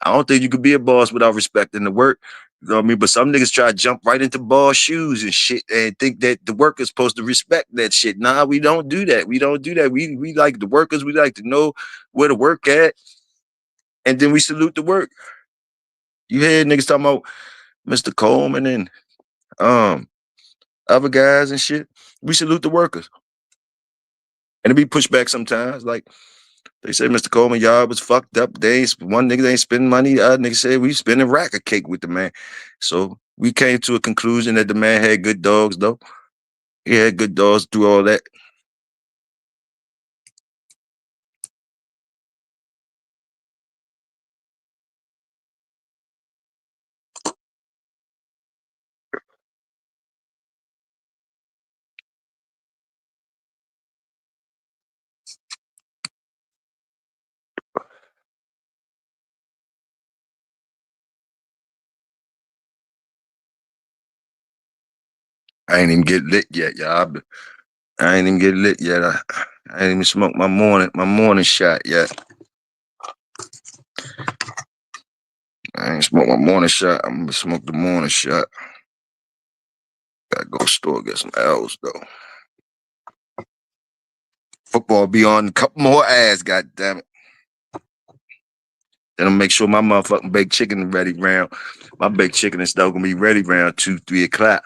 I don't think you could be a boss without respecting the work. You know what I mean? But some niggas try to jump right into boss shoes and shit and think that the worker's supposed to respect that shit. Nah, we don't do that. We don't do that. We like the workers. We like to know where to work at. And then we salute the work. You hear niggas talking about Mr. Coleman and um other guys and shit. We salute the workers. And it be pushed back sometimes. Like they say Mr. Coleman, y'all was fucked up. One nigga ain't spending money. The other nigga said we spending rack of cake with the man. So we came to a conclusion that the man had good dogs though. He had good dogs through all that. I ain't even get lit yet, y'all. I ain't even get lit yet. I ain't even smoked my morning shot yet. I ain't smoked my morning shot. I'm gonna smoke the morning shot. Gotta go to the store get some L's though. Football be on a couple more ads, god damn it. Then I'll make sure my motherfucking baked chicken ready round. My baked chicken and stuff gonna be ready round 2, 3 o'clock.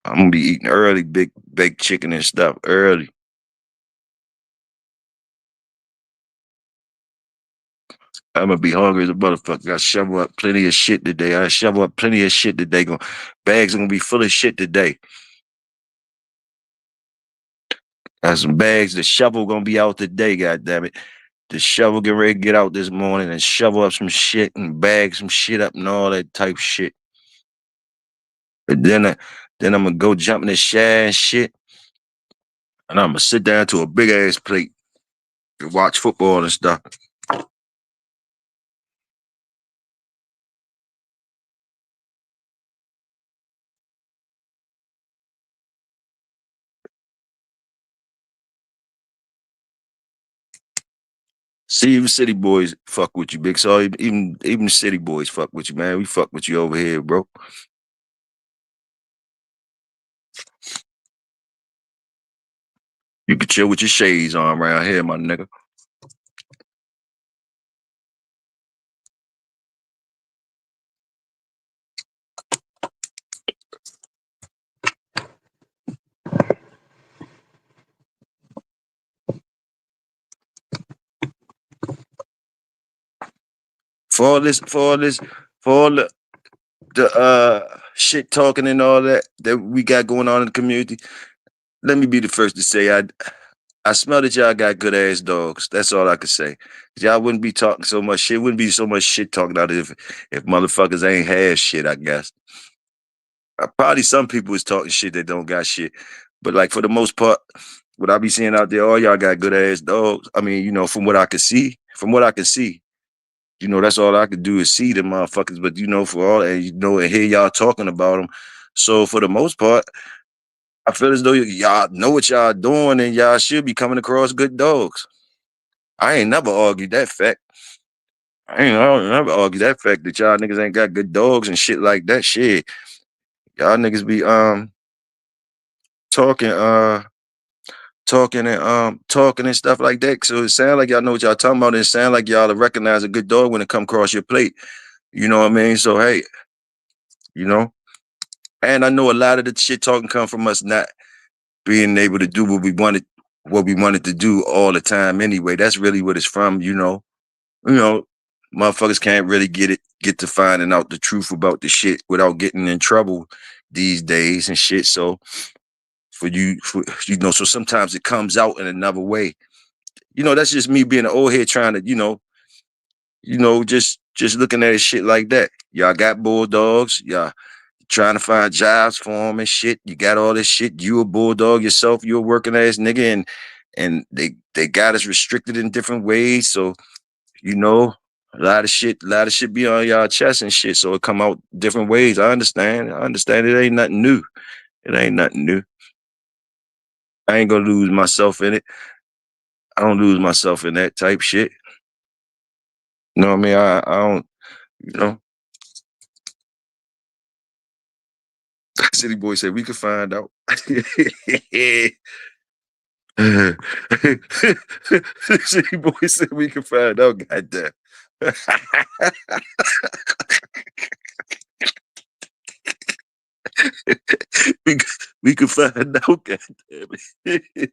I'm gonna be eating early, big baked chicken and stuff early. I'm gonna be hungry as a motherfucker. I shovel up plenty of shit today. Bags are gonna be full of shit today. Got some bags. The shovel gonna be out today. God damn it. The shovel get ready to get out this morning and shovel up some shit and bag some shit up and all that type of shit. But then I'm gonna go jump in the shower and shit, and I'm gonna sit down to a big ass plate and watch football and stuff. See, even city boys fuck with you, Big Saw. Even city boys fuck with you, man. We fuck with you over here, bro. You can chill with your shades on around here, my nigga. For all the shit talking and all that we got going on in the community. Let me be the first to say I smell that y'all got good ass dogs. That's all I can say. Y'all wouldn't be talking so much shit. Wouldn't be so much shit talking out if motherfuckers ain't have shit, I guess. Probably some people is talking shit that don't got shit. But like for the most part, what I be seeing out there, all y'all got good ass dogs. I mean, from what I can see, that's all I could do is see them motherfuckers. But for all and and hear y'all talking about them. So for the most part, I feel as though y'all know what y'all doing and y'all should be coming across good dogs. I ain't never argued that fact. I don't never argue that fact that y'all niggas ain't got good dogs and shit like that. Shit, y'all niggas be talking talking and stuff like that. So it sound like y'all know what y'all talking about. And it sound like y'all recognize a good dog when it come across your plate. You know what I mean? So hey, you know, and I know a lot of the shit talking come from us not being able to do what we wanted to do all the time anyway. That's really what it's from, You know, motherfuckers can't really get to finding out the truth about the shit without getting in trouble these days and shit. So so sometimes it comes out in another way. That's just me being an old head trying to, just looking at shit like that. Y'all got bulldogs, y'all trying to find jobs for them and shit. You got all this shit. You a bulldog yourself. You a working ass nigga, and they got us restricted in different ways. So a lot of shit be on y'all chest and shit. So it come out different ways. I understand. It ain't nothing new. It ain't nothing new. I ain't gonna lose myself in it. I don't lose myself in that type shit. You know what I mean? I don't. You know. City boy said we could find out. City boy said we could find out. Goddamn. we we could find out. Goddamn it.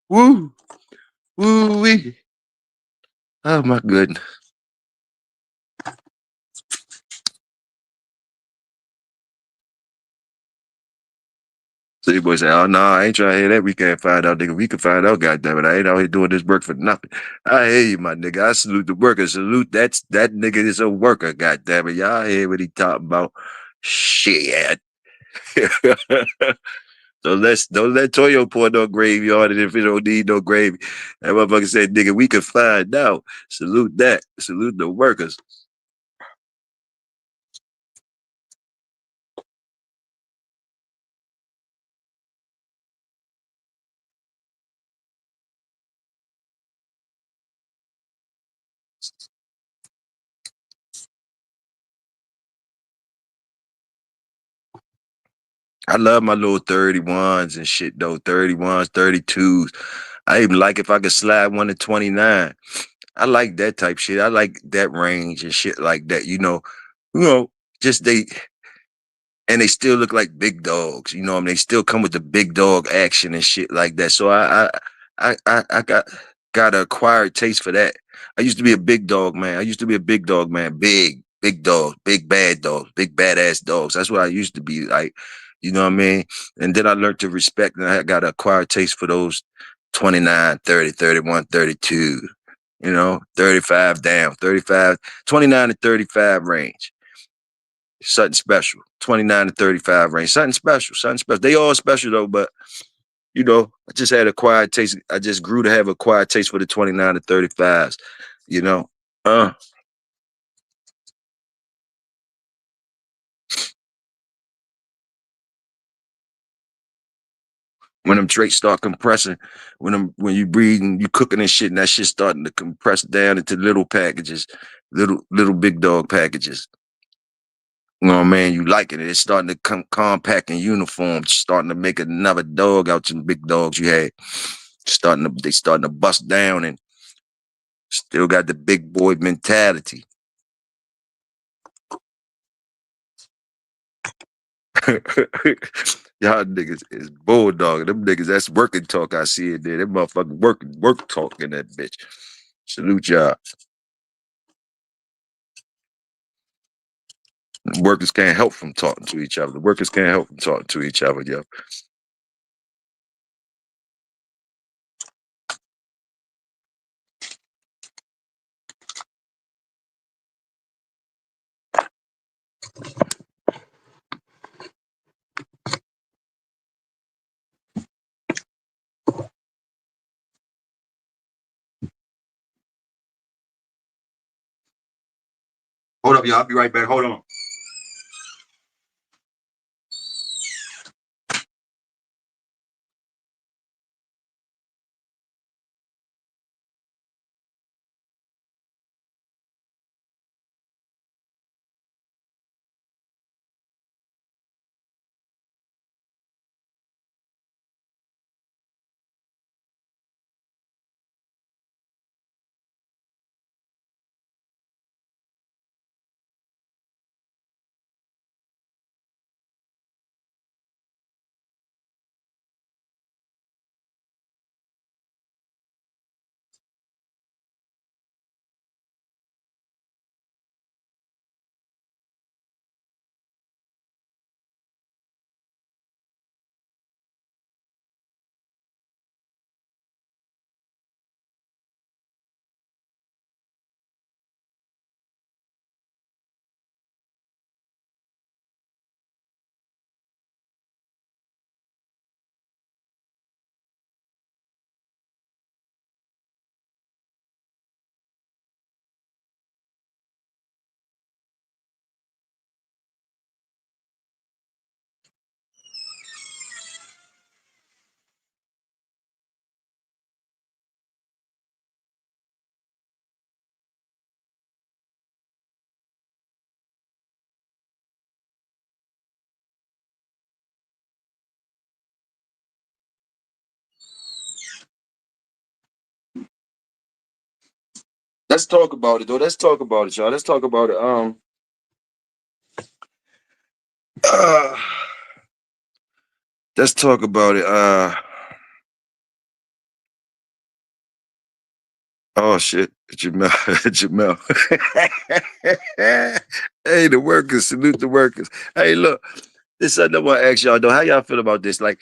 Woo, woo wee. Oh my goodness. City boy say, "Oh no, I ain't trying to hear that. We can't find out, nigga. We can find out. Goddamn it, I ain't out here doing this work for nothing. I hear you, my nigga. I salute the worker. Salute that nigga is a worker. Goddamn it, y'all hear what he talking about? Shit." Don't let Toyo pour no gravy on it if it don't need no gravy. That motherfucker said, "Nigga, we can find out." Salute that. Salute the workers. I love my little 31s and shit though. 31s, 32s. I even like if I could slide one to 29. I like that type shit. I like that range and shit like that. You know, just they still look like big dogs. You know what I mean? They still come with the big dog action and shit like that. So I got an acquired taste for that. I used to be a big dog man. I used to be a big dog man. Big dogs, big bad dogs, big badass dogs. That's what I used to be like. You know what I mean? And then I learned to respect and I got an acquired taste for those 29, 30, 31, 32. 35 down, 35, 29 to 35 range. Something special. 29 to 35 range. Something special. Something special. They all special though, but I just had a quiet taste. I just grew to have a quiet taste for the 29 to 35s, you know. Uh when them traits start compressing, when you breathing, you cooking and shit, and that shit starting to compress down into little packages, little big dog packages. You know what I mean? You liking it. It's starting to come compact and uniform, starting to make another dog out of the big dogs you had. They starting to bust down and still got the big boy mentality. Y'all niggas is bulldog. Them niggas, that's working talk. I see it there. Them motherfucking work talk in that bitch. Salute y'all. Workers can't help from talking to each other. The workers can't help from talking to each other, yo. Hold up, y'all. I'll be right back. Hold on. Let's talk about it, though. Let's talk about it, y'all. Let's talk about it. Uh, let's talk about it. Oh shit, Jamel, Jamel. Hey, the workers, salute the workers. Hey, look, this is something I want to ask y'all though. How y'all feel about this? Like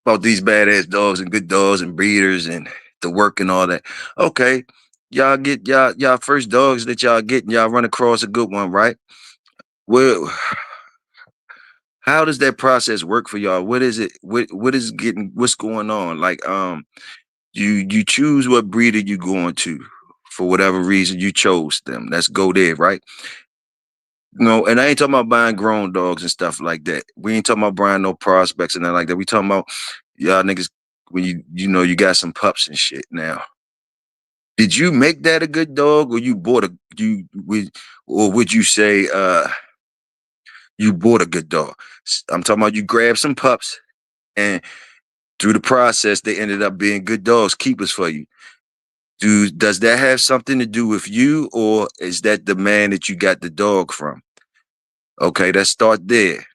about these badass dogs and good dogs and breeders and the work and all that. Okay, y'all get y'all first dogs that y'all get and y'all run across a good one, right? Well, how does that process work for y'all? What is it? What is getting? What's going on? Like, you choose what breeder you going to for whatever reason you chose them. Let's go there, right? No, and I ain't talking about buying grown dogs and stuff like that. We ain't talking about buying no prospects and nothing like that. We talking about y'all niggas when you got some pups and shit now. Did you make that a good dog, or you bought a you would or would you say you bought a good dog? I'm talking about you grabbed some pups and through the process they ended up being good dogs, keepers for you. Does that have something to do with you, or is that the man that you got the dog from? Okay, let's start there.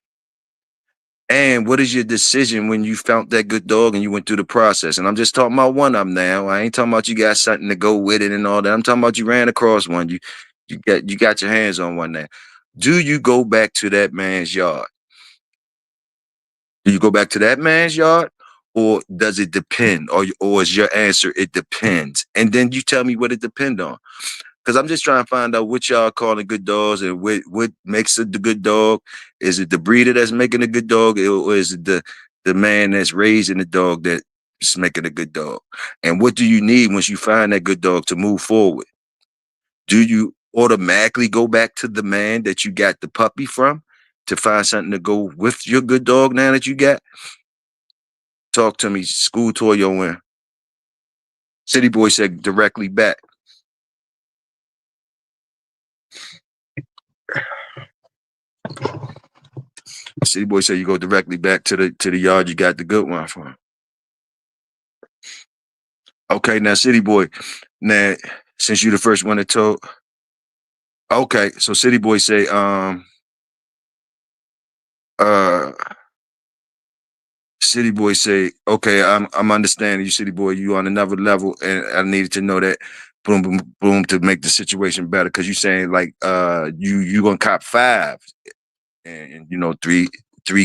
And what is your decision when you found that good dog and you went through the process? And I'm just talking about one of them now. I ain't talking about you got something to go with it and all that. I'm talking about you ran across one. You got your hands on one now. Do you go back to that man's yard? Do you go back to that man's yard? Or does it depend? Or is your answer it depends? And then you tell me what it depends on. Because I'm just trying to find out what y'all calling good dogs and what makes it the good dog. Is it the breeder that's making a good dog, or is it the man that's raising the dog that's making a good dog? And what do you need once you find that good dog to move forward? Do you automatically go back to the man that you got the puppy from to find something to go with your good dog now that you got? Talk to me. School tour your win. City Boy said directly back. City Boy said you go directly back to the yard you got the good one from. Okay, now City Boy. Now, since you the first one that told, okay, so City Boy say, uh City Boy say, okay, I'm understanding you, City Boy. You on another level, and I needed to know that. Boom, boom, boom, to make the situation better. Cause you saying like, you gonna cop five, and you know three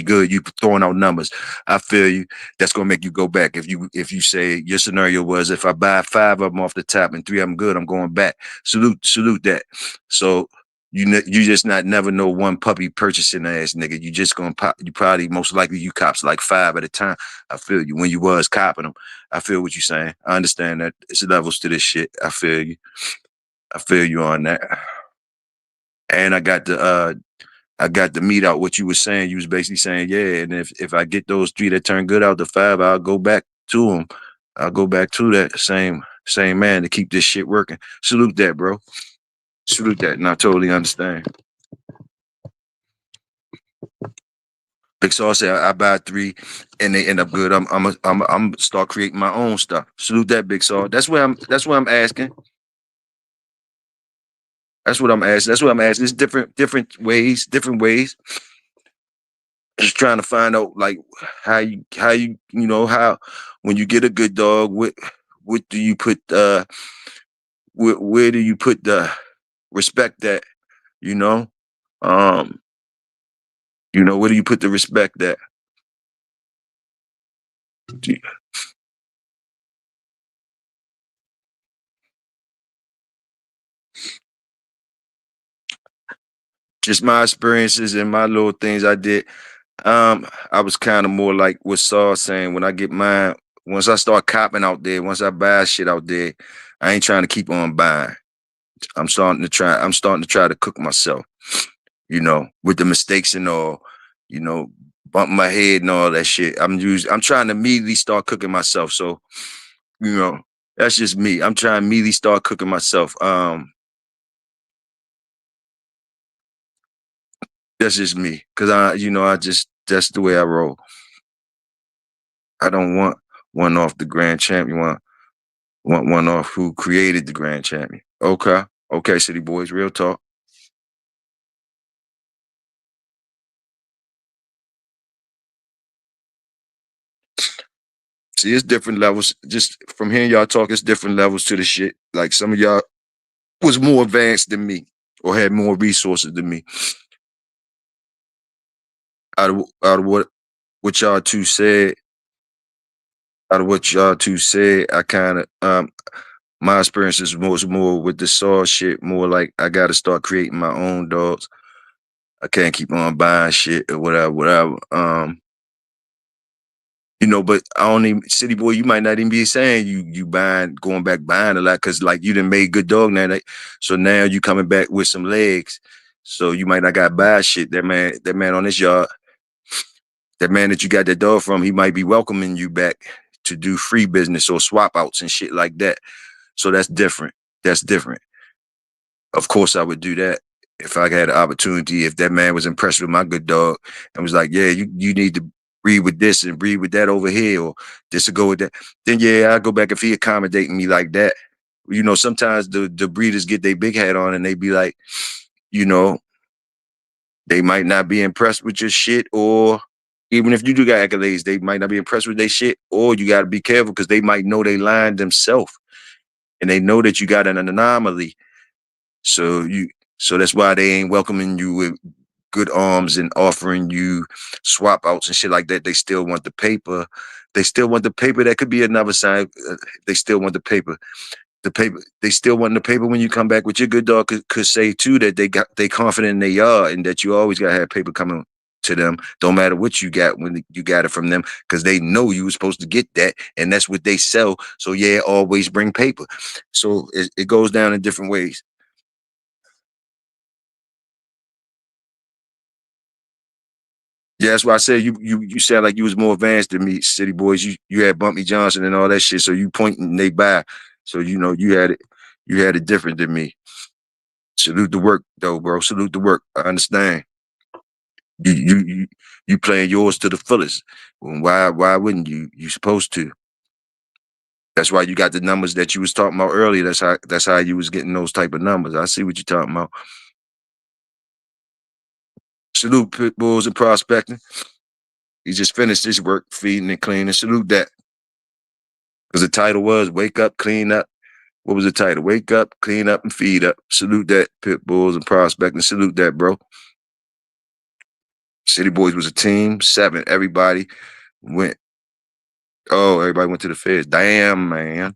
good. You throwing out numbers. I feel you. That's gonna make you go back. If you say your scenario was if I buy five of them off the top and three of them good, I'm going back. Salute that. So you just not never know one puppy purchasing ass nigga. You just gonna pop. You probably most likely you cops like five at a time. I feel you when you was copping them. I feel what you saying. I understand that it's levels to this shit. I feel you. I feel you on that. And I got to meet out what you were saying. You was basically saying, yeah, and if I get those three that turn good out the five, I'll go back to them. I'll go back to that same man to keep this shit working. Salute that, bro. Salute that, and I totally understand. Big Saw said I buy three, and they end up good. I'm start creating my own stuff. Salute that, Big Saw. That's what I'm asking. That's what I'm asking. That's what I'm asking. It's different ways. Just trying to find out like how when you get a good dog, what do you put where do you put the respect that, you know? Um, where do you put the respect that? Just my experiences and my little things I did. I was kind of more like what Saul saying when I get mine, once I start copping out there, once I buy shit out there, I ain't trying to keep on buying. I'm starting to try to cook myself, with the mistakes and all, you know, bump my head and all that shit. I'm trying to immediately start cooking myself. So, you know, that's just me. I'm trying to immediately start cooking myself. That's just me. Cause that's the way I roll. I don't want one off the grand champion. Want one off who created the grand champion. Okay. Okay, City Boys, real talk. See, it's different levels. Just from hearing y'all talk, it's different levels to the shit. Like some of y'all was more advanced than me or had more resources than me. Out of what y'all two said, I kind of my experiences was more with the Saw shit, more like I got to start creating my own dogs. I can't keep on buying shit or whatever. But I don't even City Boy, you might not even be saying you going back buying a lot because like you done made good dog now. So now you coming back with some legs. So you might not got to buy shit. That man on this yard, that man that you got that dog from, he might be welcoming you back to do free business or swap outs and shit like that. So that's different. That's different. Of course, I would do that if I had an opportunity. If that man was impressed with my good dog and was like, "Yeah, you need to breed with this and breed with that over here, or this to go with that," then yeah, I go back if he accommodating me like that. Sometimes the breeders get their big hat on and they be like, you know, they might not be impressed with your shit, or even if you do got accolades, they might not be impressed with their shit, or you got to be careful because they might know they lying themselves and they know that you got an anomaly. So so that's why they ain't welcoming you with good arms and offering you swap outs and shit like that. They still want the paper. They still want the paper. That could be another side. They still want the paper. The paper. They still want the paper when you come back with your good dog. Could say too that they confident in their yard and that you always gotta have paper coming to them. Don't matter what you got when you got it from them because they know you were supposed to get that and that's what they sell. So yeah, always bring paper. So it goes down in different ways. Yeah, that's why I said you sound like you was more advanced than me, City Boys. You had Bumpy Johnson and all that shit, so you pointing they by. So you had it different than me. Salute the work though, bro. Salute the work. I understand. You playing yours to the fullest. Why wouldn't you? You supposed to. That's why you got the numbers that you was talking about earlier. That's how you was getting those type of numbers. I see what you're talking about. Salute pit bulls and prospecting. He just finished his work, feeding and cleaning. Salute that. Because the title was Wake Up, Clean Up. What was the title? Wake Up, Clean Up, and Feed Up. Salute that, pit bulls and prospecting. Salute that, bro. City Boys was a team. 7. Everybody went. Oh, everybody went to the feds. Damn, man.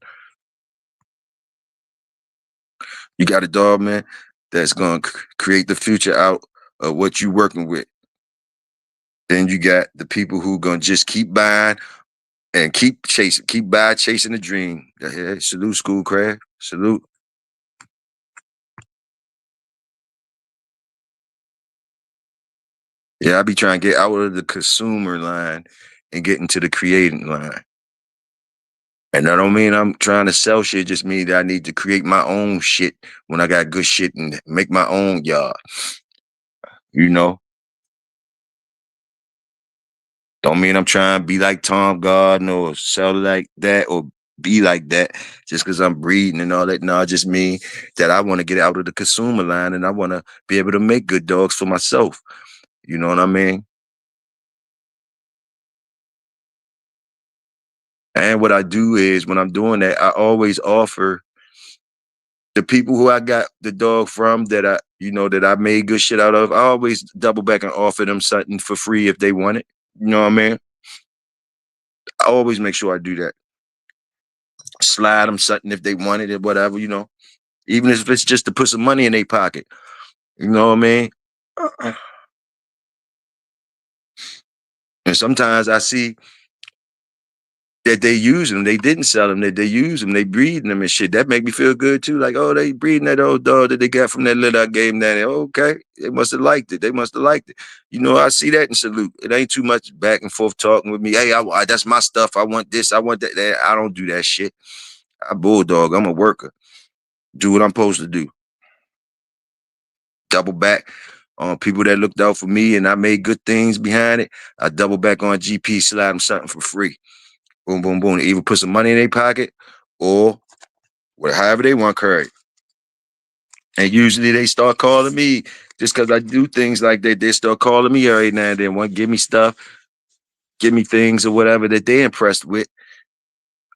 You got a dog, man, that's going to create the future out of what you working with. Then you got the people who going to just keep buying and keep chasing, chasing the dream. Hey, salute, Schoolcraft. Salute. Yeah, I be trying to get out of the consumer line and get into the creating line. And that don't mean I'm trying to sell shit. It just means that I need to create my own shit when I got good shit and make my own yard. You know? Don't mean I'm trying to be like Tom Garden or sell like that or be like that just because I'm breeding and all that. No, I just mean that I want to get out of the consumer line and I want to be able to make good dogs for myself. You know what I mean? And what I do is when I'm doing that, I always offer the people who I got the dog from that that I made good shit out of. I always double back and offer them something for free if they want it. You know what I mean? I always make sure I do that. Slide them something if they want it or whatever, even if it's just to put some money in their pocket. You know what I mean? And sometimes I see that they use them. They didn't sell them. That they use them. They breeding them and shit. That make me feel good too. Like, oh, they breeding that old dog that they got from that litter I gave them. That okay, they must have liked it. They must have liked it. I see that and salute. It ain't too much back and forth talking with me. Hey, that's my stuff. I want this. I want that. I don't do that shit. I bulldog. I'm a worker. Do what I'm supposed to do. Double back on people that looked out for me and I made good things behind it. I double back on GP, slide them something for free. Boom, boom, boom. They either put some money in their pocket or however they want curry. And usually they start calling me just because I do things like that. They start calling me every now and then. Want to give me stuff, give me things or whatever that they impressed with.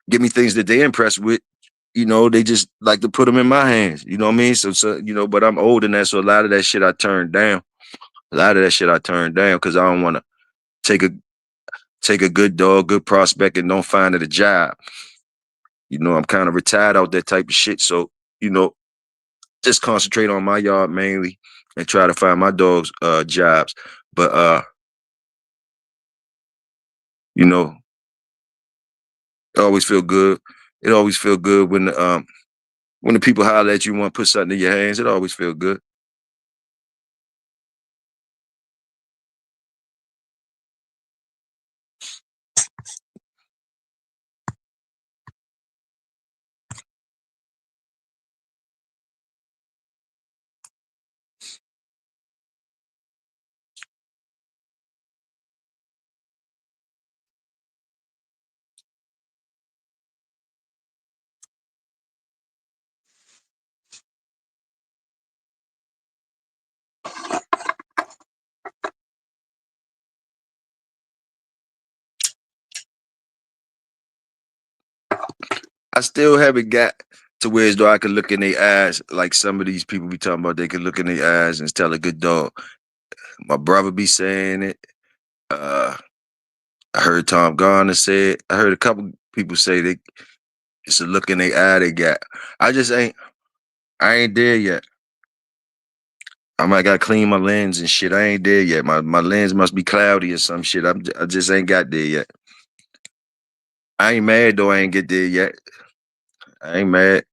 Give me things that they impressed with. They just like to put them in my hands. You know what I mean? So but I'm older than that, so a lot of that shit I turned down. A lot of that shit I turned down because I don't want to take a good dog, good prospect, and don't find it a job. I'm kind of retired out that type of shit. So, just concentrate on my yard mainly and try to find my dogs jobs. But it always feel good. It always feel good when the people holler at you, want to put something in your hands. It always feel good. I still haven't got to where as though I can look in their eyes like some of these people be talking about. They can look in their eyes and tell a good dog. My brother be saying it. I heard Tom Garner say it. I heard a couple people say it's a look in their eye they got. I ain't there yet. I might gotta clean my lens and shit. I ain't there yet. My lens must be cloudy or some shit. I just ain't got there yet. I ain't mad though. I ain't get there yet. I ain't mad.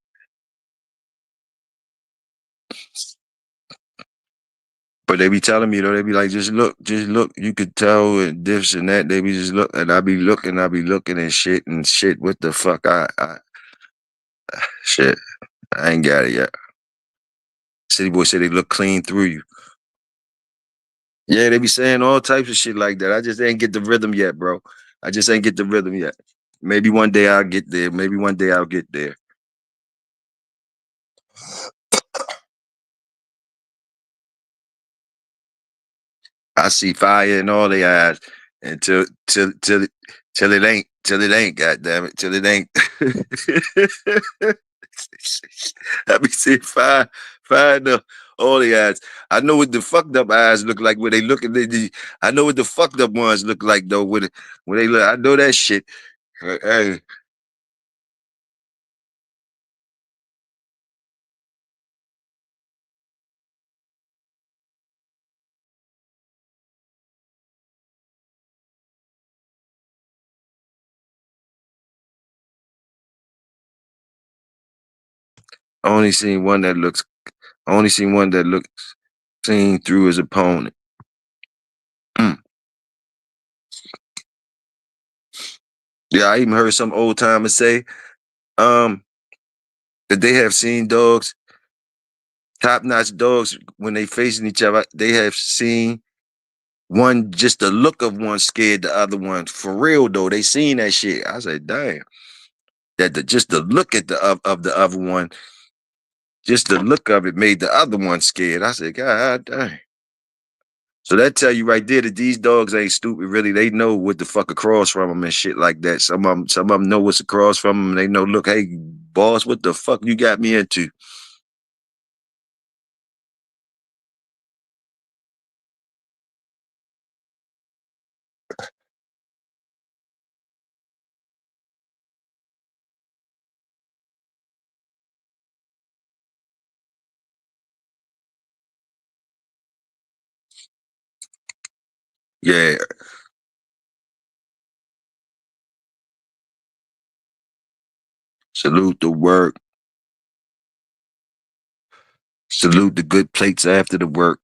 But they be telling me though, they be like, just look. You could tell and this and that. They be just look, and I be looking and shit. What the fuck? Shit. I ain't got it yet. City Boy said they look clean through you. Yeah, they be saying all types of shit like that. I just ain't get the rhythm yet, bro. I just ain't get the rhythm yet. maybe one day I'll get there. Maybe one day I'll get there. I see fire in all their eyes until till it ain't, goddamn it, till it ain't. Let me see fire in all the eyes. I know what the fucked up eyes look like when they look at I know what the fucked up ones look like though when they look. I know that shit. Hey, I only seen one that looks. I only seen one that looks seen through his opponent. Mm. Yeah, I even heard some old timers say, um, that they have seen dogs, top notch dogs, when they facing each other, they have seen one, just the look of one scared the other one. For real though, they seen that shit. I said, damn. Just the look at of the other one, just the look of it made the other one scared. I said, God damn. So that tell you right there that these dogs ain't stupid. Really, they know what the fuck across from them and shit like that. Some of them know what's across from them. And they know, look, hey, boss, what the fuck you got me into? Yeah, salute the work. Salute the good plates after the work.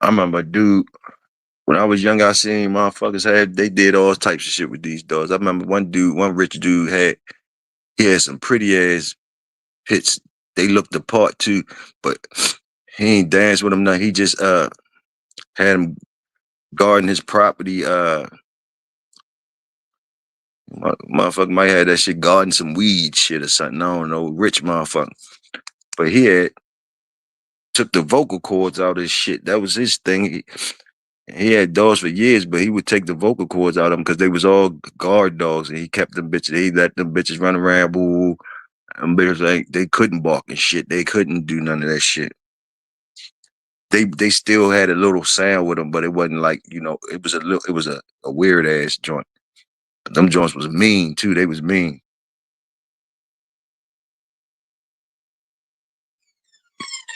I remember a dude, when I was young, I seen motherfuckers they did all types of shit with these dogs. I remember one rich dude he had some pretty ass pits. They looked the part too, but he ain't dance with them nothing. He just had him guarding his property. Motherfucker might have that shit guarding some weed shit or something. I don't know, rich motherfucker. But he had took the vocal cords out of his shit. That was his thing. He had dogs for years, but he would take the vocal cords out of them because they was all guard dogs, and he kept them bitches. He let them bitches run around, boo. And bitches like they couldn't bark and shit. They couldn't do none of that shit. They still had a little sound with them, but it wasn't like, it was a weird ass joint. But them joints was mean too. They was mean.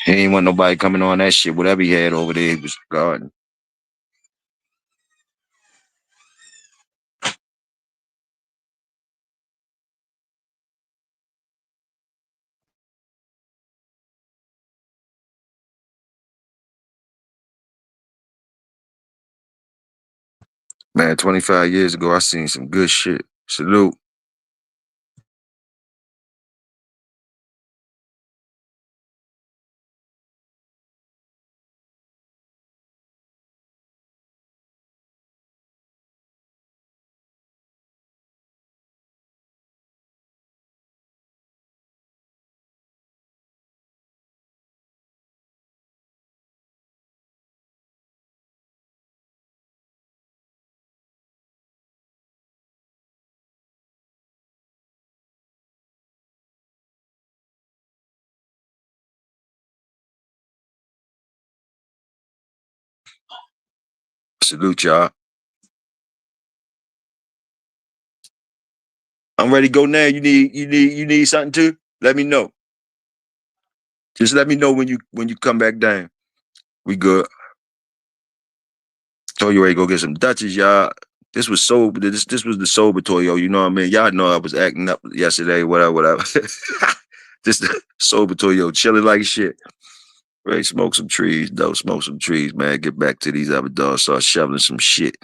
He ain't want nobody coming on that shit. Whatever he had over there, he was guarding. Man, 25 years ago, I seen some good shit. Salute. Salute y'all. I'm ready to go now. You need something too? Let me know. Just let me know when you come back down. We good. Told you ready to go get some Dutchess, y'all. This was sober. This was the sober Toyo. You know what I mean? Y'all know I was acting up yesterday, whatever. Just the sober Toyo, chilling like shit. Ready to smoke some trees, though. Smoke some trees, man. Get back to these other dogs. Start shoveling some shit.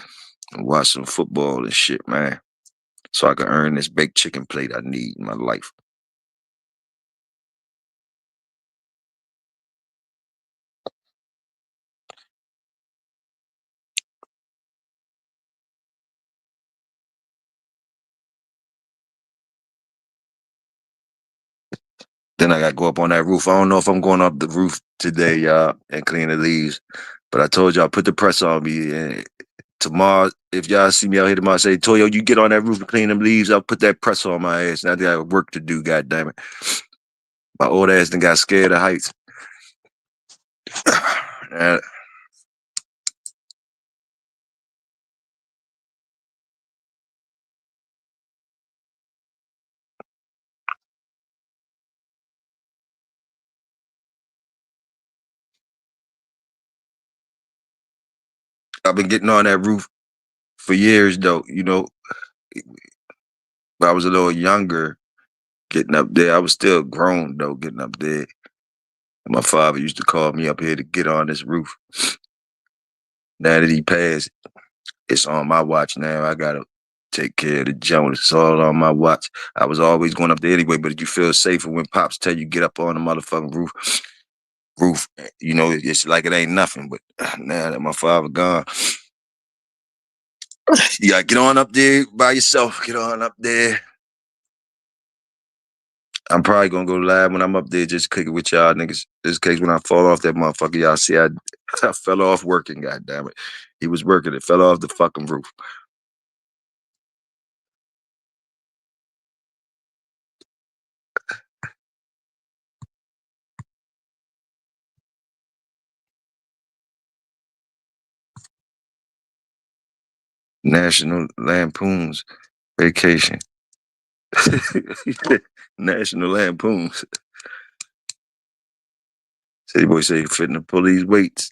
and watch some football and shit, man. So I can earn this baked chicken plate I need in my life. Then I gotta go up on that roof. I don't know if I'm going up the roof today, y'all, and clean the leaves. But I told y'all put the press on me. And tomorrow, if y'all see me out here tomorrow, say, Toyo, you get on that roof and clean them leaves. I'll put that press on my ass. Now I got work to do, God damn it. My old ass done got scared of heights. And I've been getting on that roof for years, though. You know, when I was a little younger, getting up there. I was still grown, though, getting up there. And my father used to call me up here to get on this roof. Now that he passed, it's on my watch now. I gotta take care of the Jonas. It's all on my watch. I was always going up there anyway, but you feel safer when pops tell you get up on the motherfucking roof. You know, it's like it ain't nothing. But now that my father gone, you gotta get on up there by yourself. Get on up there. I'm probably gonna go live when I'm up there, just kick it with y'all niggas. This case when I fall off that motherfucker, y'all see I fell off working, god damn it. He was working, it fell off the fucking roof. National Lampoon's Vacation. National Lampoons. City boy say he fitting to pull these weights.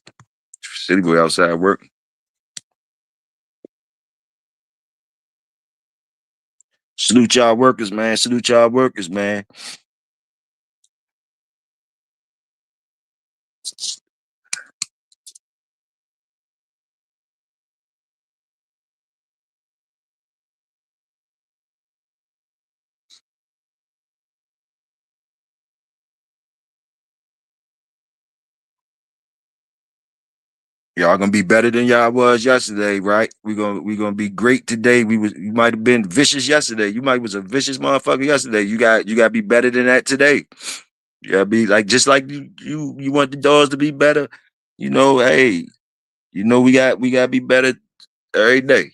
City boy outside work. Salute y'all workers, man. Salute y'all workers, man. Y'all gonna be better than y'all was yesterday, right? We gonna be great today. You might have been vicious yesterday. You might was a vicious motherfucker yesterday. You gotta be better than that today. You gotta be like just like you want the dogs to be better. You know, hey, you know we gotta be better every day.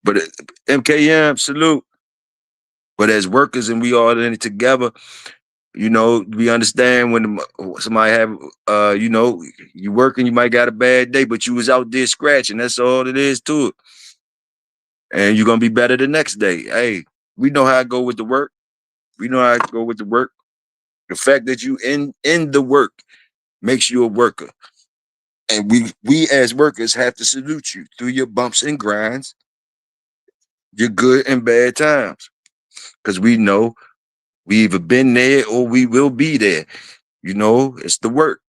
But MKM, salute. But as workers and we all in it together, you know, we understand when somebody have, you know, you working, you might got a bad day, but you was out there scratching. That's all it is to it. And you're gonna be better the next day. Hey, we know how I go with the work. We know how I go with the work. The fact that you in the work makes you a worker. And we as workers have to salute you through your bumps and grinds, your good and bad times. Because we know we either been there or we will be there. You know, it's the work.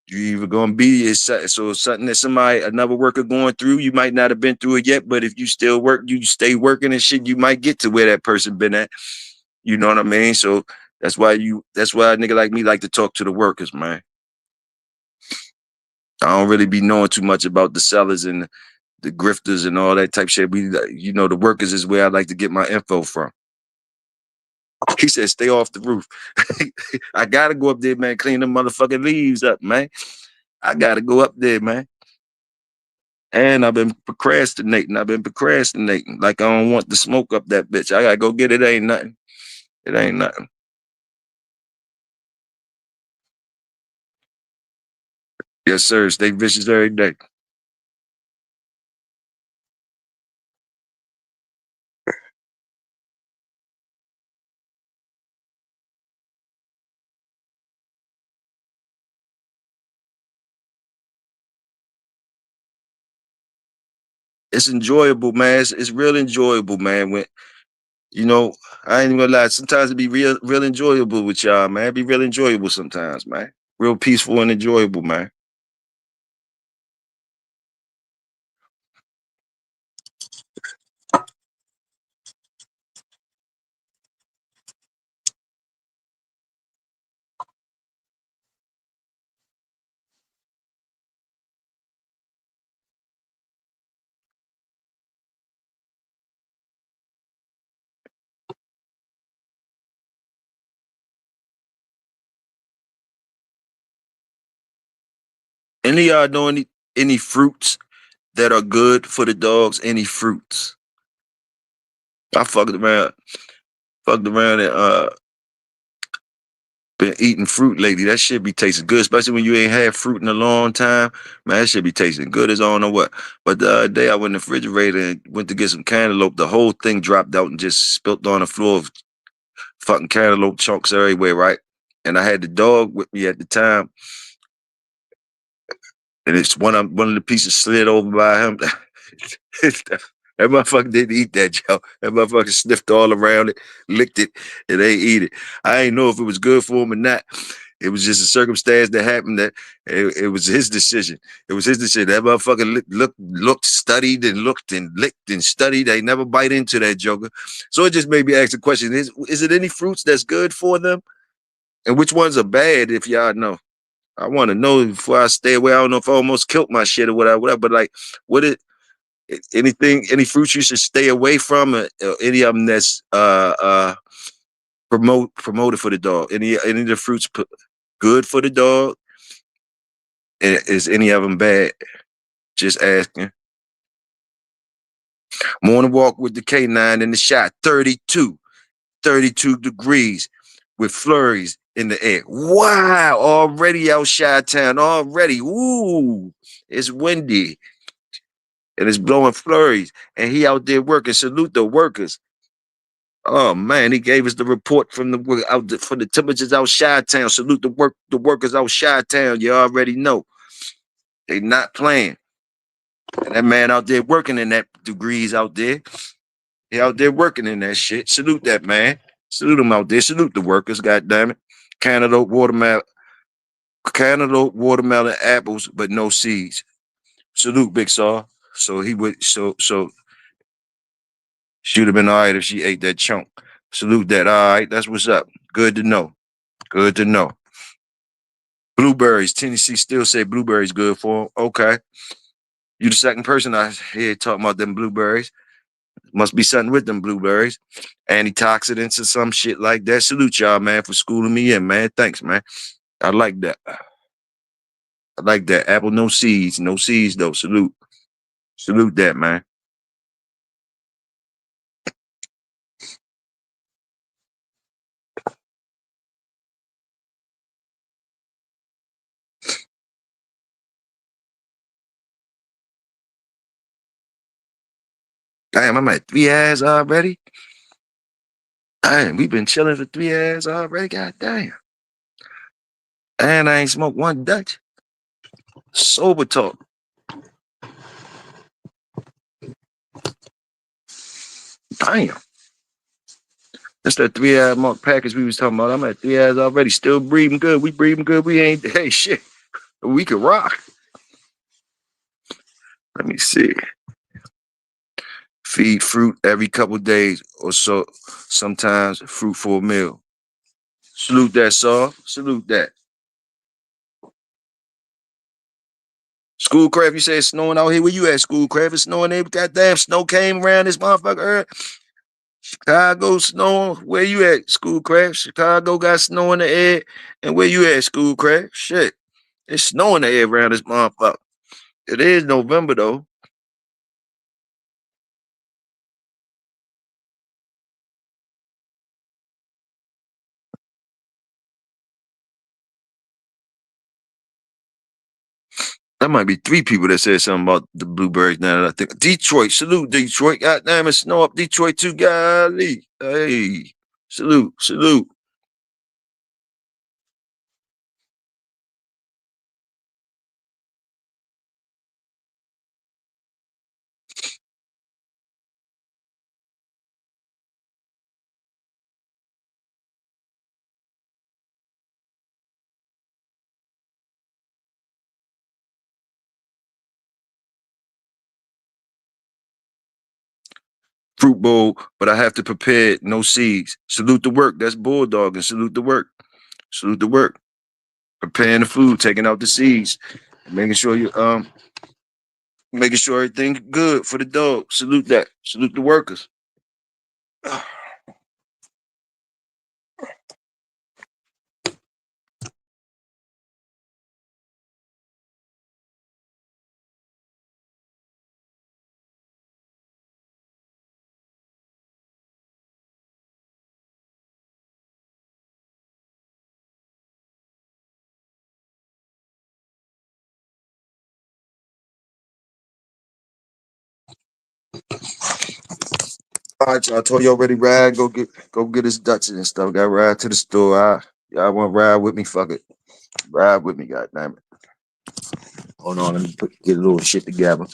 You either gonna be so something that somebody another worker going through. You might not have been through it yet, but if you still work, you stay working and shit, you might get to where that person been at. You know what I mean? So that's why a nigga like me like to talk to the workers, man. I don't really be knowing too much about the sellers and the grifters and all that type shit. You know, the workers is where I like to get my info from. He said, stay off the roof. I gotta go up there, man, clean them motherfucking leaves up, man. I gotta go up there, man. And I've been procrastinating. Like I don't want the smoke up that bitch. I gotta go get it. Ain't nothing. It ain't nothing. Yes, sir. Stay vicious every day. It's enjoyable, man. It's real enjoyable, man. When you know, I ain't even gonna lie. Sometimes it be real enjoyable with y'all, man. It be real enjoyable sometimes, man. Real peaceful and enjoyable, man. Any of y'all know any fruits that are good for the dogs? Any fruits? I fucked around and been eating fruit lately. That shit be tasting good, especially when you ain't had fruit in a long time. Man, that shit be tasting good as I don't know what. But the other day I went in the refrigerator and went to get some cantaloupe. The whole thing dropped out and just spilt on the floor of fucking cantaloupe chunks everywhere, right? And I had the dog with me at the time, and it's one of the pieces slid over by him. That motherfucker didn't eat that, Joe. That motherfucker sniffed all around it, licked it, and they eat it. I ain't know if it was good for him or not. It was just a circumstance that happened that it was his decision. It was his decision. That motherfucker looked, studied and looked and licked and studied. They never bite into that joker. So it just made me ask the question, is it any fruits that's good for them? And which ones are bad if y'all know? I want to know before I stay away. I don't know if I almost killed my shit or whatever, but like, what it, any fruits you should stay away from, or any of them that's promoted for the dog? Any of the fruits good for the dog? And is any of them bad? Just asking. Morning walk with the K9 in the shot, 32 degrees with flurries in the air. Wow, already out Chi-Town, already. Ooh, it's windy and it's blowing flurries. And he out there working. Salute the workers. Oh man, he gave us the report from for the temperatures out Chi-Town. Salute the workers out Chi-Town. You already know. They not playing. And that man out there working in that degrees out there. He out there working in that shit. Salute that man. Salute him out there. Salute the workers, god damn it. Cantaloupe, watermelon, apples, but no seeds. Salute Big Saw. So he would so she'd have been all right if she ate that chunk. Salute that. All right, that's what's up. Good to know. Good to know. Blueberries. Tennessee still say blueberries good for them. Okay. You the second person I hear talking about them blueberries. Must be something with them blueberries. Antioxidants or some shit like that. Salute y'all, man, for schooling me in, man. Thanks, man. I like that. I like that. Apple, no seeds. No seeds, though. Salute. Salute that, man. Damn, I'm at 3 hours already. Damn, we been chilling for 3 hours already. God damn. And I ain't smoked one Dutch. Sober talk. Damn. That's that 3 hour mark package we was talking about. I'm at 3 hours already. Still breathing good. We breathing good. We ain't, hey, shit. We can rock. Let me see. Feed fruit every couple days or so. Sometimes fruit for a meal. Salute that, Saw. Salute that. Schoolcraft, you say it's snowing out here. Where you at, Schoolcraft? It's snowing there. Goddamn snow came around this motherfucker. Chicago snow. Where you at, Schoolcraft? Chicago got snow in the air. And where you at, Schoolcraft? Shit. It's snowing in the air around this motherfucker. It is November though. That might be three people that said something about the blueberries now that I think. Detroit, salute Detroit. Goddamn, it's snow up Detroit too. Golly. Hey. Salute, salute. Fruit bowl, but I have to prepare it, no seeds. Salute the work. That's bulldog and salute the work. Salute the work. Preparing the food, taking out the seeds, making sure making sure everything good for the dog. Salute that. Salute the workers. All right, y'all. I told you already. Ride, go get his Dutchess and stuff. Got ride to the store. Y'all want to ride with me? Fuck it, ride with me. Goddamn it. Hold on, let me get a little shit together.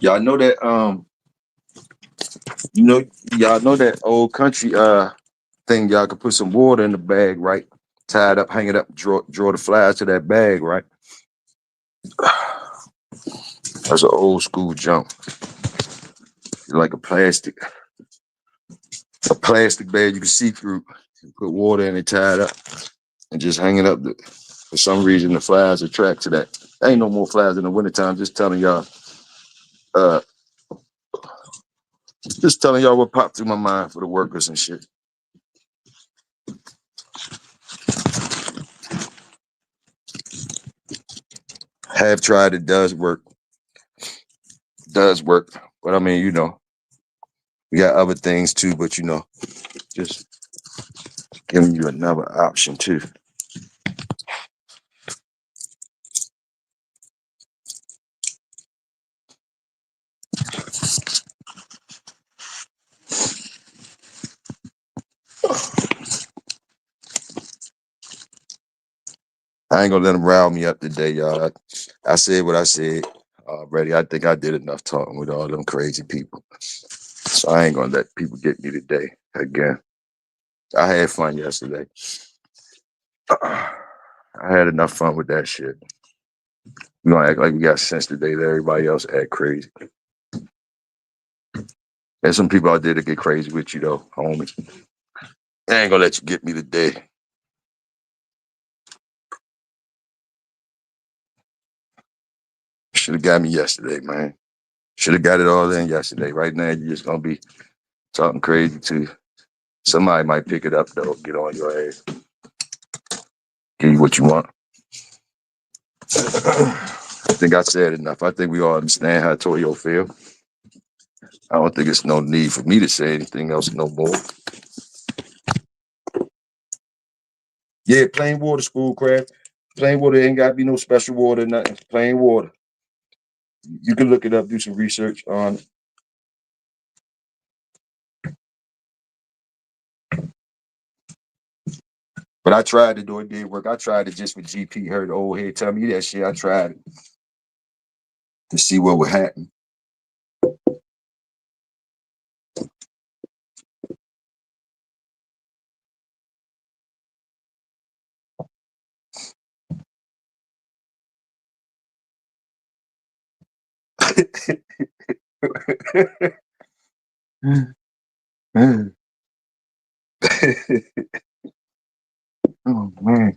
Y'all know that y'all know that old country thing. Y'all could put some water in the bag, right? Tie it up, hang it up, draw the flies to that bag, right? That's an old school jump. Like a plastic bag you can see through. You put water in it, tie it up, and just hang it up. For some reason, the flies attract to that. There ain't no more flies in the wintertime. Uh, just telling y'all what popped through my mind for the workers and shit. Have tried. It does work. Does work. But I mean, we got other things too. But just giving you another option too. I ain't gonna let them rile me up today, y'all. I said what I said already. I think I did enough talking with all them crazy people. So I ain't gonna let people get me today again. I had fun yesterday. I had enough fun with that shit. We gonna act like we got sense today that everybody else act crazy. There's some people out there that get crazy with you though, homie. I ain't gonna let you get me today. Should have got me yesterday, man. Should have got it all in yesterday. Right now, you're just gonna be talking crazy too. Somebody might pick it up though, get on your ass, give you what you want. I think I said enough. I think we all understand how Toyo feel. I don't think it's no need for me to say anything else no more. Yeah, plain water, Schoolcraft. Plain water ain't got to be no special water, nothing. Plain water. You can look it up, do some research on it. But I tried to do it, did work. I tried it just with GP. Heard the old head tell me that shit. I tried it to see what would happen. Oh man.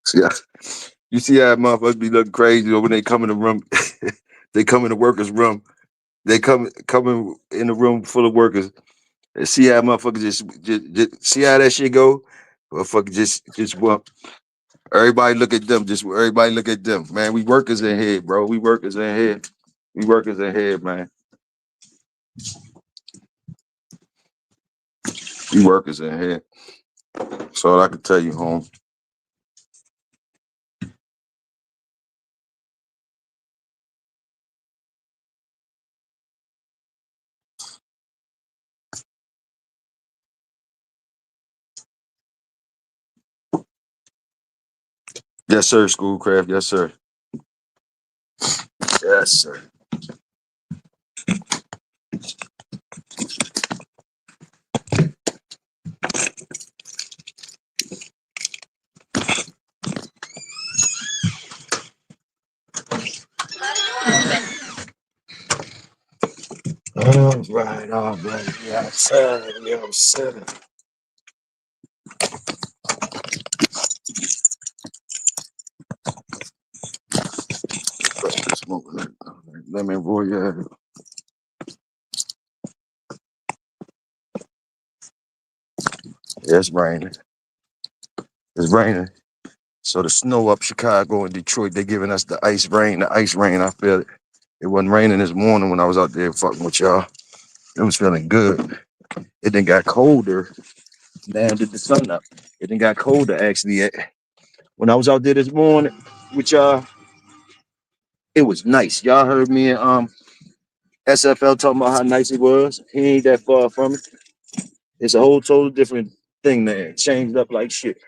See, you see how motherfuckers be looking crazy when they come in the room. They come in the workers' room. They come in the room full of workers. And see how motherfuckers just see how that shit go. Motherfucker just well, everybody look at them. Just everybody look at them, man. We workers in here, bro. We workers in here. We workers in here, man. We workers in here. That's all I can tell you, home. Yes, sir, Schoolcraft. Yes, sir. Yes, sir. All right. Yes, sir. Yes, sir. Smoking lemon royale. Yeah, it's raining. It's raining. So the snow up Chicago and Detroit, they giving us the ice rain. The ice rain, I feel it. It wasn't raining this morning when I was out there fucking with y'all. It was feeling good. It then got colder. Damn, did the sun up. It then got colder actually. When I was out there this morning with y'all, it was nice. Y'all heard me and SFL talking about how nice it was. He ain't that far from it. It's a whole total different thing there. It changed up like shit.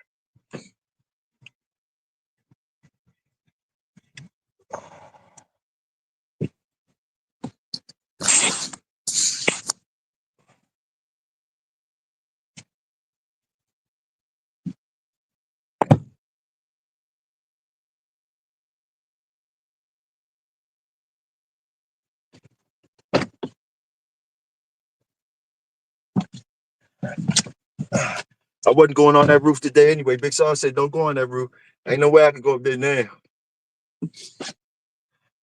I wasn't going on that roof today anyway. Big Saw said, don't go on that roof. Ain't no way I can go up there now.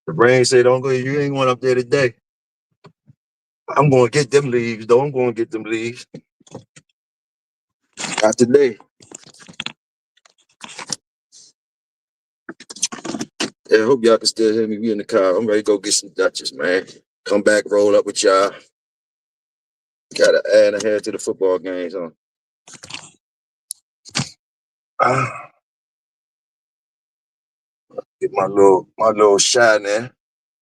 The brain said, don't go. You ain't going up there today. I'm going to get them leaves, though. I'm going to get them leaves. Not today. Yeah, I hope y'all can still hear me. We in the car. I'm ready to go get some Dutchess, man. Come back, roll up with y'all. Got to add a head to the football games, huh? Get my little shot in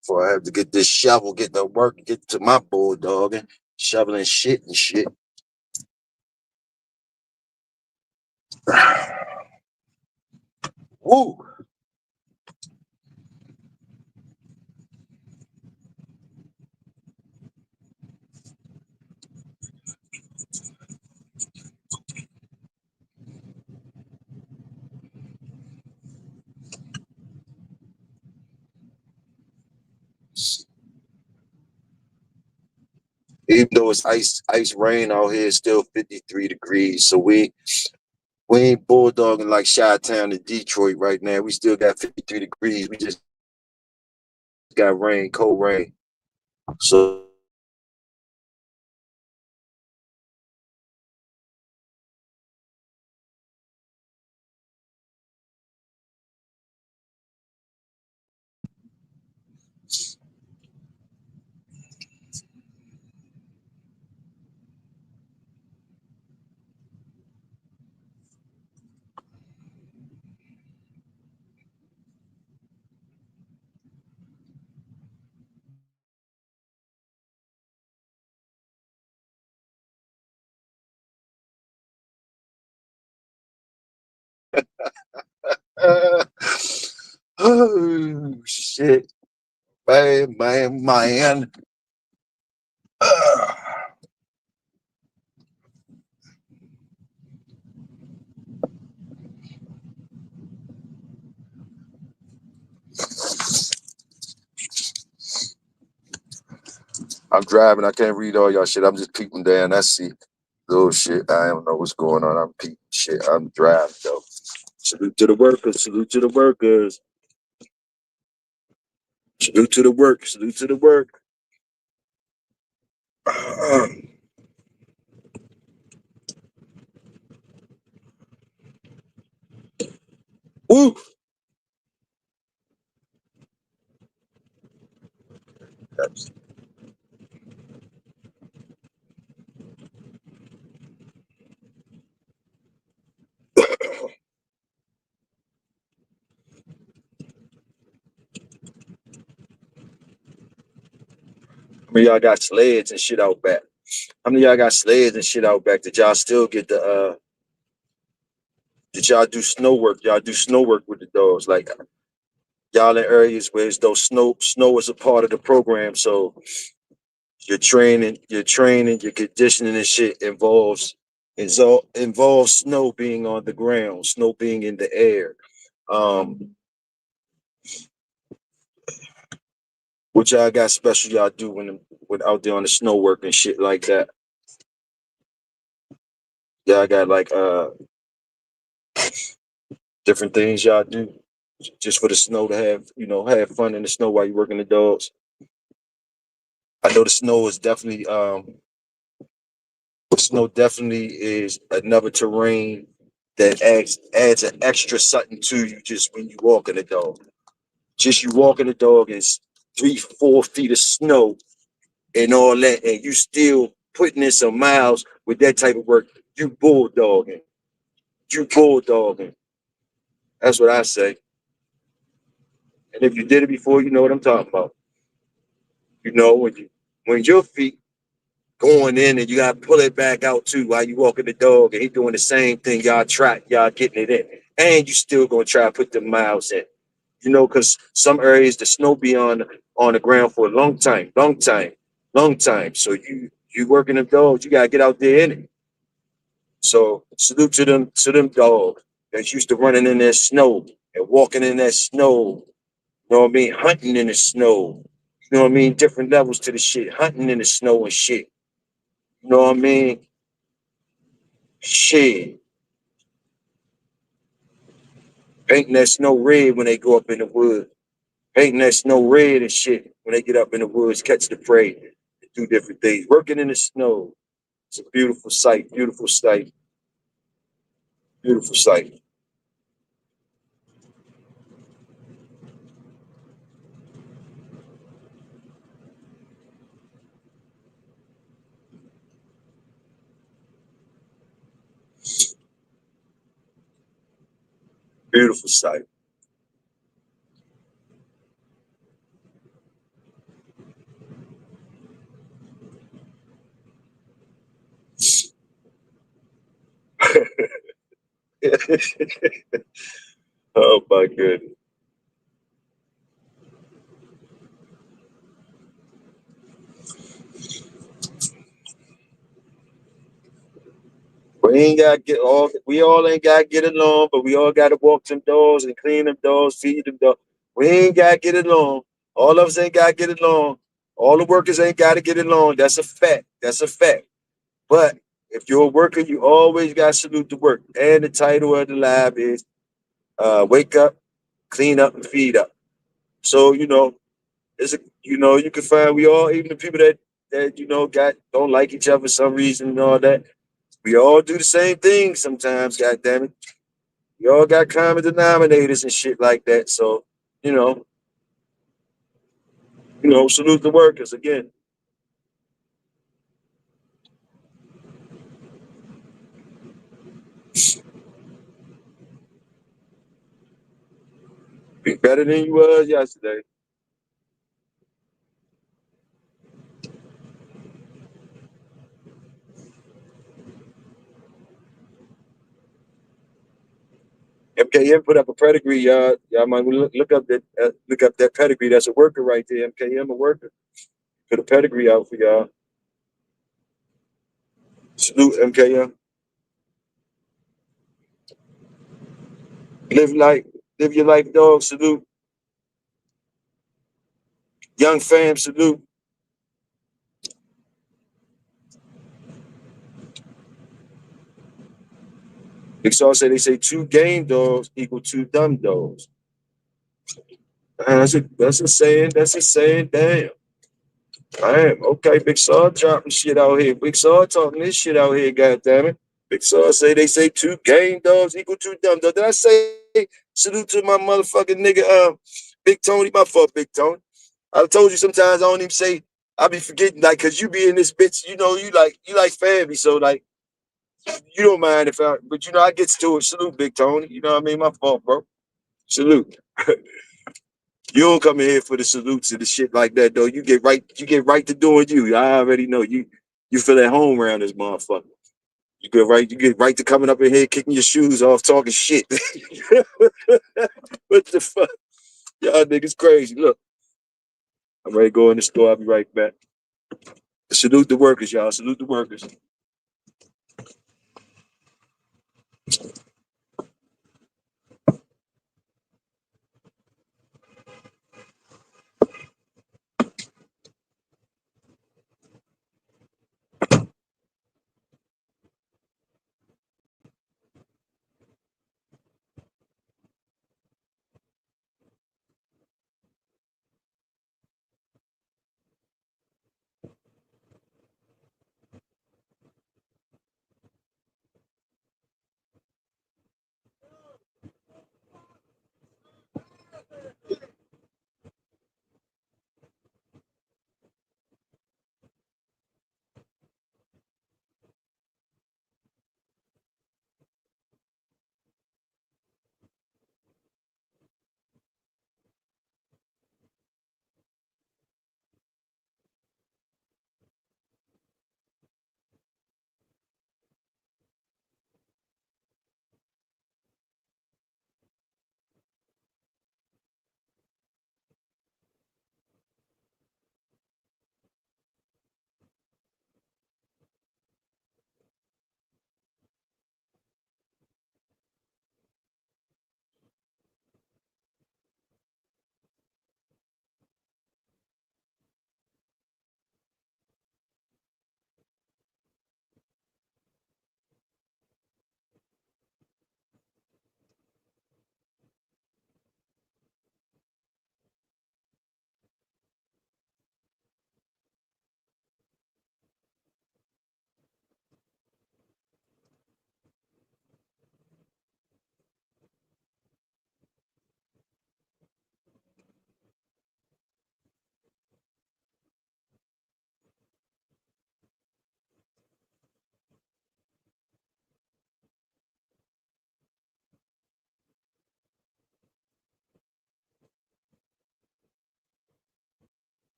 before I have to get this shovel, get to work, get to my bulldog and shoveling shit and shit. Woo! Even though it's ice rain out here, it's still 53 degrees. So we ain't bulldogging like Chi-Town and Detroit right now. We still got 53 degrees. We just got rain, cold rain. So oh shit. Man. I'm driving. I can't read all y'all shit. I'm just peeping down. I see little shit. I don't know what's going on. I'm peeping shit. I'm driving though. Salute to the workers. Salute to the workers. Salute to the work. Salute to the work. Woo! I mean, y'all got sleds and shit out back. How many of y'all got sleds and shit out back? Did y'all still get the did y'all do snow work? Y'all do snow work with the dogs? Like y'all in areas where it's those snow is a part of the program. So your conditioning and shit involves snow being on the ground, snow being in the air. Um what y'all got special y'all do when out there on the snow work and shit like that? Y'all got like different things y'all do just for the snow to have fun in the snow while you're working the dogs. I know the snow definitely is another terrain that adds an extra something to you just when you walk in the dog. Just you walking the dog in 3-4 feet of snow and all that, and you still putting in some miles with that type of work. You bulldogging. You bulldogging. That's what I say. And if you did it before, you know what I'm talking about. You know when your feet going in and you gotta pull it back out too while you walking the dog and he doing the same thing, y'all getting it in. And you still gonna try to put the miles in. You know, because some areas the snow be on the ground for a long time, long time, long time. So you working them dogs, you gotta get out there in it. So salute to them dogs that's used to running in that snow and walking in that snow. You know what I mean? Hunting in the snow. You know what I mean? Different levels to the shit. Hunting in the snow and shit. You know what I mean? Shit. Painting that snow red when they go up in the woods. Painting that snow red and shit when they get up in the woods, catch the prey, do different things. Working in the snow. It's a beautiful sight, beautiful sight, beautiful sight. Beautiful sight. Oh my goodness. We all ain't gotta get along, but we all gotta walk them dogs and clean them dogs, feed them dogs. We ain't gotta get along. All of us ain't gotta get along. All the workers ain't gotta get along. That's a fact. That's a fact. But if you're a worker, you always gotta salute the work. And the title of the lab is wake up, clean up, and feed up. So, you can find we all, even the people that got don't like each other for some reason and all that. We all do the same thing sometimes, god damn it. We all got common denominators and shit like that. So, you know, salute the workers again. Be better than you was yesterday. MKM put up a pedigree, y'all. Y'all might look up that pedigree. That's a worker right there. MKM a worker. Put a pedigree out for y'all. Salute MKM. Live life, live your life, dog. Salute. Young fam, salute. Big Saw say they say two game dogs equal two dumb dogs. That's a saying. That's a saying. Damn. Damn. Okay, Big Saw dropping shit out here. Big Saw talking this shit out here. God damn it. Big Saw say they say two game dogs equal two dumb dogs. Did I say Salute to my motherfucking nigga, Big Tony. My fault, Big Tony. I told you sometimes I don't even say. I be forgetting, like, cause you be in this bitch. You know, you like family, so like you don't mind if I. But you know, I gets to it. Salute, Big Tony. You know what I mean? My fault, bro. Salute. You don't come in here for the salutes and the shit like that, though. You get right. You get right to doing you. I already know you. You feel at home around this motherfucker. You get right. You get right to coming up in here, kicking your shoes off, talking shit. What the fuck? Y'all niggas crazy. Look, I'm ready to go in the store. I'll be right back. Salute the workers, y'all. Salute the workers.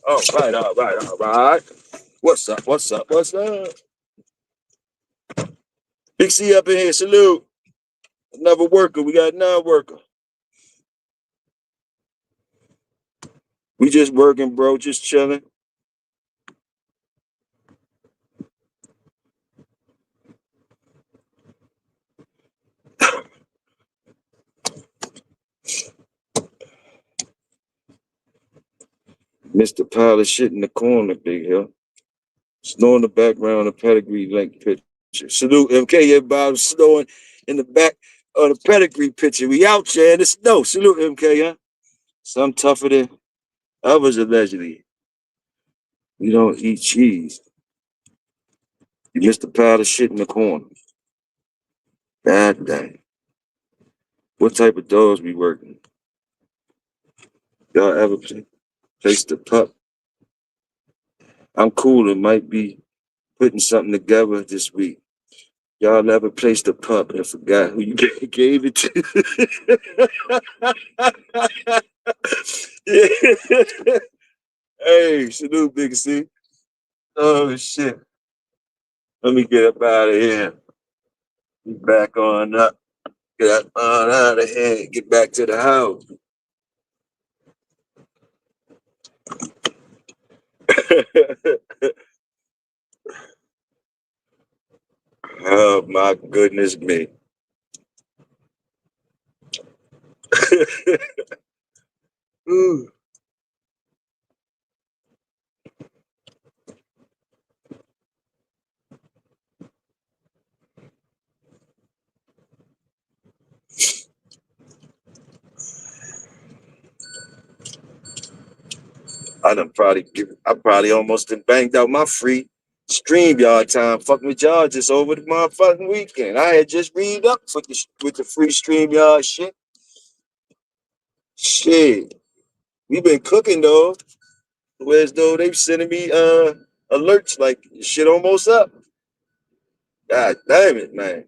All right. What's up? What's up? What's up? Big C up in here. Salute. Another worker. We got another worker. We just working, bro. Just chilling. Mr. Pile of shit in the corner, Big Hill. Snow in the background, a pedigree link picture. Salute MK, everybody snowing in the back of the pedigree picture. We out there in the snow. Salute MK, huh? Some tougher than others, allegedly. We don't eat cheese. You missed a pile of shit in the corner. Bad day. What type of dogs we working? Y'all ever place the pup? I'm cool. It might be putting something together this week. Y'all ever placed a pup and forgot who you gave it to? Yeah. Hey, salute, Big C. Oh, shit. Let me get up out of here. Get back on up. Get up on out of here. Get back to the house. Oh my goodness me. Ooh. I probably almost done banged out my free StreamYard time fucking with y'all just over the motherfucking weekend. I had just read up with the free StreamYard shit. Shit. We been cooking though. Whereas though they sending me alerts like shit almost up. God damn it, man.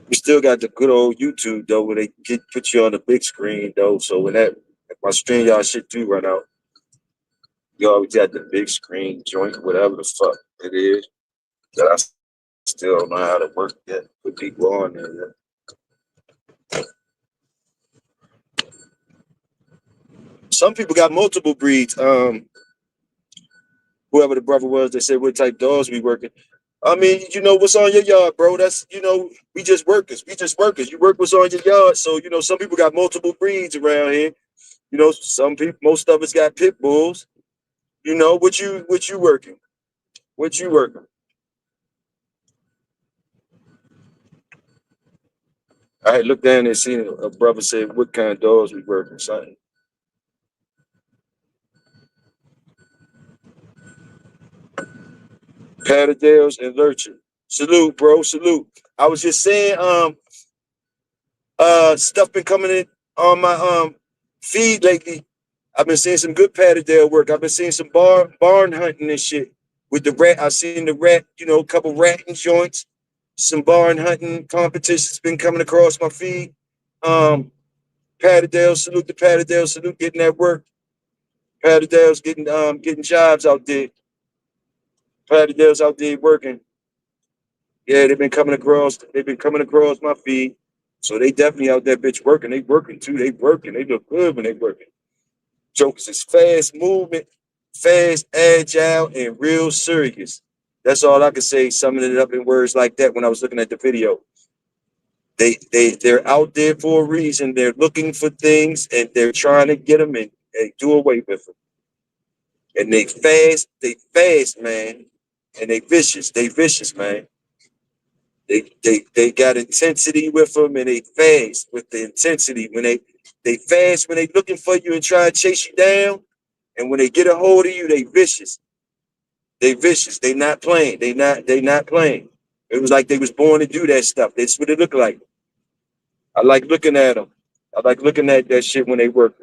We still got the good old YouTube though, where they put you on the big screen though. So when that if my StreamYard shit do run out, you always got the big screen joint, whatever the fuck it is. That I still don't know how to work yet. Put people on there. Some people got multiple breeds. Whoever the brother was, they said what type dogs we working. I mean, you know what's on your yard, bro. That's we just workers. We just workers. You work what's on your yard. So some people got multiple breeds around here. Some people, most of us got pit bulls. What you working? What you working? I had looked down and seen a brother say what kind of dogs we working, son. Patterdales and Lurcher. Salute, bro. Salute. I was just saying, stuff been coming in on my feed lately. I've been seeing some good Patterdale work. I've been seeing some barn hunting and shit with the rat. I've seen the rat, a couple ratting joints. Some barn hunting competitions been coming across my feed. Patterdale, salute to Patterdale, salute getting that work. Patterdale's getting jobs out there. Patterdale's out there working. Yeah, they've been coming across. They've been coming across my feed. So they definitely out there, bitch, working. They working too. They working. They look good when they working. Jokes is fast movement, fast, agile, and real serious. That's all I can say, summing it up in words like that when I was looking at the video. They're out there for a reason. They're looking for things and they're trying to get them and do away with them. And they fast, man. And they vicious, man. They got intensity with them and they fast with the intensity. They fast when they looking for you and try to chase you down. And when they get a hold of you, they vicious. They vicious. They not playing. They not playing. It was like they was born to do that stuff. That's what it looked like. I like looking at them. I like looking at that shit when they work.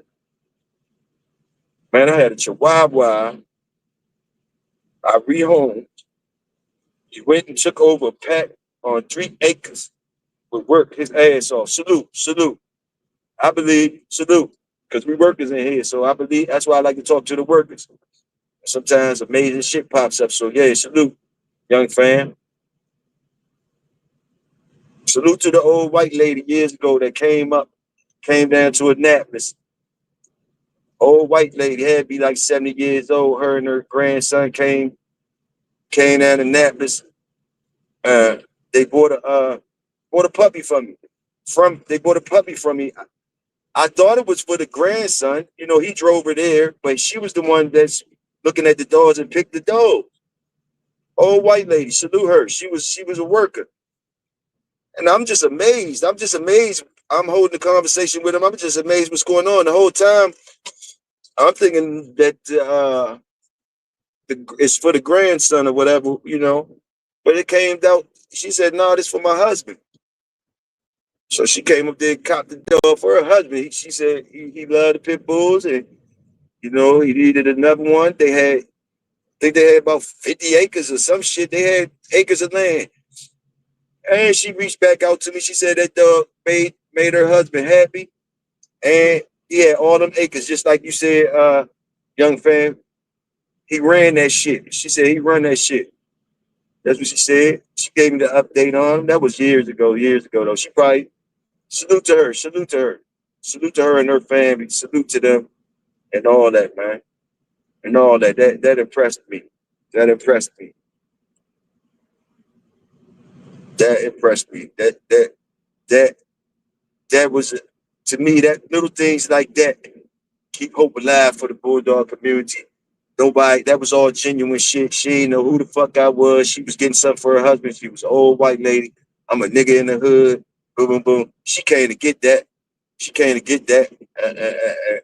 Man, I had a Chihuahua. I rehomed. He went and took over a pack on 3 acres. Would work his ass off. Salute, salute. I believe, salute. Because we workers in here. So I believe that's why I like to talk to the workers. Sometimes amazing shit pops up. So yeah, salute, young fam. Salute to the old white lady years ago that came down to Annapolis. Old white lady had to be like 70 years old. Her and her grandson came down to Annapolis. They bought a puppy from me. They bought a puppy from me. I thought it was for the grandson. He drove her there, but she was the one that's looking at the dogs and picked the dog. Old white lady, salute her. She was a worker. And I'm just amazed. I'm just amazed. I'm holding a conversation with him. I'm just amazed what's going on. The whole time I'm thinking that it's for the grandson or whatever. But it came out, she said, no, this for my husband. So she came up there and copped the dog for her husband. She said he loved the pit bulls and, he needed another one. I think they had about 50 acres or some shit. They had acres of land. And she reached back out to me. She said that dog made her husband happy. And he had all them acres, just like you said, young fam. He ran that shit. She said he run that shit. That's what she said. She gave me the update on him. That was years ago though. She probably salute to her and her family. Salute to them and all that, man. and all that. That impressed me. That impressed me. That impressed me. That that was to me that little things like that keep hope alive for the Bulldog community. Nobody, that was all genuine shit. She didn't know who the fuck I was. She was getting something for her husband. She was an old white lady. I'm a nigga in the hood. Boom, boom, boom. She came to get that. She came to get that.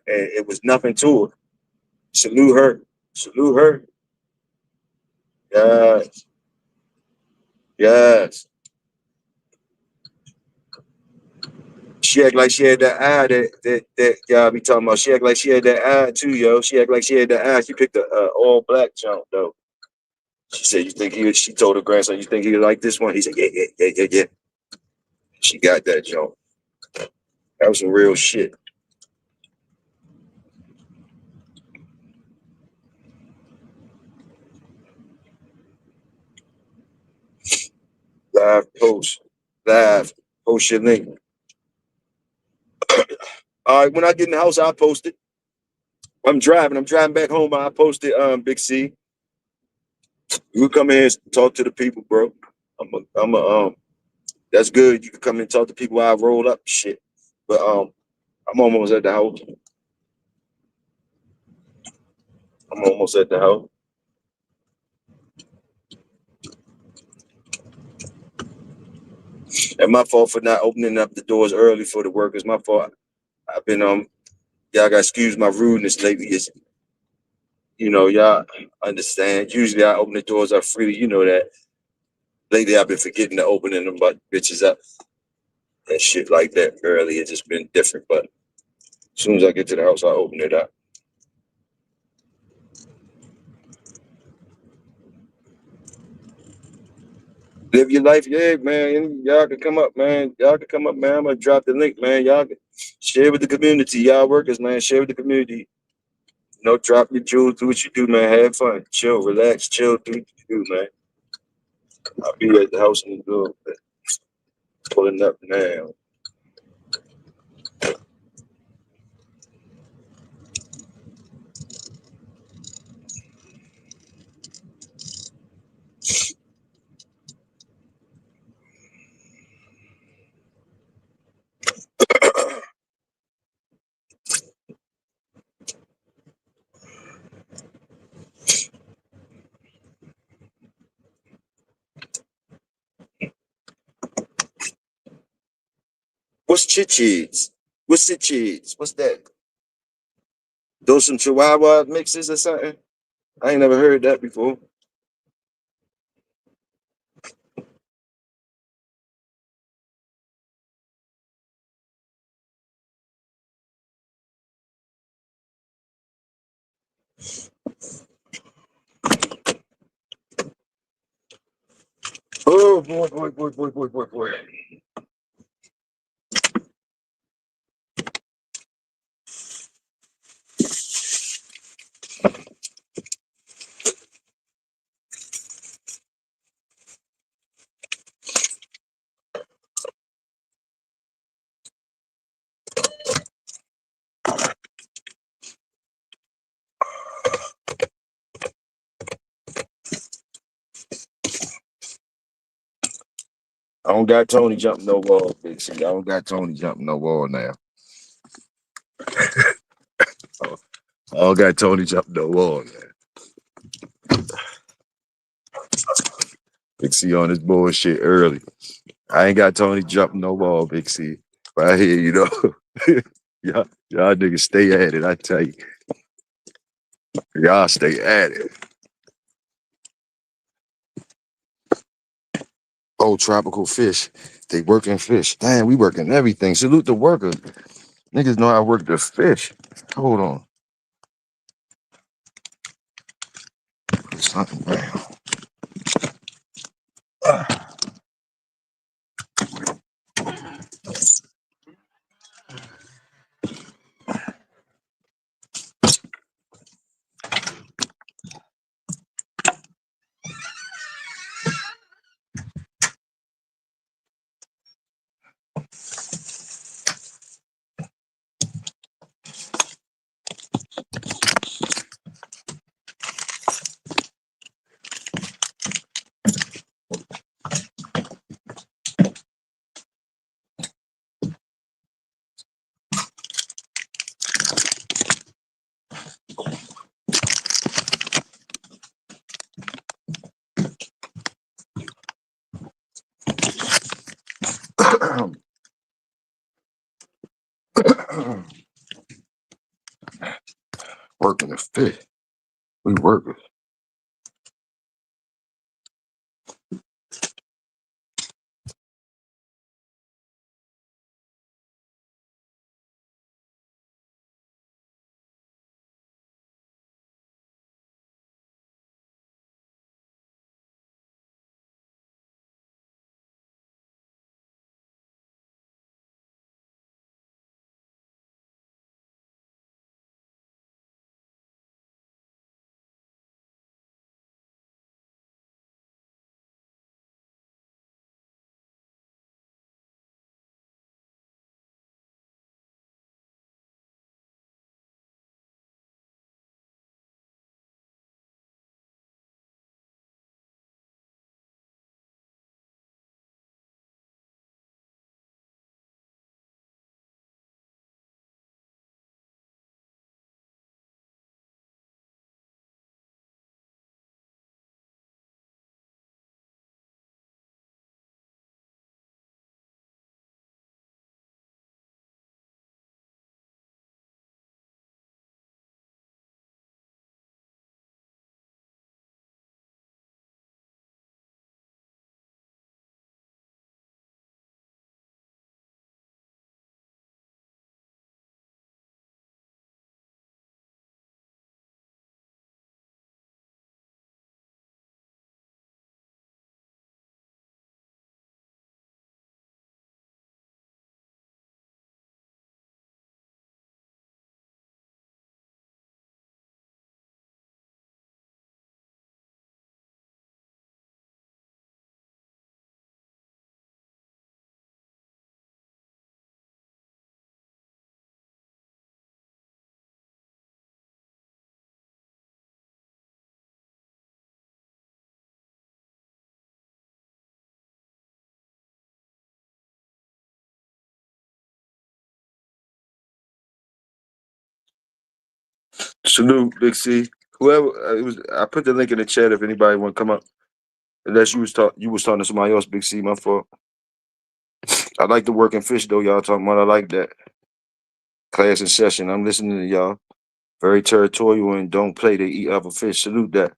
It was nothing to her. Salute her. Salute her. Yes. Yes. She act like she had that eye that y'all be talking about. She act like she had that eye too, yo. She act like she had that eye. She picked a all black jump though. She said, "You think he?" She told her grandson, "You think he like this one?" He said, "Yeah, yeah, yeah, yeah, yeah." She got that jump. That was some real shit. Live post, live post your link. All right, when I get in the house, I'll post it. I'm driving. I'm driving back home. I post it. Big C, you come in here and talk to the people, bro. That's good. You can come in and talk to people while I roll up shit. But I'm almost at the house. I'm almost at the house. And my fault for not opening up the doors early for the workers. My fault. I've been y'all got excuse my rudeness lately. It's, y'all understand. Usually I open the doors up freely. You know that. Lately I've been forgetting to open them but bitches up and shit like that early. It's just been different. But as soon as I get to the house, I open it up. Live your life, yeah, man. Y'all can come up, man. Y'all can come up, man. I'm gonna drop the link, man. Y'all can share with the community. Y'all workers, man. Share with the community. Drop your jewels, do what you do, man. Have fun, chill, relax, chill, do what you do, man. I'll be at the house in a little bit. Pulling up now. What's chichis? What's chichis? What's that? Those some Chihuahua mixes or something? I ain't never heard that before. Oh boy, boy, boy, boy, boy, boy, boy. I don't got Tony jumping no wall, big C. I don't got Tony jumping no wall now. I don't got Tony jumping no wall now. Big C on this bullshit early. I ain't got Tony jumping no wall, Big C. But I hear y'all niggas stay at it. I tell you, y'all stay at it. Oh, tropical fish. They working fish. Damn, we working everything. Salute the workers. Niggas know I work the fish. Hold on. Put something down. fish. We working. Salute, Big C. Whoever it was, I put the link in the chat if anybody want to come up. Unless you was talking to somebody else, Big C. My fault. I like the working fish though. Y'all talking about. I like that class in session. I'm listening to y'all. Very territorial and don't play. They eat other fish. Salute that.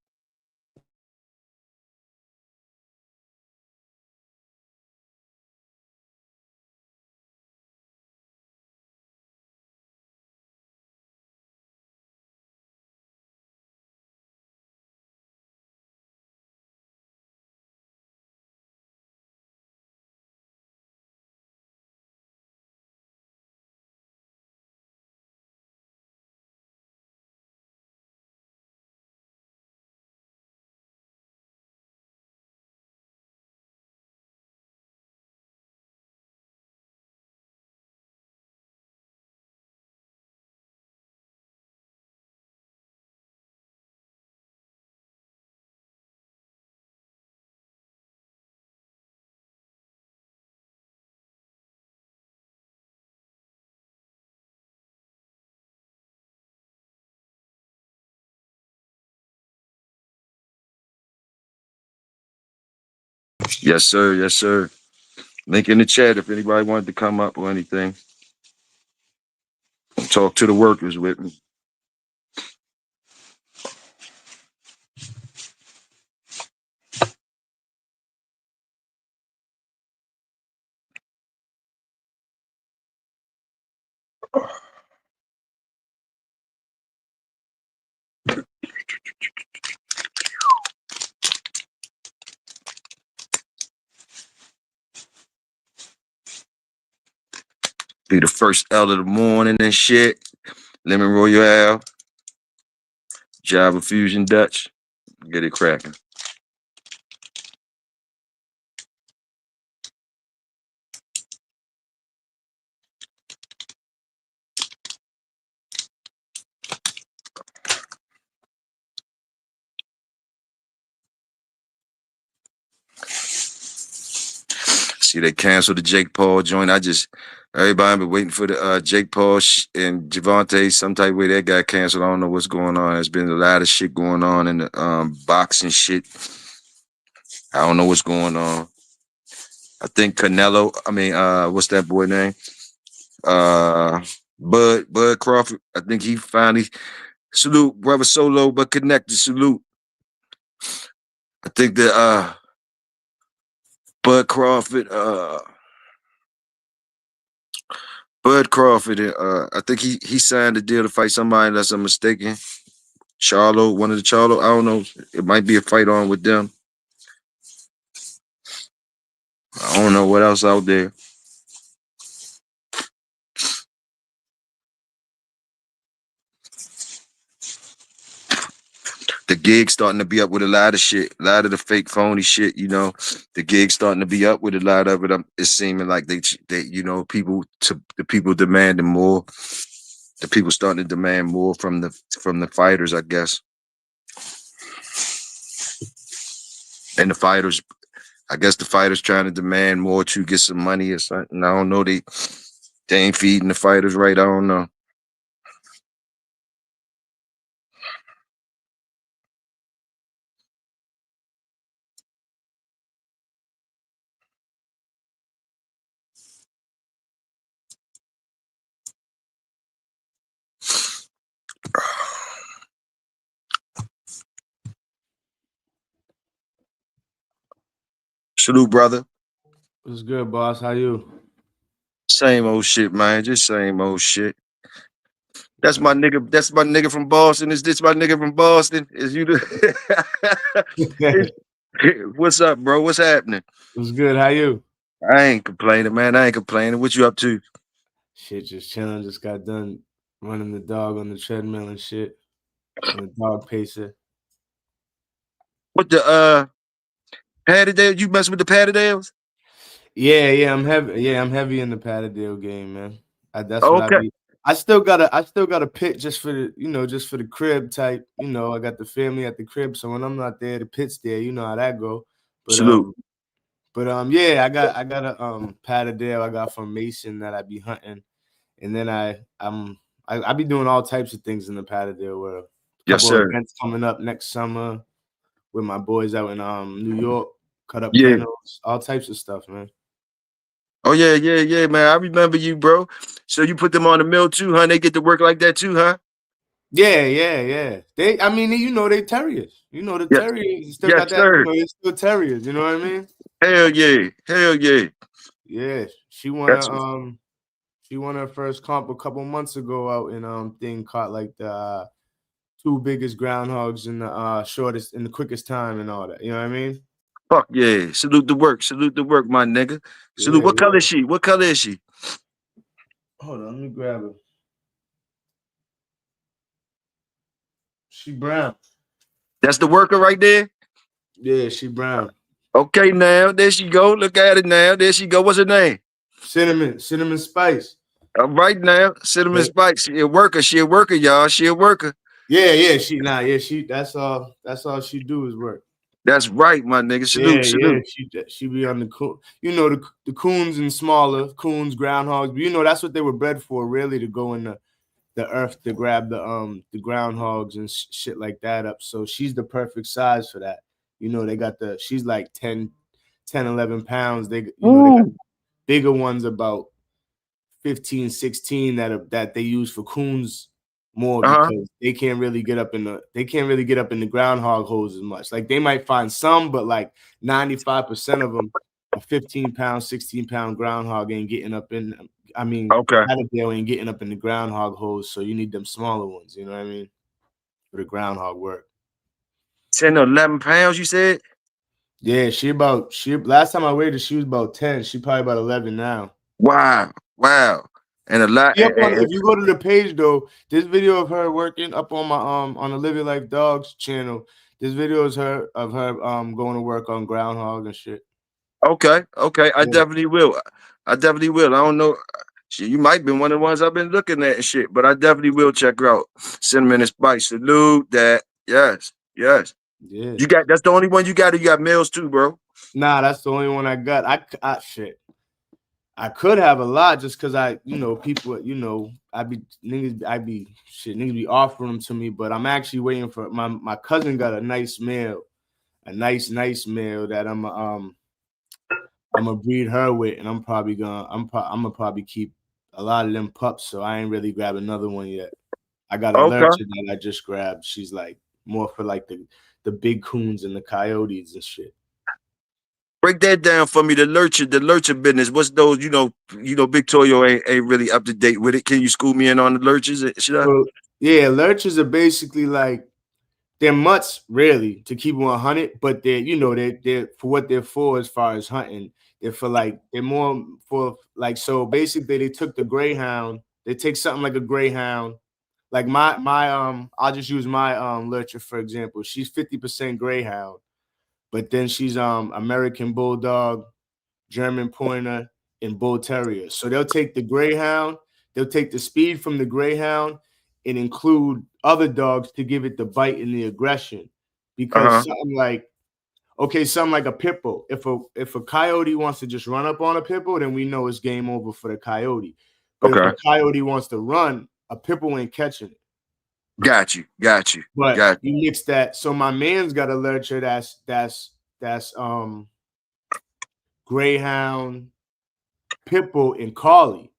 Yes, sir. Yes, sir. Link in the chat if anybody wanted to come up or anything. Talk to the workers with me. Be the first L of the morning and shit. Lemon Royale, Java Fusion Dutch. Get it cracking. See, they canceled the Jake Paul joint. Everybody been waiting for the Jake Paul and Javante. Some type of way that got canceled. I don't know what's going on. There's been a lot of shit going on in the boxing shit. I don't know what's going on. I think Canelo. What's that boy name? Bud Crawford. I think he finally Salute, brother Solo, but connected. Salute. I think that Bud Crawford, I think he signed a deal to fight somebody unless I'm mistaken. Charlo, one of the Charlo. I don't know. It might be a fight on with them. I don't know what else out there. The gig starting to be up with a lot of shit, a lot of the fake phony shit. You know, the gig starting to be up with a lot of it. It's seeming like they the people demanding more. The people starting to demand more from the fighters, I guess. And the fighters, I guess the fighters trying to demand more to get some money or something. I don't know. They ain't feeding the fighters right. I don't know. Salute, brother.
What's good, boss? How you?
Same old shit, man. Just same old shit. That's my nigga. That's my nigga from Boston. Is this my nigga from Boston? Is you the What's up, bro? What's happening?
What's good? How you?
I ain't complaining, man. I ain't complaining. What you up to?
Shit, just chilling. Just got done running the dog on the treadmill and shit. On the dog pacer.
What the Patterdale? You mess with the Patterdales?
Yeah, I'm heavy. Yeah, I'm heavy in the Patterdale game, man. That's what I
Okay.
be. I still got a pit just for the, just for the crib type. I got the family at the crib, so when I'm not there, the pit's there. You know how that go. But
Salute.
yeah, I got a Patterdale I got from Mason that I be hunting, and then I be doing all types of things in the Patterdale world. A
Yes,
couple of
sir.
events coming up next summer with my boys out in New York. Cut up
Yeah.
kennels, all types of stuff, man.
Oh yeah, man. I remember you, bro. So you put them on the mill too, huh? They get to work like that too, huh?
Yeah. They terriers. The
Yes,
terriers still
yes,
got that.
sir.
They're still terriers. You know what I mean?
Hell yeah, hell yeah.
Yeah. She won
That's
a she won her first comp a couple months ago out in thing caught like the two biggest groundhogs in the shortest in the quickest time and all that. You know what I mean?
fuck yeah. Salute the work, my nigga. Salute.
Yeah,
What color
yeah.
is she? What color is she?
Hold on, let me grab her. She brown.
That's the worker right there.
Yeah, she brown.
Okay, now there she go. Look at it now. There she go. What's her name?
Cinnamon spice.
Right now, Cinnamon
Yeah,
Spice. She a worker. She a worker, y'all. She a worker.
yeah. She that's all she do is work.
That's right, my nigga.
Yeah,
Salute,
yeah.
salute.
She be on the coon. The coons and smaller coons, groundhogs. But that's what they were bred for, really, to go in the earth to grab the groundhogs and shit like that up. So she's the perfect size for that. They got she's like 11 pounds. They got
Woo.
bigger ones about 15, 16 that they use for coons more
Uh-huh.
because they can't really get up in the groundhog holes as much. Like they might find some, but like 95% of them, a 15-pound, 16-pound groundhog ain't getting up in. I mean,
Okay.
Patterdale ain't getting up in the groundhog holes, so you need them smaller ones. You know what I mean? For the groundhog work.
10 to 11 pounds, you said?
Yeah, she last time I weighed her, she was about 10. She probably about 11 now.
Wow. Wow. And a lot.
Yep, if you go to the page though, this video of her working up on my on the Living Life Dogs channel. This video is of her going to work on groundhog and shit.
Okay. Okay. I
Yeah.
definitely will. I definitely will. I don't know. Shit, you might be one of the ones I've been looking at and shit, but I definitely will check her out. Cinnamon and Spice. Salute that. Yes. Yes.
Yeah.
That's the only one you got. You got males too, bro.
Nah, that's the only one I got. Shit. I could have a lot just because people, niggas be offering them to me, but I'm actually waiting for my cousin got a nice male that I'm gonna breed her with, and I'm gonna probably keep a lot of them pups. So I ain't really grab another one yet. I got a
Okay.
lurcher that I just grabbed. She's like more for like the big coons and the coyotes and shit.
Break that down for me. The lurcher business. What's those? Big Toyo ain't really up to date with it. Can you school me in on the lurchers? Should I?
So yeah, lurchers are basically like they're mutts, really, to keep 100, but they're for what they're for as far as hunting. They're more for like, so basically they took the greyhound. They take something like a greyhound. Like I'll just use my lurcher for example. She's 50% greyhound, but then she's American bulldog, German pointer, and bull terrier. So they'll take the greyhound, they'll take the speed from the greyhound and include other dogs to give it the bite and the aggression. Because something like a pit bull. If a coyote wants to just run up on a pit bull, then we know it's game over for the coyote. But if a coyote wants to run, a pit bull ain't catching it.
Got you.
But you mix that. So my man's got a lurcher that's greyhound, pit bull, and collie.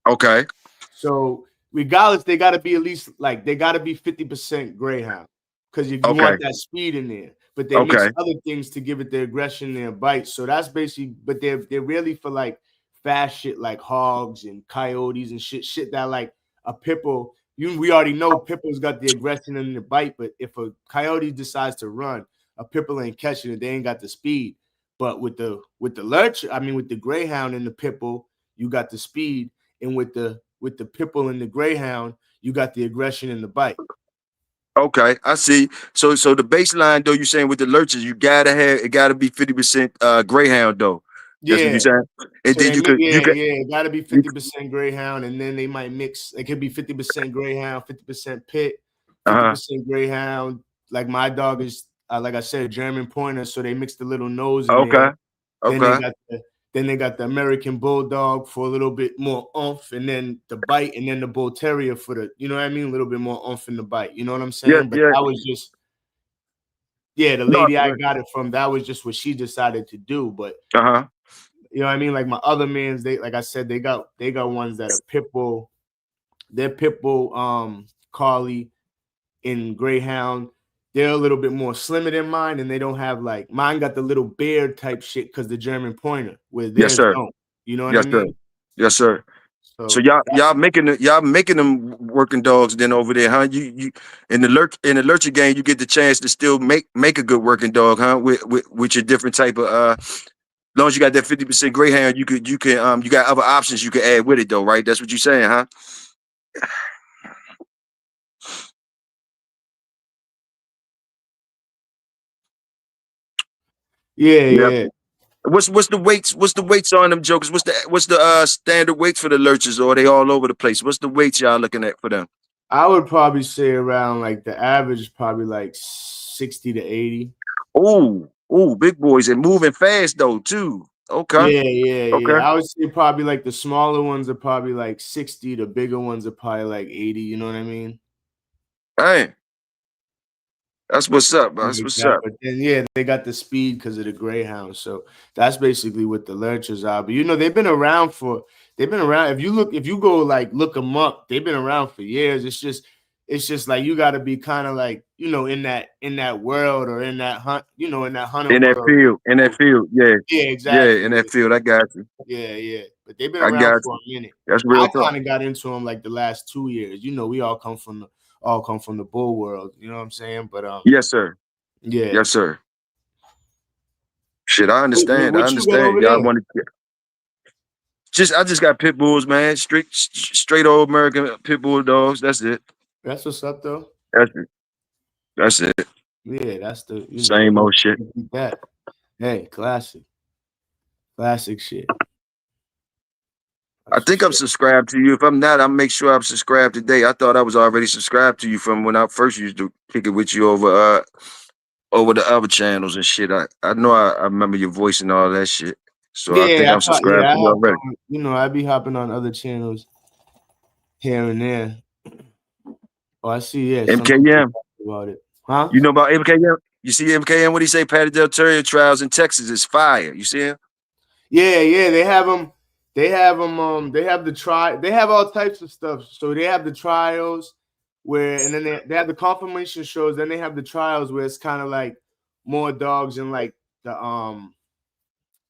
Okay.
So regardless, they got to be at least they got to be 50% greyhound because you want that speed in there. But they mix other things to give it the aggression and bite. So that's basically. But they're really for like fast shit like hogs and coyotes and shit that like a pit bull. We already know pit bull's got the aggression and the bite. But if a coyote decides to run, a pit bull ain't catching it. They ain't got the speed. But with the lurcher, with the greyhound and the pit bull, you got the speed, and with the pit bull and the greyhound, you got the aggression and the bite.
Okay, I see. So the baseline though, you're saying with the lurchers, it gotta be 50% greyhound though. That's what you're saying. And
so
then
it gotta be 50% greyhound, and then they might mix. It could be 50% greyhound, 50% pit, 50% greyhound. Like my dog is, like I said, German pointer, so they mix the little nose in there. Then they got the American bulldog for a little bit more oomph, and then the bite, and then the bull terrier for the, you know what I mean, a little bit more oomph in the bite. You know what I'm saying? But that was just, the lady I got it from, that was just what she decided to do. But you know what I mean? Like my other mans, they, like I said, they got ones that are pit bull, they're pit bull, collie, and greyhound. They're a little bit more slimmer than mine, and they don't have like mine got the little bear type shit because the German pointer where theirs don't. You know what I mean?
Yes, sir. So y'all making them working dogs then over there, huh? You in the lurcher game, you get the chance to still make a good working dog, huh? With your different type of as long as you got that 50% greyhound, you got other options you can add with it though, right? That's what you're saying, huh?
Yeah.
What's the weights? What's the weights on them jokers? What's the standard weights for the lurchers, or are they all over the place? What's the weights y'all looking at for them?
I would probably say around like the average is probably like 60 to 80.
Oh, big boys and moving fast though too. Okay.
Yeah. I would say probably like the smaller ones are probably like 60. The bigger ones are probably like 80. You know what I mean?
Hey, that's what's up. That's what's up.
But then they got the speed because of the greyhound. So that's basically what the lurchers are. But they've been around. If you go like look them up, they've been around for years. It's just like you got to be kind of like in that world or in that hunt, in that hunting world.
In that field, yeah,
exactly.
Yeah, in that field, I got you.
Yeah. But they've been around for a minute.
That's real.
I kind of got into them like the last 2 years. We all come from the bull world. You know what I'm saying? But
yes, sir.
Yeah.
Yes, sir. Shit, I understand.
What
I understand. Y'all want to I just got pit bulls, man. Straight old American pit bull dogs. That's it.
That's what's up, though.
That's it.
Yeah, that's the
same old shit.
That. Hey, classic shit.
I think I'm subscribed to you. If I'm not, I'll make sure I'm subscribed today. I thought I was already subscribed to you from when I first used to kick it with you over the other channels and shit. I know I remember your voice and all that shit. So I think I'm subscribed to you already.
I be hopping on other channels here and there. Oh, I see. Yeah,
MKM.
About it, huh?
You know about MKM? You see MKM? What do you say? Patty Del Terrier trials in Texas is fire. You see him?
Yeah. They have them. They have them. They have the try. They have all types of stuff. So they have the trials. where, and then they have the confirmation shows, then they have the trials where it's kind of like more dogs in like the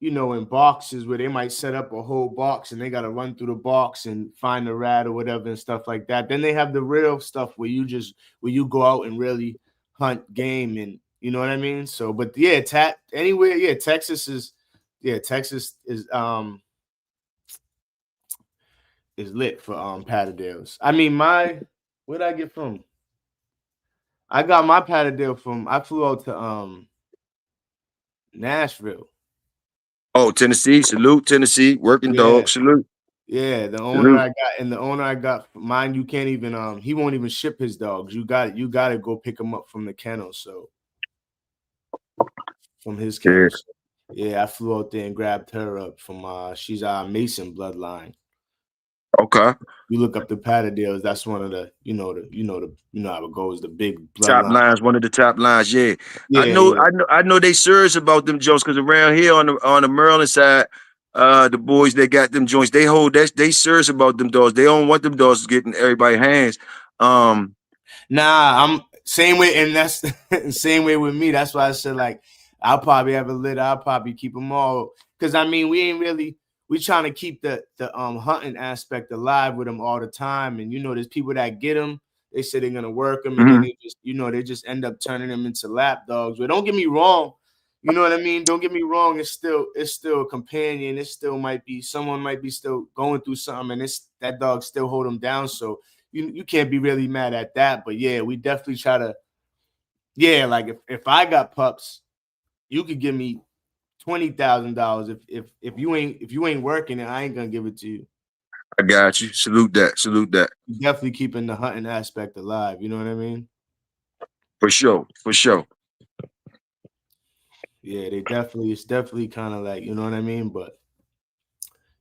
in boxes where they might set up a whole box and they got to run through the box and find the rat or whatever and stuff like that. Then they have the real stuff where you go out and really hunt game, and you know what I mean? So, but yeah, anywhere, yeah, Texas is lit for Patterdales. I mean, where'd I get from? I got my Patterdale from, I flew out to Nashville.
Oh, Tennessee, salute, Tennessee, working dog, salute.
Yeah, the owner I got, mine, you can't even he won't even ship his dogs. You got to go pick them up from the kennel. So from his kennel. So, yeah, I flew out there and grabbed her up from she's our Mason bloodline.
Okay.
You look up the Patterdales, that's one of the, how it goes, the big
top lines, one of the top lines. Yeah. I know they serious about them joints, because around here on the Maryland side, the boys that got them joints, they serious about them dogs. They don't want them dogs getting everybody's hands.
Nah, I'm same way, and that's the same way with me. That's why I said, like, I'll probably keep them all, because I mean, we trying to keep the hunting aspect alive with them all the time. And there's people that get them, they say they're gonna work them, and then they just end up turning them into lap dogs. But don't get me wrong, you know what I mean? Don't get me wrong, it's still a companion. It still someone might be still going through something, and that dog still hold them down. So you can't be really mad at that. But yeah, we definitely try to, like if I got pups, you could give me $20,000 if you ain't working, and I ain't gonna give it to you.
I got you. Salute that.
You're definitely keeping the hunting aspect alive. You know what I mean?
For sure.
Yeah, it's definitely kind of like, you know what I mean? But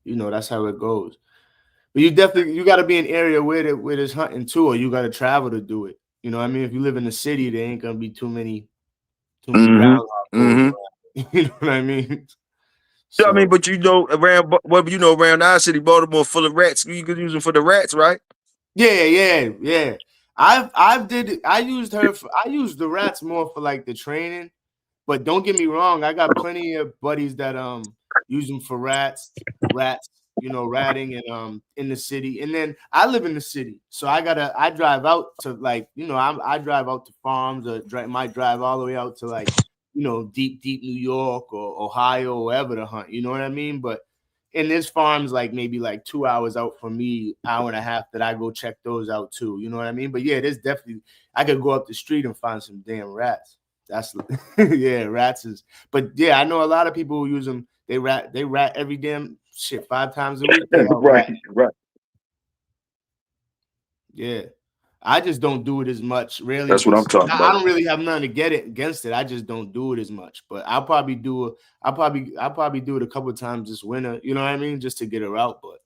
that's how it goes. But you got to be in an area where there's hunting too, or you got to travel to do it. You know what I mean? If you live in the city, there ain't gonna be too many groundhog around. You know what I mean?
So, I mean, but around our city, Baltimore, full of rats. You could use them for the rats, right?
Yeah. I used the rats more for like the training, but don't get me wrong, I got plenty of buddies that use them for rats, ratting, and in the city. And then I live in the city, so I drive out to, like, I drive out to farms, or might drive all the way out to, like, deep New York or Ohio or wherever to hunt. You know what I mean? But and there's farms like maybe like 2 hours out from me, hour and a half, that I go check those out too. You know what I mean? But yeah, there's definitely, I could go up the street and find some damn rats. That's rats is. But yeah, I know a lot of people who use them. They rat every damn shit 5 times a week.
Right.
Yeah. I just don't do it as much, really.
That's what I'm talking about.
I don't really have nothing to get against it. I just don't do it as much. But I'll probably do it a couple of times this winter. You know what I mean? Just to get her out. But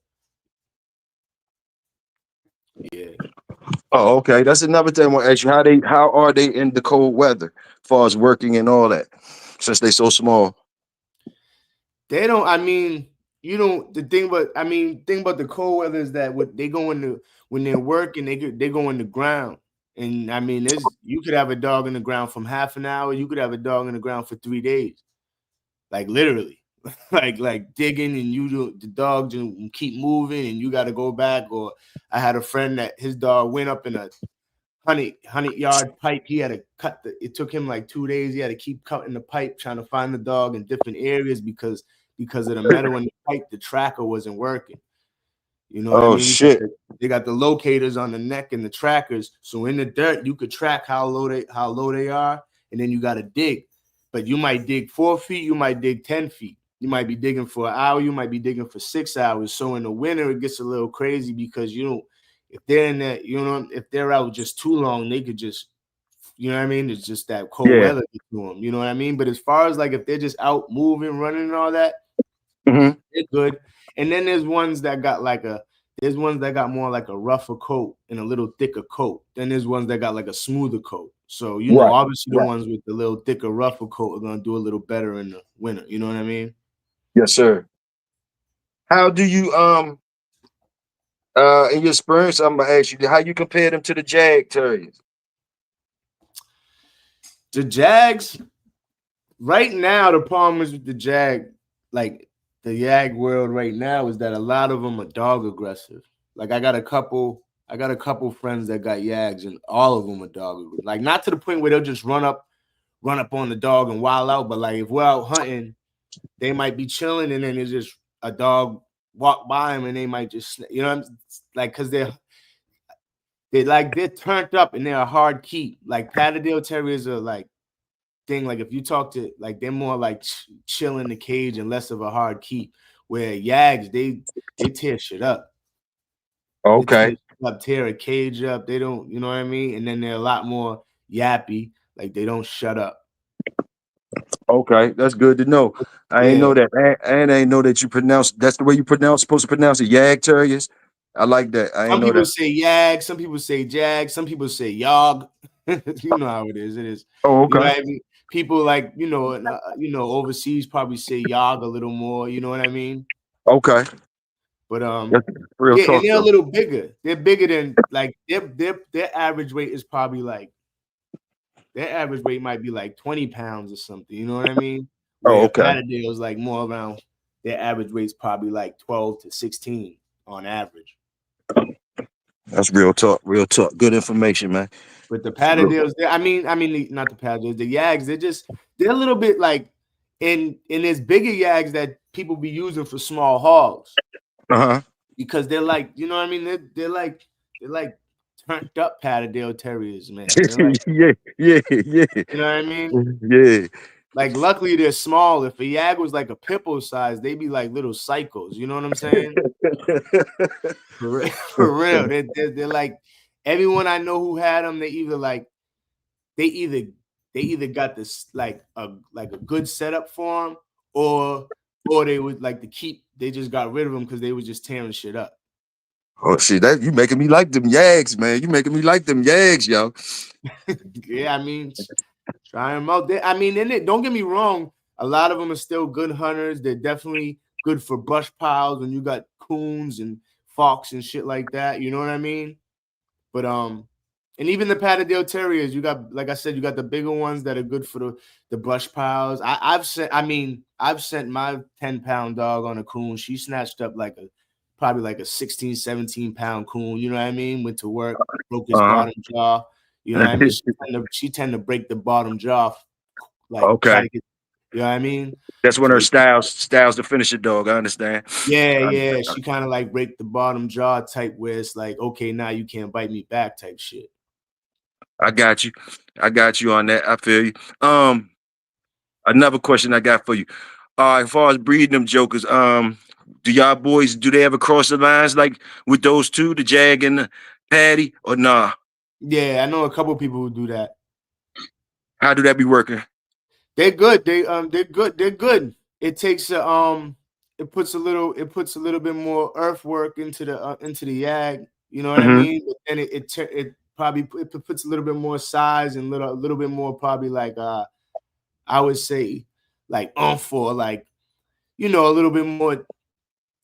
yeah.
Oh, okay. That's another thing I want to ask you. How are they in the cold weather, as far as working and all that, since they so small?
They don't. I mean, the thing about the cold weather is that when they're working, they go in the ground. And I mean, you could have a dog in the ground from half an hour. You could have a dog in the ground for 3 days, like literally, like digging, and the dog just keep moving, and you got to go back. Or I had a friend that his dog went up in a 100-yard pipe. He had to cut it took him like 2 days. He had to keep cutting the pipe, trying to find the dog in different areas because of the metal in the pipe. The tracker wasn't working. You know what I mean?
Shit.
They got the locators on the neck and the trackers. So in the dirt, you could track how low they are, and then you got to dig. But you might dig 4 feet, you might dig 10 feet. You might be digging for an hour, you might be digging for 6 hours. So in the winter, it gets a little crazy because if they're in that, if they're out just too long, they could just, you know what I mean? It's just that cold weather to them. You know what I mean? But as far as like if they're just out moving, running, and all that, they're good. And then there's ones that got more like a rougher coat and a little thicker coat. Then there's ones that got like a smoother coat. So obviously the ones with the little thicker, rougher coat are gonna do a little better in the winter. You know what I mean?
Yes, sir. How do you In your experience, I'm gonna ask you how you compare them to the Jag Terriers.
The Jags, right now, the problem is with the Jag, like the Yag world right now, is that a lot of them are dog aggressive. Like I got a couple friends that got Yags, and all of them are dog aggressive. Like not to the point where they'll just run up on the dog and wild out, but like if we're out hunting, they might be chilling, and then there's just a dog walk by them, and they might just, you know, like because they're turned up and they're a hard keep. Like Patterdale Terriers are like thing. Like if you talk to, like, they're more like chill in the cage and less of a hard keep. Where Yags, they tear shit up.
Okay.
Tear a cage up. They don't, you know what I mean? And then they're a lot more yappy. Like they don't shut up.
Okay, that's good to know. I ain't know that, and I ain't know that you pronounce. That's the way you supposed to pronounce it. Jag Terriers. I like that. I ain't
Some
know
people
that.
say Yag, some people say Jag, some people say Yog. You know how it is. It is.
Oh,
You know
okay.
what I mean? People like, overseas probably say Yog a little more. You know what I mean?
Okay.
But
That's real
yeah,
talk,
and they're a
though.
little bigger. They're bigger than, like, their average weight is probably like, their average weight might be like 20 pounds or something. You know what I mean?
Oh,
Where
okay.
Patterdale is like more around, their average weight's probably like 12 to 16 on average.
That's real talk. Real talk. Good information, man.
But the Patterdales, not the Patterdales, the Yags, they're a little bit like, and there's bigger Yags that people be using for small hogs.
Uh-huh.
Because they're like, you know what I mean? They're like turned up Patterdale Terriers, man. Like,
Yeah.
you know what I mean?
Yeah.
Like, luckily they're small. If a Yag was like a Pippo size, they'd be like little psychos. You know what I'm saying? For real. They're like, everyone I know who had them, they either got this like a good setup for them, or they would like to keep. They just got rid of them because they was just tearing shit up.
Oh shit, that you making me like them Yags, man. You making me like them Yags, yo.
Yeah, I mean, try them out. Don't get me wrong. A lot of them are still good hunters. They're definitely good for brush piles when you got coons and fox and shit like that. You know what I mean? But and even the Patterdale Terriers, you got, like I said, you got the bigger ones that are good for the brush piles. I've sent my 10-pound dog on a coon. She snatched up probably like a 16, 17-pound coon. You know what I mean? Went to work, broke his bottom jaw. You know what I mean? She tend to break the bottom jaw, like try
Okay.
to get. You know what I mean?
That's one
So
of her styles to finish a dog. I understand.
yeah. She kind of like break the bottom jaw type, where it's like, okay, now you can't bite me back type shit.
I got you. I got you on that. I feel you. Another question I got for you. As far as breeding them jokers, do y'all boys, do they ever cross the lines like with those two, the Jag and the Patty, or nah?
Yeah, I know a couple people who do that.
How do that be working?
They're good. They're good. They're good. It takes it puts a little bit more earthwork into the Yag. You know what I
Mm-hmm.
mean? But then it probably puts a little bit more size and a little bit more, probably like I would say like for like, a little bit more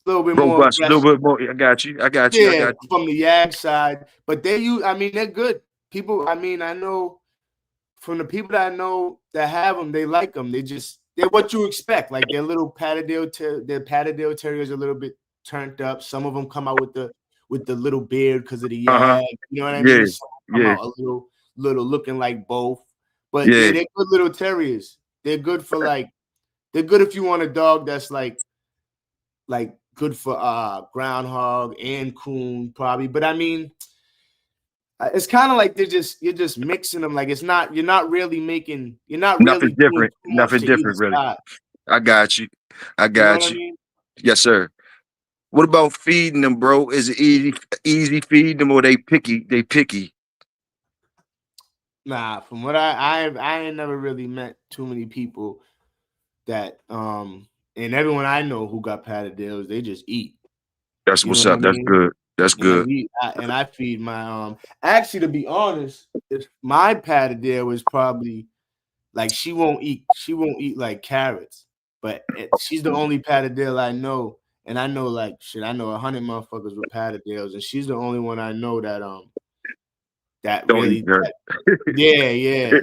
Robust, a little
aggressive.
bit more. I got you. I got you. I
Yeah,
got you.
from the Yag side. But they're good. People, I know from the people that I know that have them, they like them. They're what you expect. Like their little Patterdale Terriers are a little bit turned up. Some of them come out with the little beard because of the
Uh-huh.
Yag. You know what I
Yeah.
mean? Some come
Yeah.
out a little looking like both. But
Yeah.
yeah, they're good little terriers. They're good for they're good if you want a dog that's like good for groundhog and coon probably. But I mean, it's kind of like you're just mixing them. Like you're not really doing
Nothing
too
different.
much
Nothing
to either
different, really.
side.
I got you. I
You know what
got
I
you.
mean?
Yes, sir. What about feeding them, bro? Is it easy feeding them, or they picky? They picky.
Nah, from what I ain't never really met too many people that and everyone I know who got Patterdales, they just eat.
That's
You know
what's
what I
up. That's
mean?
good. That's good.
And I feed my actually, to be honest, if my Patterdale was probably like, she won't eat like carrots, but she's the only Patterdale I know, And I know like shit, I know 100 motherfuckers with Patterdales, and she's the only one I know that that
Don't
really
eat dirt.
yeah.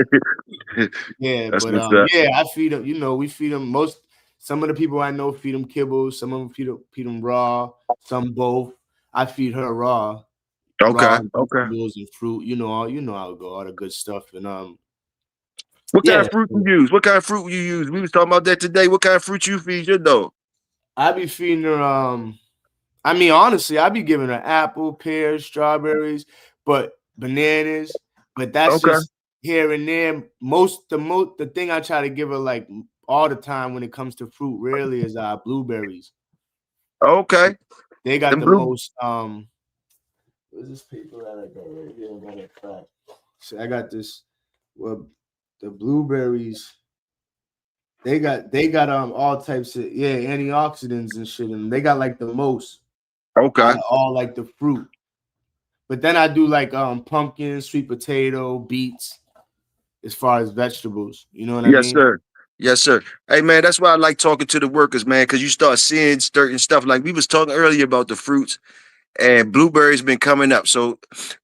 That's
But
what's up.
yeah, I feed them. You know, we feed them most. Some of the people I know feed them kibbles. Some of them feed them raw. Some both. I feed her raw
Okay, okay.
vegetables and fruit. You know how it go, all the good stuff. And
What kind
yeah,
of fruit you use? What kind of fruit you use? We was talking about that today. What kind of fruit you feed your dog?
I be feeding her. I mean, honestly, I be giving her apple, pears, strawberries, but bananas. But that's
Okay,
just here and there. The thing I try to give her like all the time when it comes to fruit really is blueberries.
okay.
They got
Them
the
blue.
most what's this paper that I got right here? I got it back. So I got this well the blueberries. They got all types of antioxidants and shit, and they got like the most
Okay.
out of all like the fruit. But then I do like pumpkin, sweet potato, beets, as far as vegetables. You know what I
Yes,
mean?
sir. Yes, sir. Hey, man, that's why I like talking to the workers, man, because you start seeing certain stuff. Like we was talking earlier about the fruits, and blueberries been coming up. So,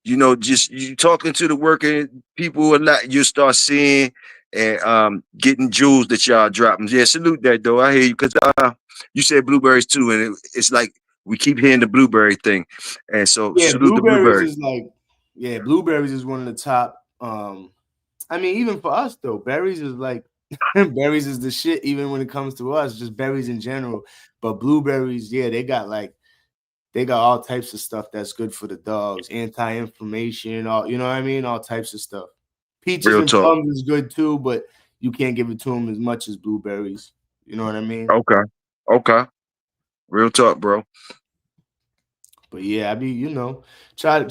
just you talking to the working people a lot, you start seeing and getting jewels that y'all dropping. Yeah, salute that though. I hear you because you said blueberries too, and it's like we keep hearing the blueberry thing, and so
Yeah,
salute the blueberry.
blueberries is one of the top. I mean, even for us though, berries is like berries is the shit. Even when it comes to us, just berries in general. But blueberries, yeah, they got all types of stuff that's good for the dogs, anti-inflammation, all you know what I mean, all types of stuff. Peaches
Real
and
talk.
plums is good too, but you can't give it to them as much as blueberries. You know what I mean?
Okay. Okay. Real talk, bro.
But yeah, I be try to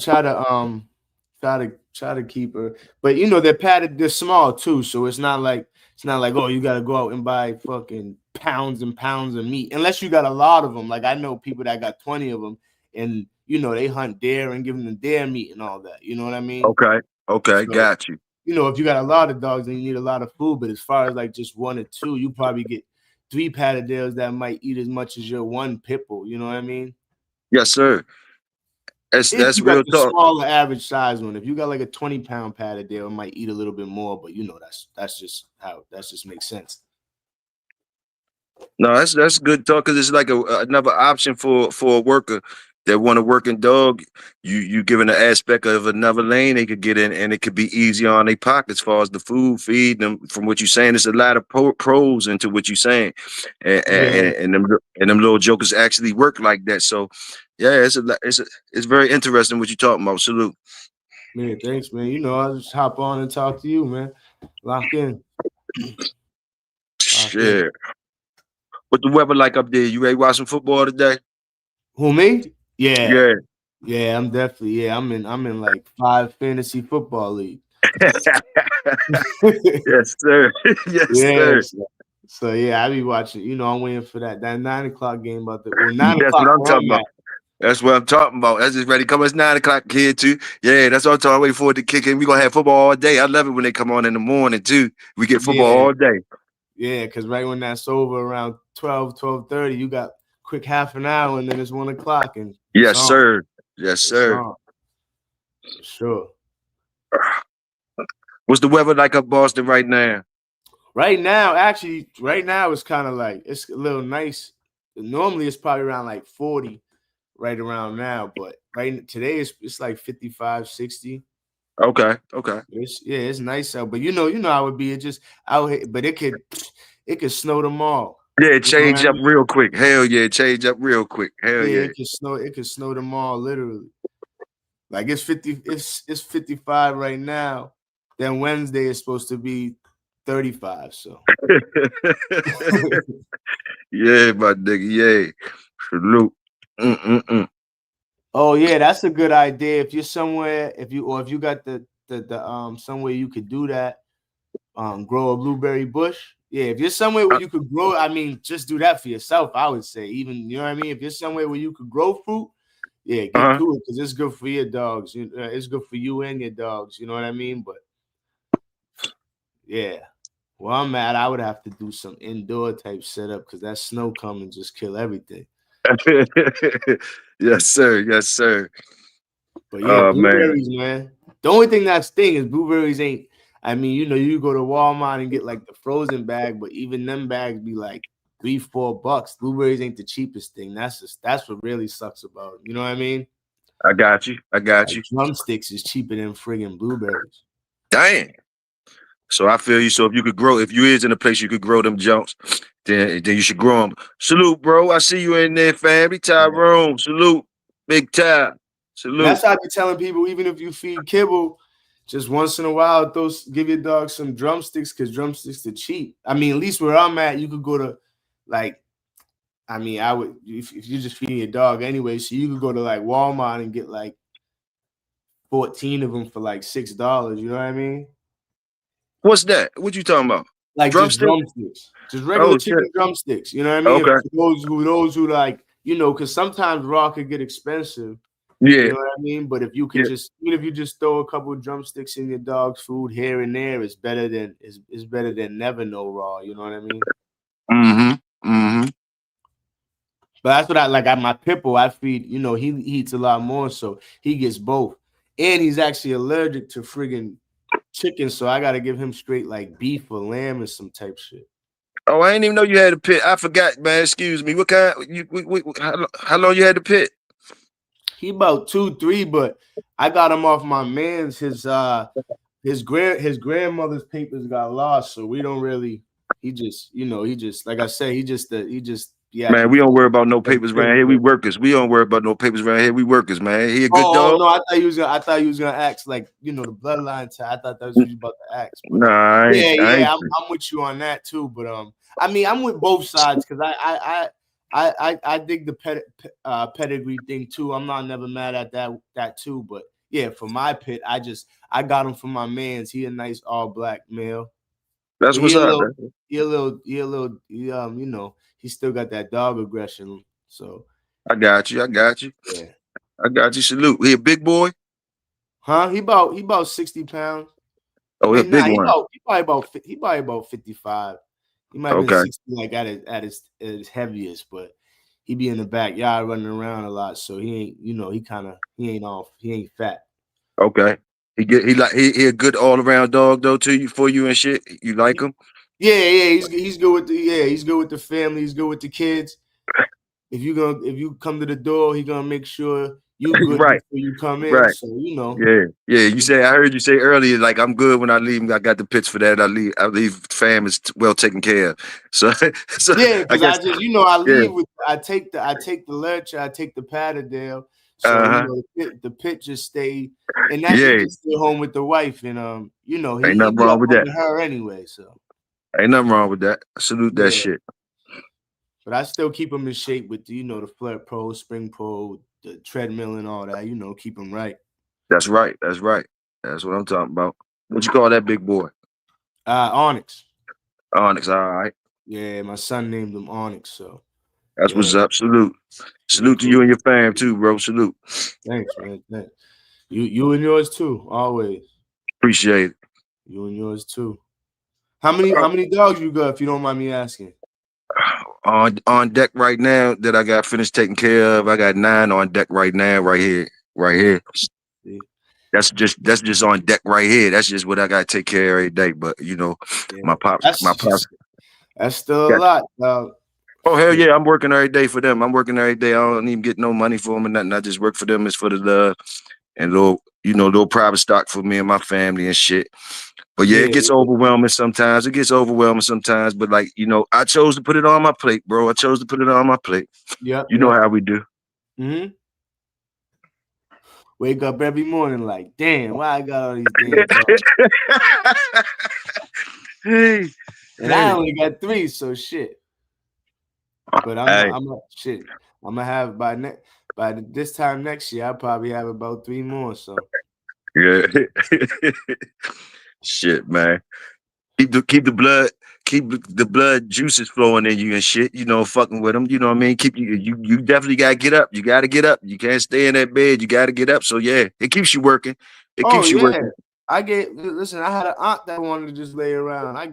keep her. But they're small too, so it's not like, oh, you gotta go out and buy fucking pounds and pounds of meat unless you got a lot of them. Like I know people that got 20 of them, and they hunt deer and give them the deer meat and all that. You know what I mean?
Okay. Okay.
So
Got you.
if you got a lot of dogs, then you need a lot of food. But as far as like just one or two, you probably get three patterdales that might eat as much as your one pit bull. You know what I mean?
Yes, sir.
If
That's
you got
real
the
talk.
smaller average size one, if you got like a 20-pound Patterdale, it might eat a little bit more, but that's just makes sense.
No, that's good talk because it's like another option for a worker that want a working dog. You given an aspect of another lane they could get in, and it could be easier on their pocket as far as the food, feed them. From what you're saying, there's a lot of pros into what you're saying, and
Yeah,
them little jokers actually work like that. So, yeah, it's very interesting what you're talking about. Salute.
man. Thanks, man. I'll just hop on and talk to you, man. Lock in. Lock in.
Shit. What the weather like up there? You ready to watch some football today?
Who me? Yeah.
Yeah.
Yeah, I'm definitely, I'm in like 5 fantasy football league.
Yes, sir. Yes, sir.
Yes. So yeah, I be watching, I'm waiting for that 9 o'clock game about the 9
That's what
o'clock
I'm
where
talking
I'm
about.
at.
That's what I'm talking about. That's just ready. Come, it's 9 o'clock here too. Yeah, that's what I'm talking. Wait for it to kick in. We gonna have football all day. I love it when they come on in the morning too. We get football
Yeah.
all day.
Yeah, because right when that's over around 12:30, you got quick half an hour and then it's 1 o'clock and it's
Yes,
on.
sir. Yes,
It's
sir.
on. For sure.
What's the weather like up Boston right now?
Right now it's kind of like it's a little nice. Normally it's probably around like 40 right around now, but today it's like 55, 60.
Okay, okay.
It's nice out, but you know how it would be. It just out here, but it could snow tomorrow.
Yeah,
You know what
change
I
up
mean?
real quick. Hell yeah, change up real quick. Hell
Yeah,
yeah.
it could snow tomorrow, literally. Like it's 55 right now. Then Wednesday is supposed to be 35. So
Yeah, my nigga. Yeah. Salute. Mm-mm-mm.
oh yeah, that's a good idea. If you're somewhere, if you got the somewhere you could do that, grow a blueberry bush. Yeah, if you're somewhere where you could grow, I mean, just do that for yourself. I would say, even you know what I mean. If you're somewhere where you could grow fruit, yeah, get
Uh-huh.
to it because it's good for your dogs. It's good for you and your dogs. You know what I mean? But yeah, well, I'm mad. I would have to do some indoor type setup because that snow come and just kill everything.
Yes, sir. Yes, sir.
But yeah,
Oh man,
blueberries, man. The only thing that sting is blueberries ain't. I mean, you go to Walmart and get like the frozen bag, but even them bags be like $3-4. Blueberries ain't the cheapest thing. That's what really sucks about it. You know what I mean?
I got you. I got
Like
you.
drumsticks is cheaper than friggin' blueberries.
Dang. So I feel you. So if you could grow, if you is in a place you could grow them jumps, then you should grow them. Salute, bro. I see you in there, family.
Yeah.
Tyrone. Salute. Big time.
And that's
Salute.
how I be telling people, even if you feed kibble, just once in a while, give your dog some drumsticks because drumsticks are cheap. I mean, at least where I'm at, you could go to like, I mean, I would if you're just feeding your dog anyway, so you could go to like Walmart and get like 14 of them for like $6. You know what I mean?
What's that? What you talking about?
Like just
Drumstick?
drumsticks, just regular
Oh shit.
chicken drumsticks. You know what I mean?
Okay.
For those who like, because sometimes raw could get expensive. You
Yeah.
know what I mean? But if you could
Yeah.
even if you just throw a couple of drumsticks in your dog's food here and there, it's better than never no raw. You know what I mean?
Mm-hmm. Mm-hmm.
But that's what I like. At my Pippo, I feed. He eats a lot more, so he gets both. And he's actually allergic to friggin' chicken, so I got to give him straight like beef or lamb or some type shit.
Oh, I didn't even know you had a pit. I forgot, man. Excuse me. What kind? How long you had the pit?
He about 2-3, but I got him off my man's. His grandmother's papers got lost, so we don't really. He just like I said, yeah.
Man, we don't worry about no papers around here. We workers. We don't worry about no papers around here. We workers, man. He a good
Oh
dog.
no, I thought you was gonna ask like the bloodline. I thought that was what you about to ask. But
Nah, I ain't. I
yeah,
ain't.
I'm with you on that too. But I mean, I'm with both sides because I dig the pedigree thing too. I'm not never mad at that too. But yeah, for my pit, I got him from my man's. He a nice all black male.
That's
But
what's up, man.
he still got that dog aggression. So
I got you. I got you.
yeah.
I got you. Salute. He a big boy.
Huh? He about 60 pounds.
Oh, he a
And nah,
big one.
he probably about 55. He might have been
Okay.
60 like at his heaviest, but he be in the backyard running around a lot. So he ain't, he ain't fat.
Okay. He a good all around dog though to you for you and shit. You like him?
Yeah, he's good with he's good with the family, he's good with the kids. If you come to the door, he gonna make sure you good
Right.
before you come in.
Right.
So
Yeah. Yeah. I heard you say earlier, like I'm good when I leave. I got the pits for that. I leave fam is well taken care of. So so
yeah,
I
because
guess
I just I
yeah.
leave with I take the lurch, I take the Patterdale. So
Uh-huh.
the pit just stay, and that he
Yeah.
just stay home with the wife, and
Ain't
he
nothing
be
wrong
up
with that.
under her anyway. So
Ain't nothing wrong with that. Salute that
yeah,
shit.
but I still keep him in shape with the flirt pro, spring pro, the treadmill, and all that. Keep him right.
That's right. That's right. That's what I'm talking about. What you call that big boy?
Onyx.
Onyx. All right.
Yeah, my son named him Onyx. So
That's
yeah,
what's up. Salute.
yeah,
Salute to
cool.
you and your fam too, bro. Salute.
Thanks, man. Thanks. You and yours too. Always.
Appreciate it.
You and yours too. How many dogs you got, if you don't mind me asking?
On deck right now that I got finished taking care of. I got 9 on deck right now, right here. Right here.
See?
That's just on deck right here. That's just what I gotta take care of every day. But
Yeah.
my pops, my pops.
That's still a
Yeah.
lot, dog.
Oh hell
Shit.
yeah, I'm working every day for them. I'm working every day. I don't even get no money for them and nothing. I just work for them. It's for the love and little private stock for me and my family and shit. But yeah, it
Yeah,
gets overwhelming sometimes. But like, I chose to put it on my plate, bro. I chose to put it on my plate.
yep,
You know
yep.
how we do.
Mm-hmm. Wake up every morning like, damn, why I got all these damn dogs?
Hey,
And I
hey.
only got 3, so shit. But
Hey.
shit. I'm gonna have by this time next year, I'll probably have about 3 more. So
Yeah. Shit, man. Keep the blood juices flowing in you and shit. Fucking with them. You know what I mean. Keep you definitely gotta get up. You gotta get up. You can't stay in that bed. You gotta get up. So yeah, it keeps you working. It
oh
keeps you
yeah.
working.
listen, I had an aunt that wanted to just lay around. I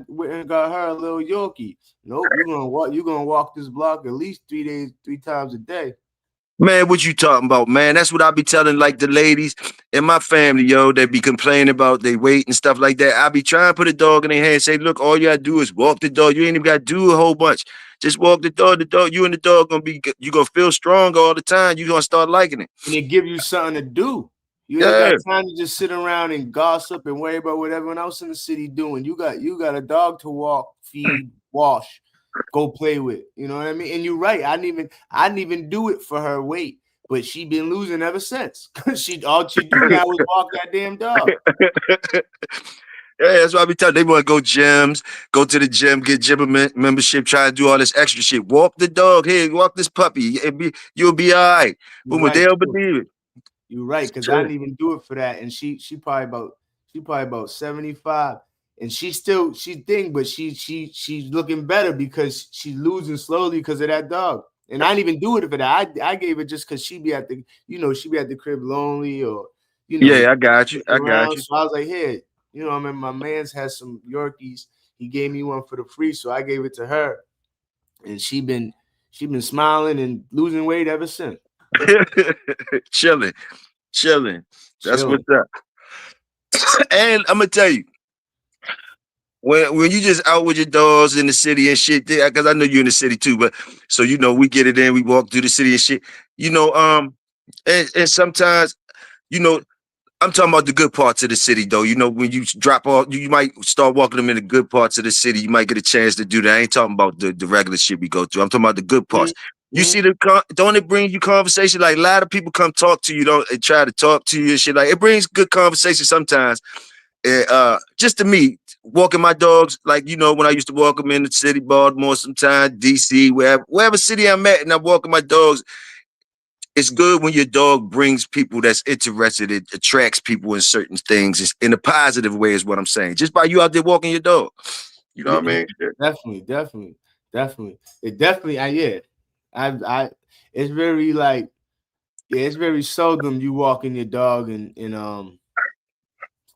went and got her a little Yorkie. Nope, you're gonna walk this block at least 3 times a day.
Man, what you talking about, man? That's what I be telling like the ladies in my family, yo, they be complaining about they weight and stuff like that. I be trying to put a dog in their hand and say, look, all you gotta do is walk the dog. You ain't even gotta do a whole bunch. Just walk the dog. The dog, you and the dog you gonna feel strong all the time. You gonna start liking it.
And it give you something to do. You ain't got time to just sit around and gossip and worry about what everyone else in the city doing. You got a dog to walk, feed, wash, go play with. You know what I mean? And you're right. I didn't even do it for her weight, but she been losing ever since. All she do now is walk that damn dog.
Yeah, that's why I be telling they want to go gyms, go to the gym, get gym membership, try to do all this extra shit. Walk the dog, hey, walk this puppy. You'll be all right. But
Right,
they'll believe it.
You're right, because I didn't even do it for that. And she probably about 75. And she's thing, but she's looking better because she's losing slowly because of that dog. And I didn't even do it for that. I gave it just because she be at the crib lonely or
Yeah, I got you. I got you.
So I was like, hey, I remember my man's has some Yorkies. He gave me one for the free, so I gave it to her. And she been smiling and losing weight ever since.
Chilling. That's what's up. And I'm gonna tell you, when you just out with your dogs in the city and shit, because I know you're in the city too, but so we get it in, we walk through the city and shit. And sometimes, I'm talking about the good parts of the city, though. When you drop off, you might start walking them in the good parts of the city. You might get a chance to do that. I ain't talking about the regular shit we go through. I'm talking about the good parts. You see don't it bring you conversation? Like a lot of people come talk to you, and try to talk to you and shit. Like it brings good conversation sometimes. Just to me, walking my dogs, like when I used to walk them in the city, Baltimore, sometimes DC, wherever city I'm at, and I'm walking my dogs. It's good when your dog brings people that's interested. It attracts people in certain things. It's in a positive way, is what I'm saying. Just by you out there walking your dog, you know what I mean?
Definitely. It definitely. It's very like, it's very seldom you walking your dog and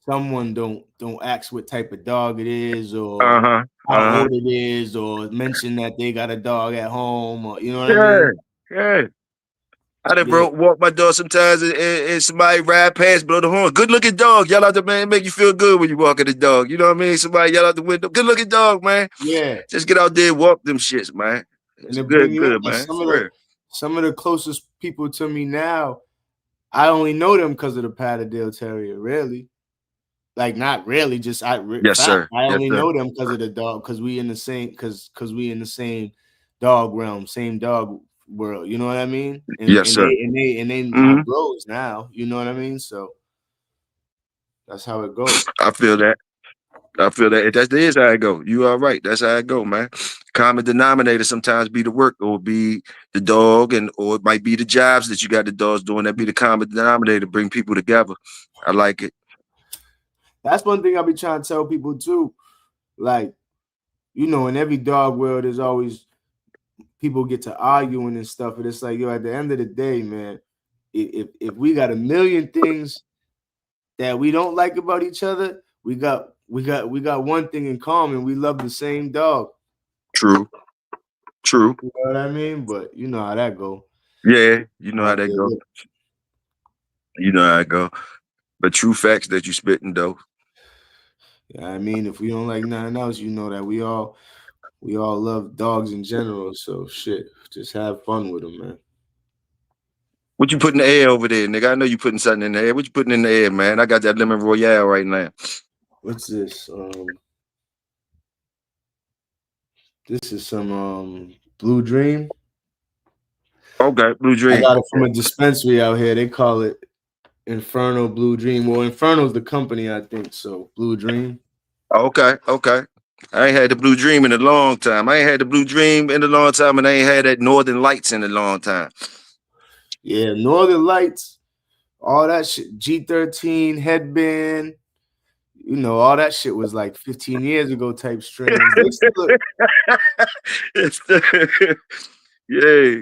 someone don't ask what type of dog it is or how old it is or mention that they got a dog at home or you know what I mean?
Yeah. I done walk my dog sometimes and somebody ride past, blow the horn. Good looking dog. Yell out the man, make you feel good when you walking the dog. You know what I mean? Somebody yell out the window. Good looking dog, man.
Yeah.
Just get out there and walk them shits, man. It's good, man.
Some of the closest people to me now, I only know them because of the Patterdale Terrier, really. Like not really, just
yes, sir.
I only know them because of the dog, because we in the same dog realm, same dog world. You know what I mean?
Yes, sir.
They my bros now. You know what I mean? So that's how it goes.
I feel that. That is how it go. You are right. That's how it go, man. Common denominator sometimes be the work or be the dog, or it might be the jobs that you got the dogs doing. That be the common denominator, bring people together. I like it.
That's one thing I be trying to tell people too. Like, in every dog world, there's always people get to arguing and stuff. And it's like, at the end of the day, man, if we got a million things that we don't like about each other, we got one thing in common. We love the same dog.
True.
You know what I mean? But you know how that go.
Yeah, you know how that go. You know how it go. But true facts that you spitting though.
Yeah, I mean, if we don't like nothing else, you know that we all love dogs in general. So shit, just have fun with them, man.
What you putting in the air over there, nigga? I know you putting something in the air. What you putting in the air, man? I got that lemon royale right now.
What's this? This is some Blue Dream.
Okay, Blue Dream.
I got it from a dispensary out here. They call it Inferno Blue Dream. Well, Inferno's the company, I think. So Blue Dream.
Okay. I ain't had the Blue Dream in a long time. And I ain't had that Northern Lights in a long time.
Yeah, Northern Lights, all that shit. G13 headband. All that shit was like 15 years ago type strains.
Yeah.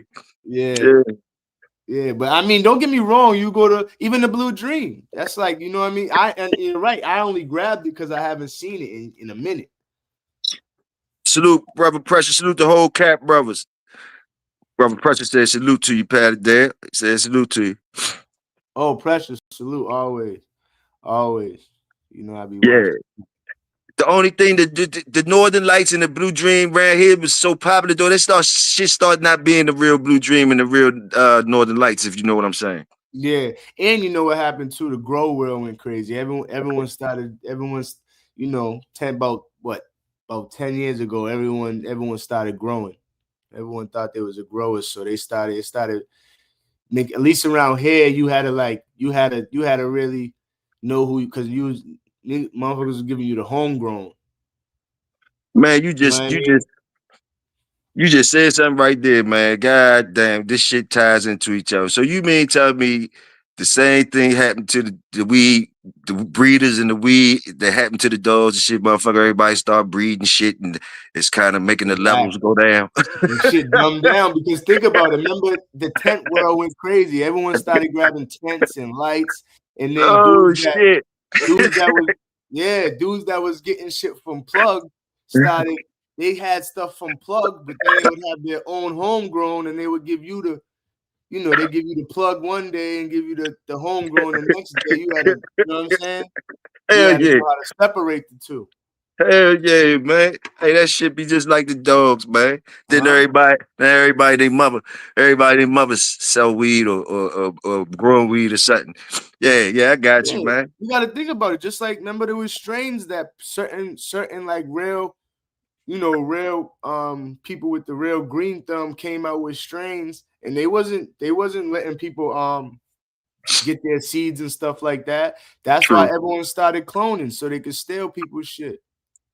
Yeah, but I mean, don't get me wrong. You go to even the Blue Dream. That's like, you know what I mean? And you're right. I only grabbed it because I haven't seen it in a minute.
Salute, brother Pressure. Salute the whole Cap brothers. Brother Pressure said salute to you, Patty Dad. He said salute to you.
Oh, Precious, salute always, always. You know I be
Yeah.
watching.
The only thing that the Northern Lights and the Blue Dream around here was so popular, though. Shit started not being the real Blue Dream and the real Northern Lights, if you know what I'm saying.
Yeah, and you know what happened too? The grow world went crazy. Everyone's, you know, about 10 years ago, everyone started growing. Everyone thought there was a grower, so it started make, at least around here, you had to really know who, because motherfuckers was giving you the homegrown.
Man,
You know what I mean?
you just said something right there, man. God damn, this shit ties into each other. So you mean tell me the same thing happened to the weed, the breeders and the weed that happened to the dogs and shit, motherfucker. Everybody start breeding shit and it's kind of making the levels go down.
And shit dumbed down, because think about it. Remember, the tent world went crazy. Everyone started grabbing tents and lights, and then
Oh shit.
dudes that was getting shit from Plug started. They had stuff from Plug, but then they would have their own homegrown, and they would give you the, you know, they give you the Plug one day and give you the homegrown the next day. You had to, you know what I'm saying? You
Hell
had to
yeah.
know how to separate the two.
Hell yeah, man. Hey, that shit be just like the dogs, man. Then everybody they mother sell weed or growing weed or something. Yeah, I got you,
Yeah,
man.
you got to think about it. Just like, remember, there was strains that certain like real, you know, real people with the real green thumb came out with strains, and they wasn't letting people get their seeds and stuff like that. That's
True.
why everyone started cloning, so they could steal people's shit.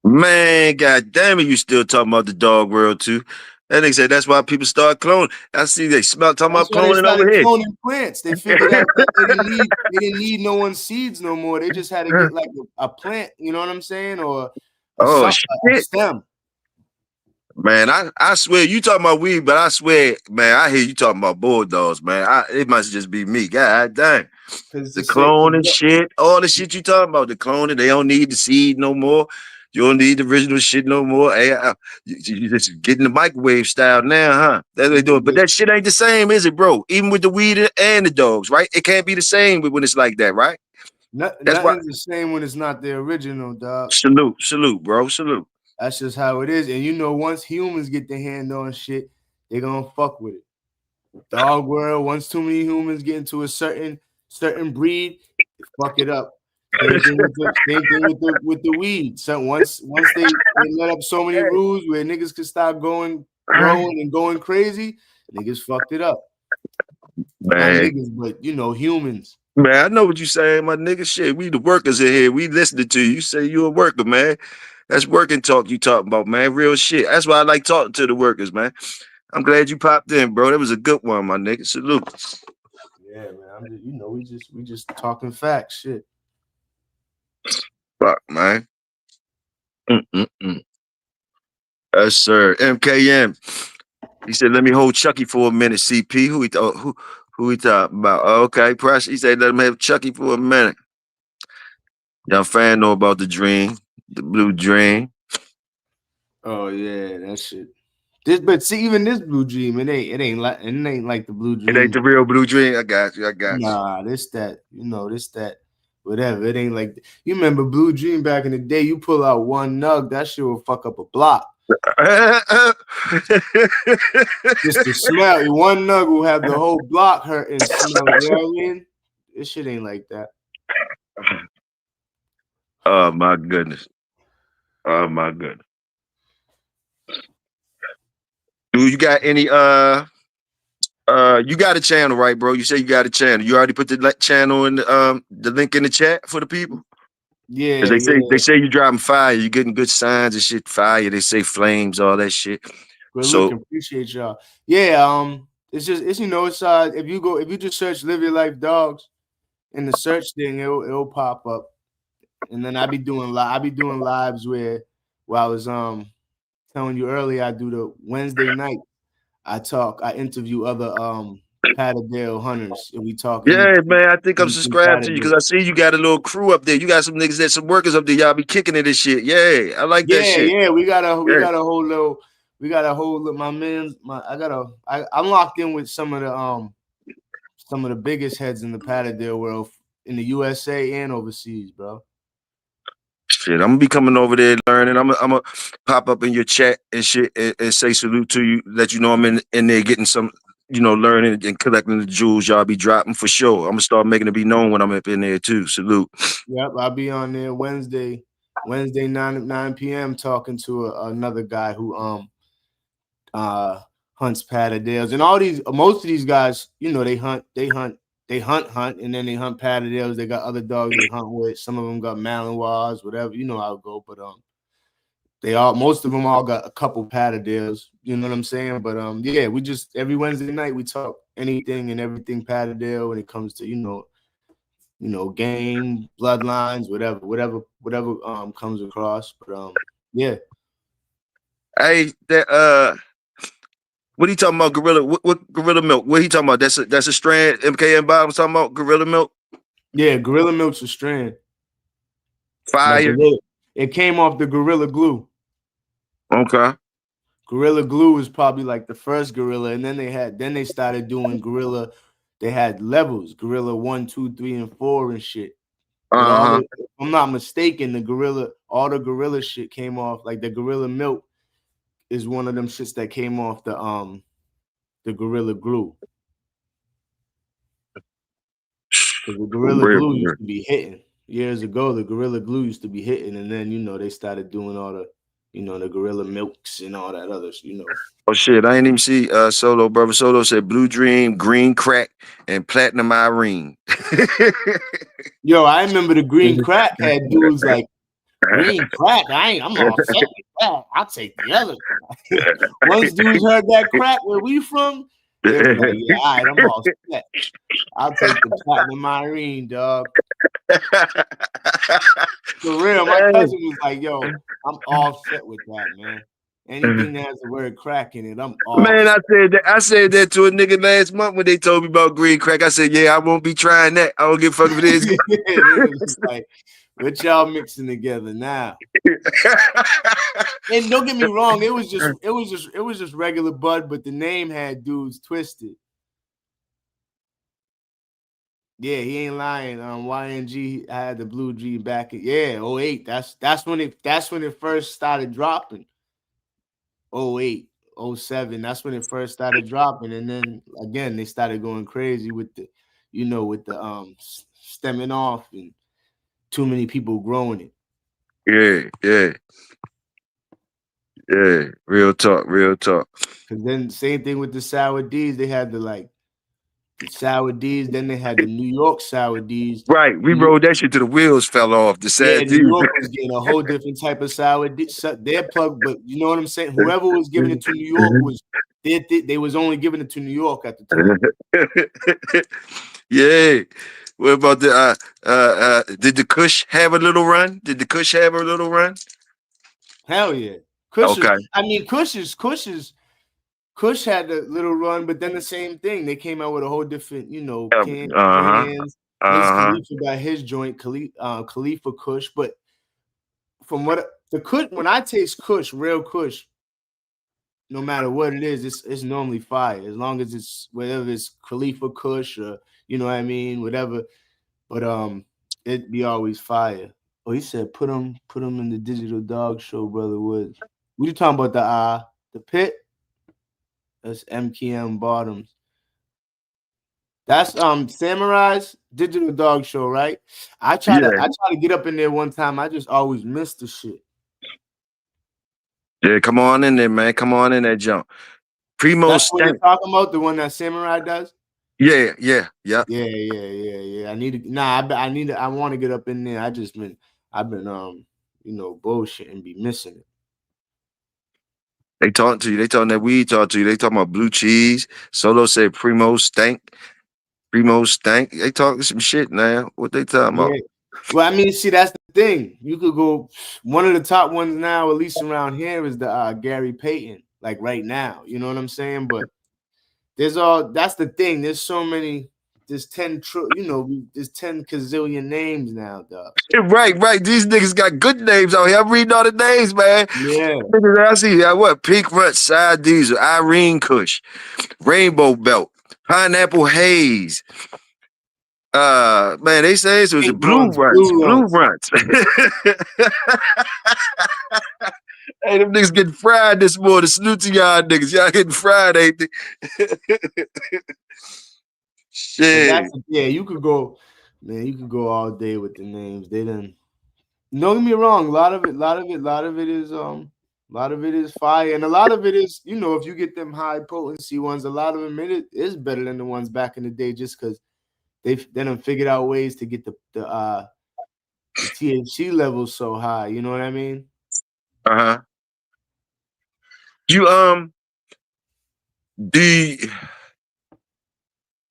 Man, god damn it, you still talking about the dog world too. That nigga said that's why people start cloning. I see they smell talking
That's
about
why they
cloning
started
over here.
cloning plants. They figured out that they didn't need no one's seeds no more. They just had to get like a plant, you know what I'm saying, or
Oh
a
shit.
stem.
Man, I swear you talking about weed, but I swear, man, I hear you talking about bulldogs, man. It must just be me. God damn. The cloning shit, all the shit you talking about, the cloning, they don't need the seed no more. You don't need the original shit no more. Hey, you just getting the microwave style now, huh? That's what they doing. But that shit ain't the same, is it, bro? Even with the weed and the dogs, right? It can't be the same when it's like that, right?
That's nothing's the same when it's not the original, dog.
Salute, bro. Salute.
That's just how it is. And you know, once humans get their hand on shit, they're gonna fuck with it. Dog world, once too many humans get into a certain breed, fuck it up. Same thing with the weed. So once they let up so many rules where niggas could start growing and going crazy, niggas fucked it up.
Man.
Not niggas, but you know, humans.
Man, I know what you saying, my nigga. Shit, we the workers in here. We listening to you. You say you a worker, man. That's working talk you talking about, man. Real shit. That's why I like talking to the workers, man. I'm glad you popped in, bro. That was a good one, my nigga. Salute.
Yeah, man. You know, we just talking facts, shit.
Fuck, man. Yes, sir. MKM. He said, "Let me hold Chucky for a minute." CP. Who he talking about? Okay, press. He said, "Let him have Chucky for a minute." Y'all fan know about the dream, the blue dream.
Oh yeah, that shit. But see, even this blue dream, it ain't like the blue dream.
It ain't the real blue dream. I got you.
Nah, this that, whatever. It ain't like, you remember Blue Dream back in the day. You pull out one nug, that shit will fuck up a block. Just the smell. One nug will have the whole block hurt and smell. You know what I mean? This shit ain't like that.
Oh my goodness. Oh my goodness. Do you got any you got a channel, right, bro? You say you got a channel. You already put the channel in the link in the chat for the people?
Yeah.
They say you driving fire, you getting good signs and shit, fire. They say flames, all that shit.
Good looking, appreciate y'all. Yeah, it's if you just search Live Your Life Dogs in the search thing, it'll pop up. And then I be doing lives where I was telling you earlier, I do the Wednesday night. I interview other Patterdale hunters. If we talk
Yeah, man. I think I'm
anything
subscribed to you because
Patterdale.
I see you got a little crew up there. You got some niggas that some workers up there. Y'all be kicking it and shit. Yeah, I like that shit.
Yeah, we got a
Yeah.
whole little I'm locked in with some of the biggest heads in the Patterdale world in the USA and overseas, bro.
Shit, I'm gonna be coming over there learning. I'm gonna pop up in your chat and shit and say salute to you. Let you know I'm in there getting some, learning and collecting the jewels y'all be dropping for sure. I'm gonna start making it be known when I'm up in there too. Salute.
Yep, I'll be on there Wednesday 9 p.m. talking to another guy who hunts Patterdales, and most of these guys, they hunt, and then they hunt Patterdales. They got other dogs they hunt with. Some of them got Malinois, whatever. You know how it go, but most of them all got a couple Patterdales. You know what I'm saying? But yeah, we just every Wednesday night we talk anything and everything Patterdale when it comes to game, bloodlines, whatever comes across. But yeah.
Hey, what he talking about? Gorilla? What gorilla milk? What he talking about? That's a strand. MKM Bottoms talking about gorilla milk.
Yeah, Gorilla Milk's a strand.
Fire.
It came off the Gorilla Glue.
Okay.
Gorilla Glue was probably like the first Gorilla, and then they started doing Gorilla. They had levels, Gorilla 1, 2, 3, and 4 and shit. But if I'm not mistaken, all the Gorilla shit came off. Like the Gorilla Milk is one of them shits that came off the Gorilla Glue. Because the Gorilla Glue used to be hitting years ago. The Gorilla Glue used to be hitting, and then they started doing all the the Gorilla Milks and all that others.
Oh shit! I ain't even see Solo. Brother Solo said Blue Dream, Green Crack, and Platinum Irene.
Yo, I remember the Green Crack had dudes like Green Crack. I'm all set with that. I'll take the other. Once dudes heard that crack, where we from? They was like, yeah, all right, I'm all set. I'll take the Platinum Irene, dog. For real, my cousin was like, yo, I'm all set with that, man. Anything that has the word crack in it, I'm all
Man,
set.
I said that to a nigga last month when they told me about Green Crack. I said, yeah, I won't be trying that. I don't give a fuck if it is.
It was like, what y'all mixing together now? And don't get me wrong, it was just regular bud, but the name had dudes twisted. Yeah, he ain't lying. YNG, I had the Blue G back at 08. That's when it first started dropping. 08, 07. That's when it first started dropping, and then again they started going crazy with the stemming off and too many people growing it.
Yeah. Real talk.
Cause then same thing with the Sour D's. They had the Sour D's. Then they had the New York Sour D's.
Right, we rode that shit till the wheels fell off. The sad
New York was getting a whole different type of Sour D. Their plug, but you know what I'm saying. Whoever was giving it to New York was they was only giving it to New York at the
time. Yeah. What about did the Kush have a little run?
Hell yeah. Kush had a little run, but then the same thing. They came out with a whole different, cans. Khalifa got his joint, Khalifa Kush. But from what the Kush, when I taste Kush, real Kush, no matter what it is, it's normally fire. As long as it's whether it's Khalifa Kush or whatever. But it'd be always fire. Oh, he said put him in the Digital Dog Show, Brother Woods. What you talking about? The pit? That's MKM Bottoms. That's Samurai's Digital Dog Show, right? I try to get up in there one time. I just always miss the shit.
Yeah, come on in there, man. Come on in that jump. Primo
That's what you're talking about, the one that Samurai does?
Yeah.
I want to get up in there. I've been bullshit and be missing it.
They talking to you. They talking that weed talk to you. They talking about blue cheese. Solo said Primo stank. They talking some shit now. What they talking about?
Well, see, that's the thing. You could go. One of the top ones now, at least around here, is the Gary Payton. Like right now, you know what I'm saying? But That's the thing. There's so many. There's 10 there's 10 gazillion names now, dog.
Right. These niggas got good names out here. I'm reading all the names, man.
Yeah.
Niggas I see, what? Pink Rut, Side Diesel, Irene Kush, Rainbow Belt, Pineapple Haze. Man, they say it was a
Pink
Blue
runs,
Runs.
blue
Blue
runs.
Runs. Hey, them niggas getting fried this morning. Salute to y'all niggas. Y'all getting fried, ain't they? Shit.
You could go, man. You could go all day with the names. They didn't. Don't get me wrong. A lot of it is fire, and a lot of it is, if you get them high potency ones, a lot of them it is better than the ones back in the day, just because they done figured out ways to get the THC levels so high. You know what I mean?
Uh-huh. You do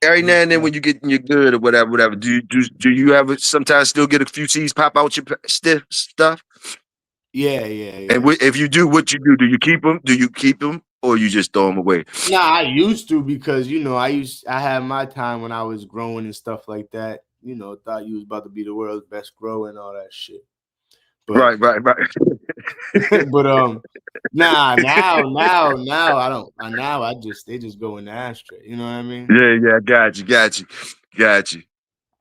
every now and then when you get in your good or whatever, do you ever sometimes still get a few seeds pop out your stiff stuff?
Yeah.
And if you do, what you do? Do you keep them? Or you just throw them away?
Nah, I used to, because I had my time when I was growing and stuff like that. Thought you was about to be the world's best grower and all that shit. But,
Right.
but now I don't. Now they just go in the ashtray. You know what I mean?
Yeah. Got you.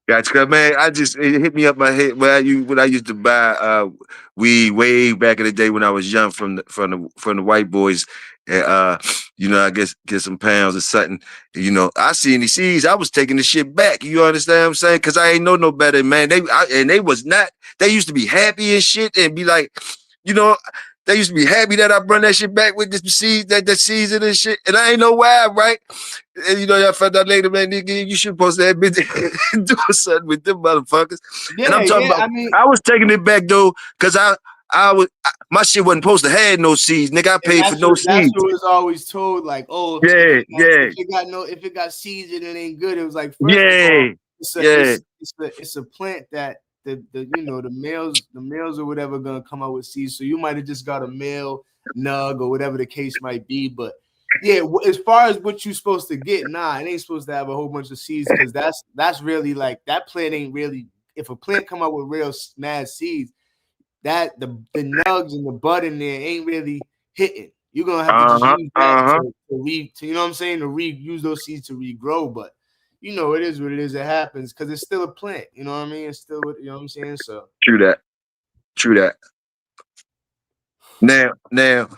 Cause man, it hit me up my head when I used to buy weed way back in the day when I was young from the white boys, and I guess get some pounds or something. I seen these seeds, I was taking the shit back. You understand what I'm saying? Cause I ain't know no better, man. They was not. They used to be happy and shit and be like, they used to be happy that I brought that shit back with the seeds, the season and shit. And I ain't know why, right? And I found out later, man, nigga, you should supposed to have been doing something with them motherfuckers.
Yeah,
and I'm talking about, I was taking it back though, because my shit wasn't supposed to have no seeds. Nigga, I paid for no seeds.
That's what was always told, like, oh, if it got seeds and it ain't good. It was like, first of all, it's a plant that the males or whatever gonna come out with seeds. So you might have just got a male nug or whatever the case might be. But yeah, as far as what you're supposed to get, it ain't supposed to have a whole bunch of seeds, because that's really like, that plant ain't really. If a plant come out with real mad seeds, that the nugs and the bud in there ain't really hitting. You're gonna have to just use that to you know what I'm saying, to reuse those seeds to regrow. But it is what it is. It happens because it's still a plant. You know what I mean? It's still, you know what I'm saying? So
true that. Now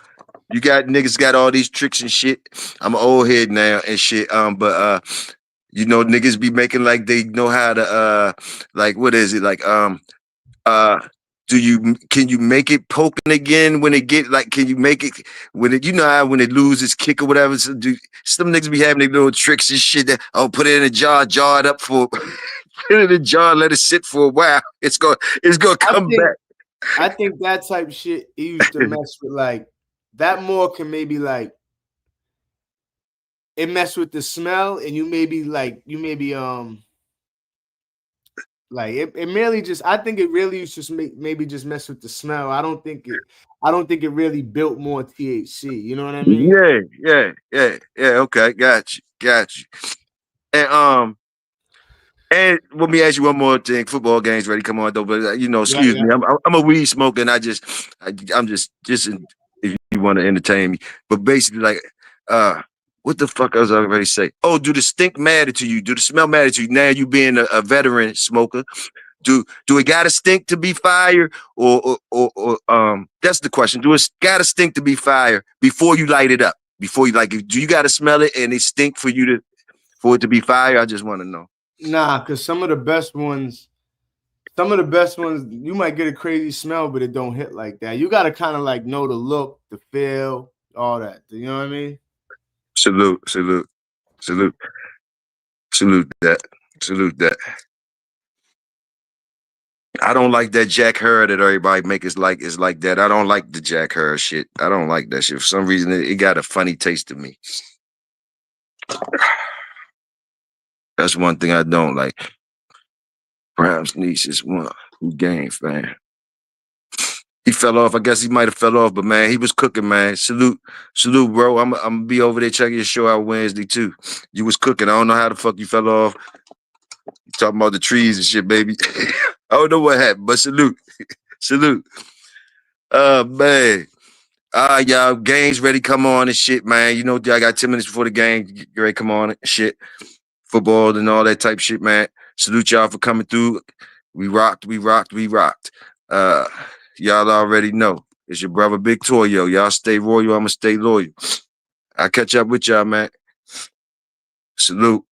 you got niggas got all these tricks and shit. I'm an old head now and shit. But niggas be making like they know how to like, what is it? Like can you make it poking again when it get, like, can you make it when it, how when it loses kick or whatever? So some niggas be having their little tricks and shit that, put it in a jar it up for put it in a jar, let it sit for a while. It's gonna come back.
I think that type shit he used to mess with, like, that more can maybe like it mess with the smell, and you maybe like it merely just, I think it really used to maybe just mess with the smell. I don't think it really built more THC. You know what I mean?
Yeah. Okay, got you. And let me ask you one more thing. Football games ready? Come on, though. But excuse me. I'm a weed smoker, and I'm just if you want to entertain me. But basically, like, what the fuck else I already say? Oh, do the stink matter to you? Do the smell matter to you? Now you being a veteran smoker, do it gotta stink to be fire, or that's the question. Do it gotta stink to be fire before you light it up? Before you, like, do you gotta smell it and it stink for it to be fire? I just want to know.
Nah, because some of the best ones, you might get a crazy smell, but it don't hit like that. You gotta kind of like know the look, the feel, all that. You know what I mean?
Salute that. I don't like that Jack Herr that everybody make is like that. I don't like the Jack Herr shit. I don't like that shit. For some reason, it got a funny taste to me. That's one thing I don't like. Brown's niece is one who game fan. He fell off. I guess he might have fell off, but man, he was cooking, man. Salute, bro. I'm gonna be over there checking your show out Wednesday too. You was cooking. I don't know how the fuck you fell off. You talking about the trees and shit, baby. I don't know what happened, but salute. Man. Y'all, game's ready. Come on and shit, man. You know, I got 10 minutes before the game. Get ready, come on and shit. Football and all that type shit, man. Salute y'all for coming through. We rocked. Y'all already know. It's your brother Big Toyo. Y'all stay royal. I'ma stay loyal. I'll catch up with y'all, man. Salute.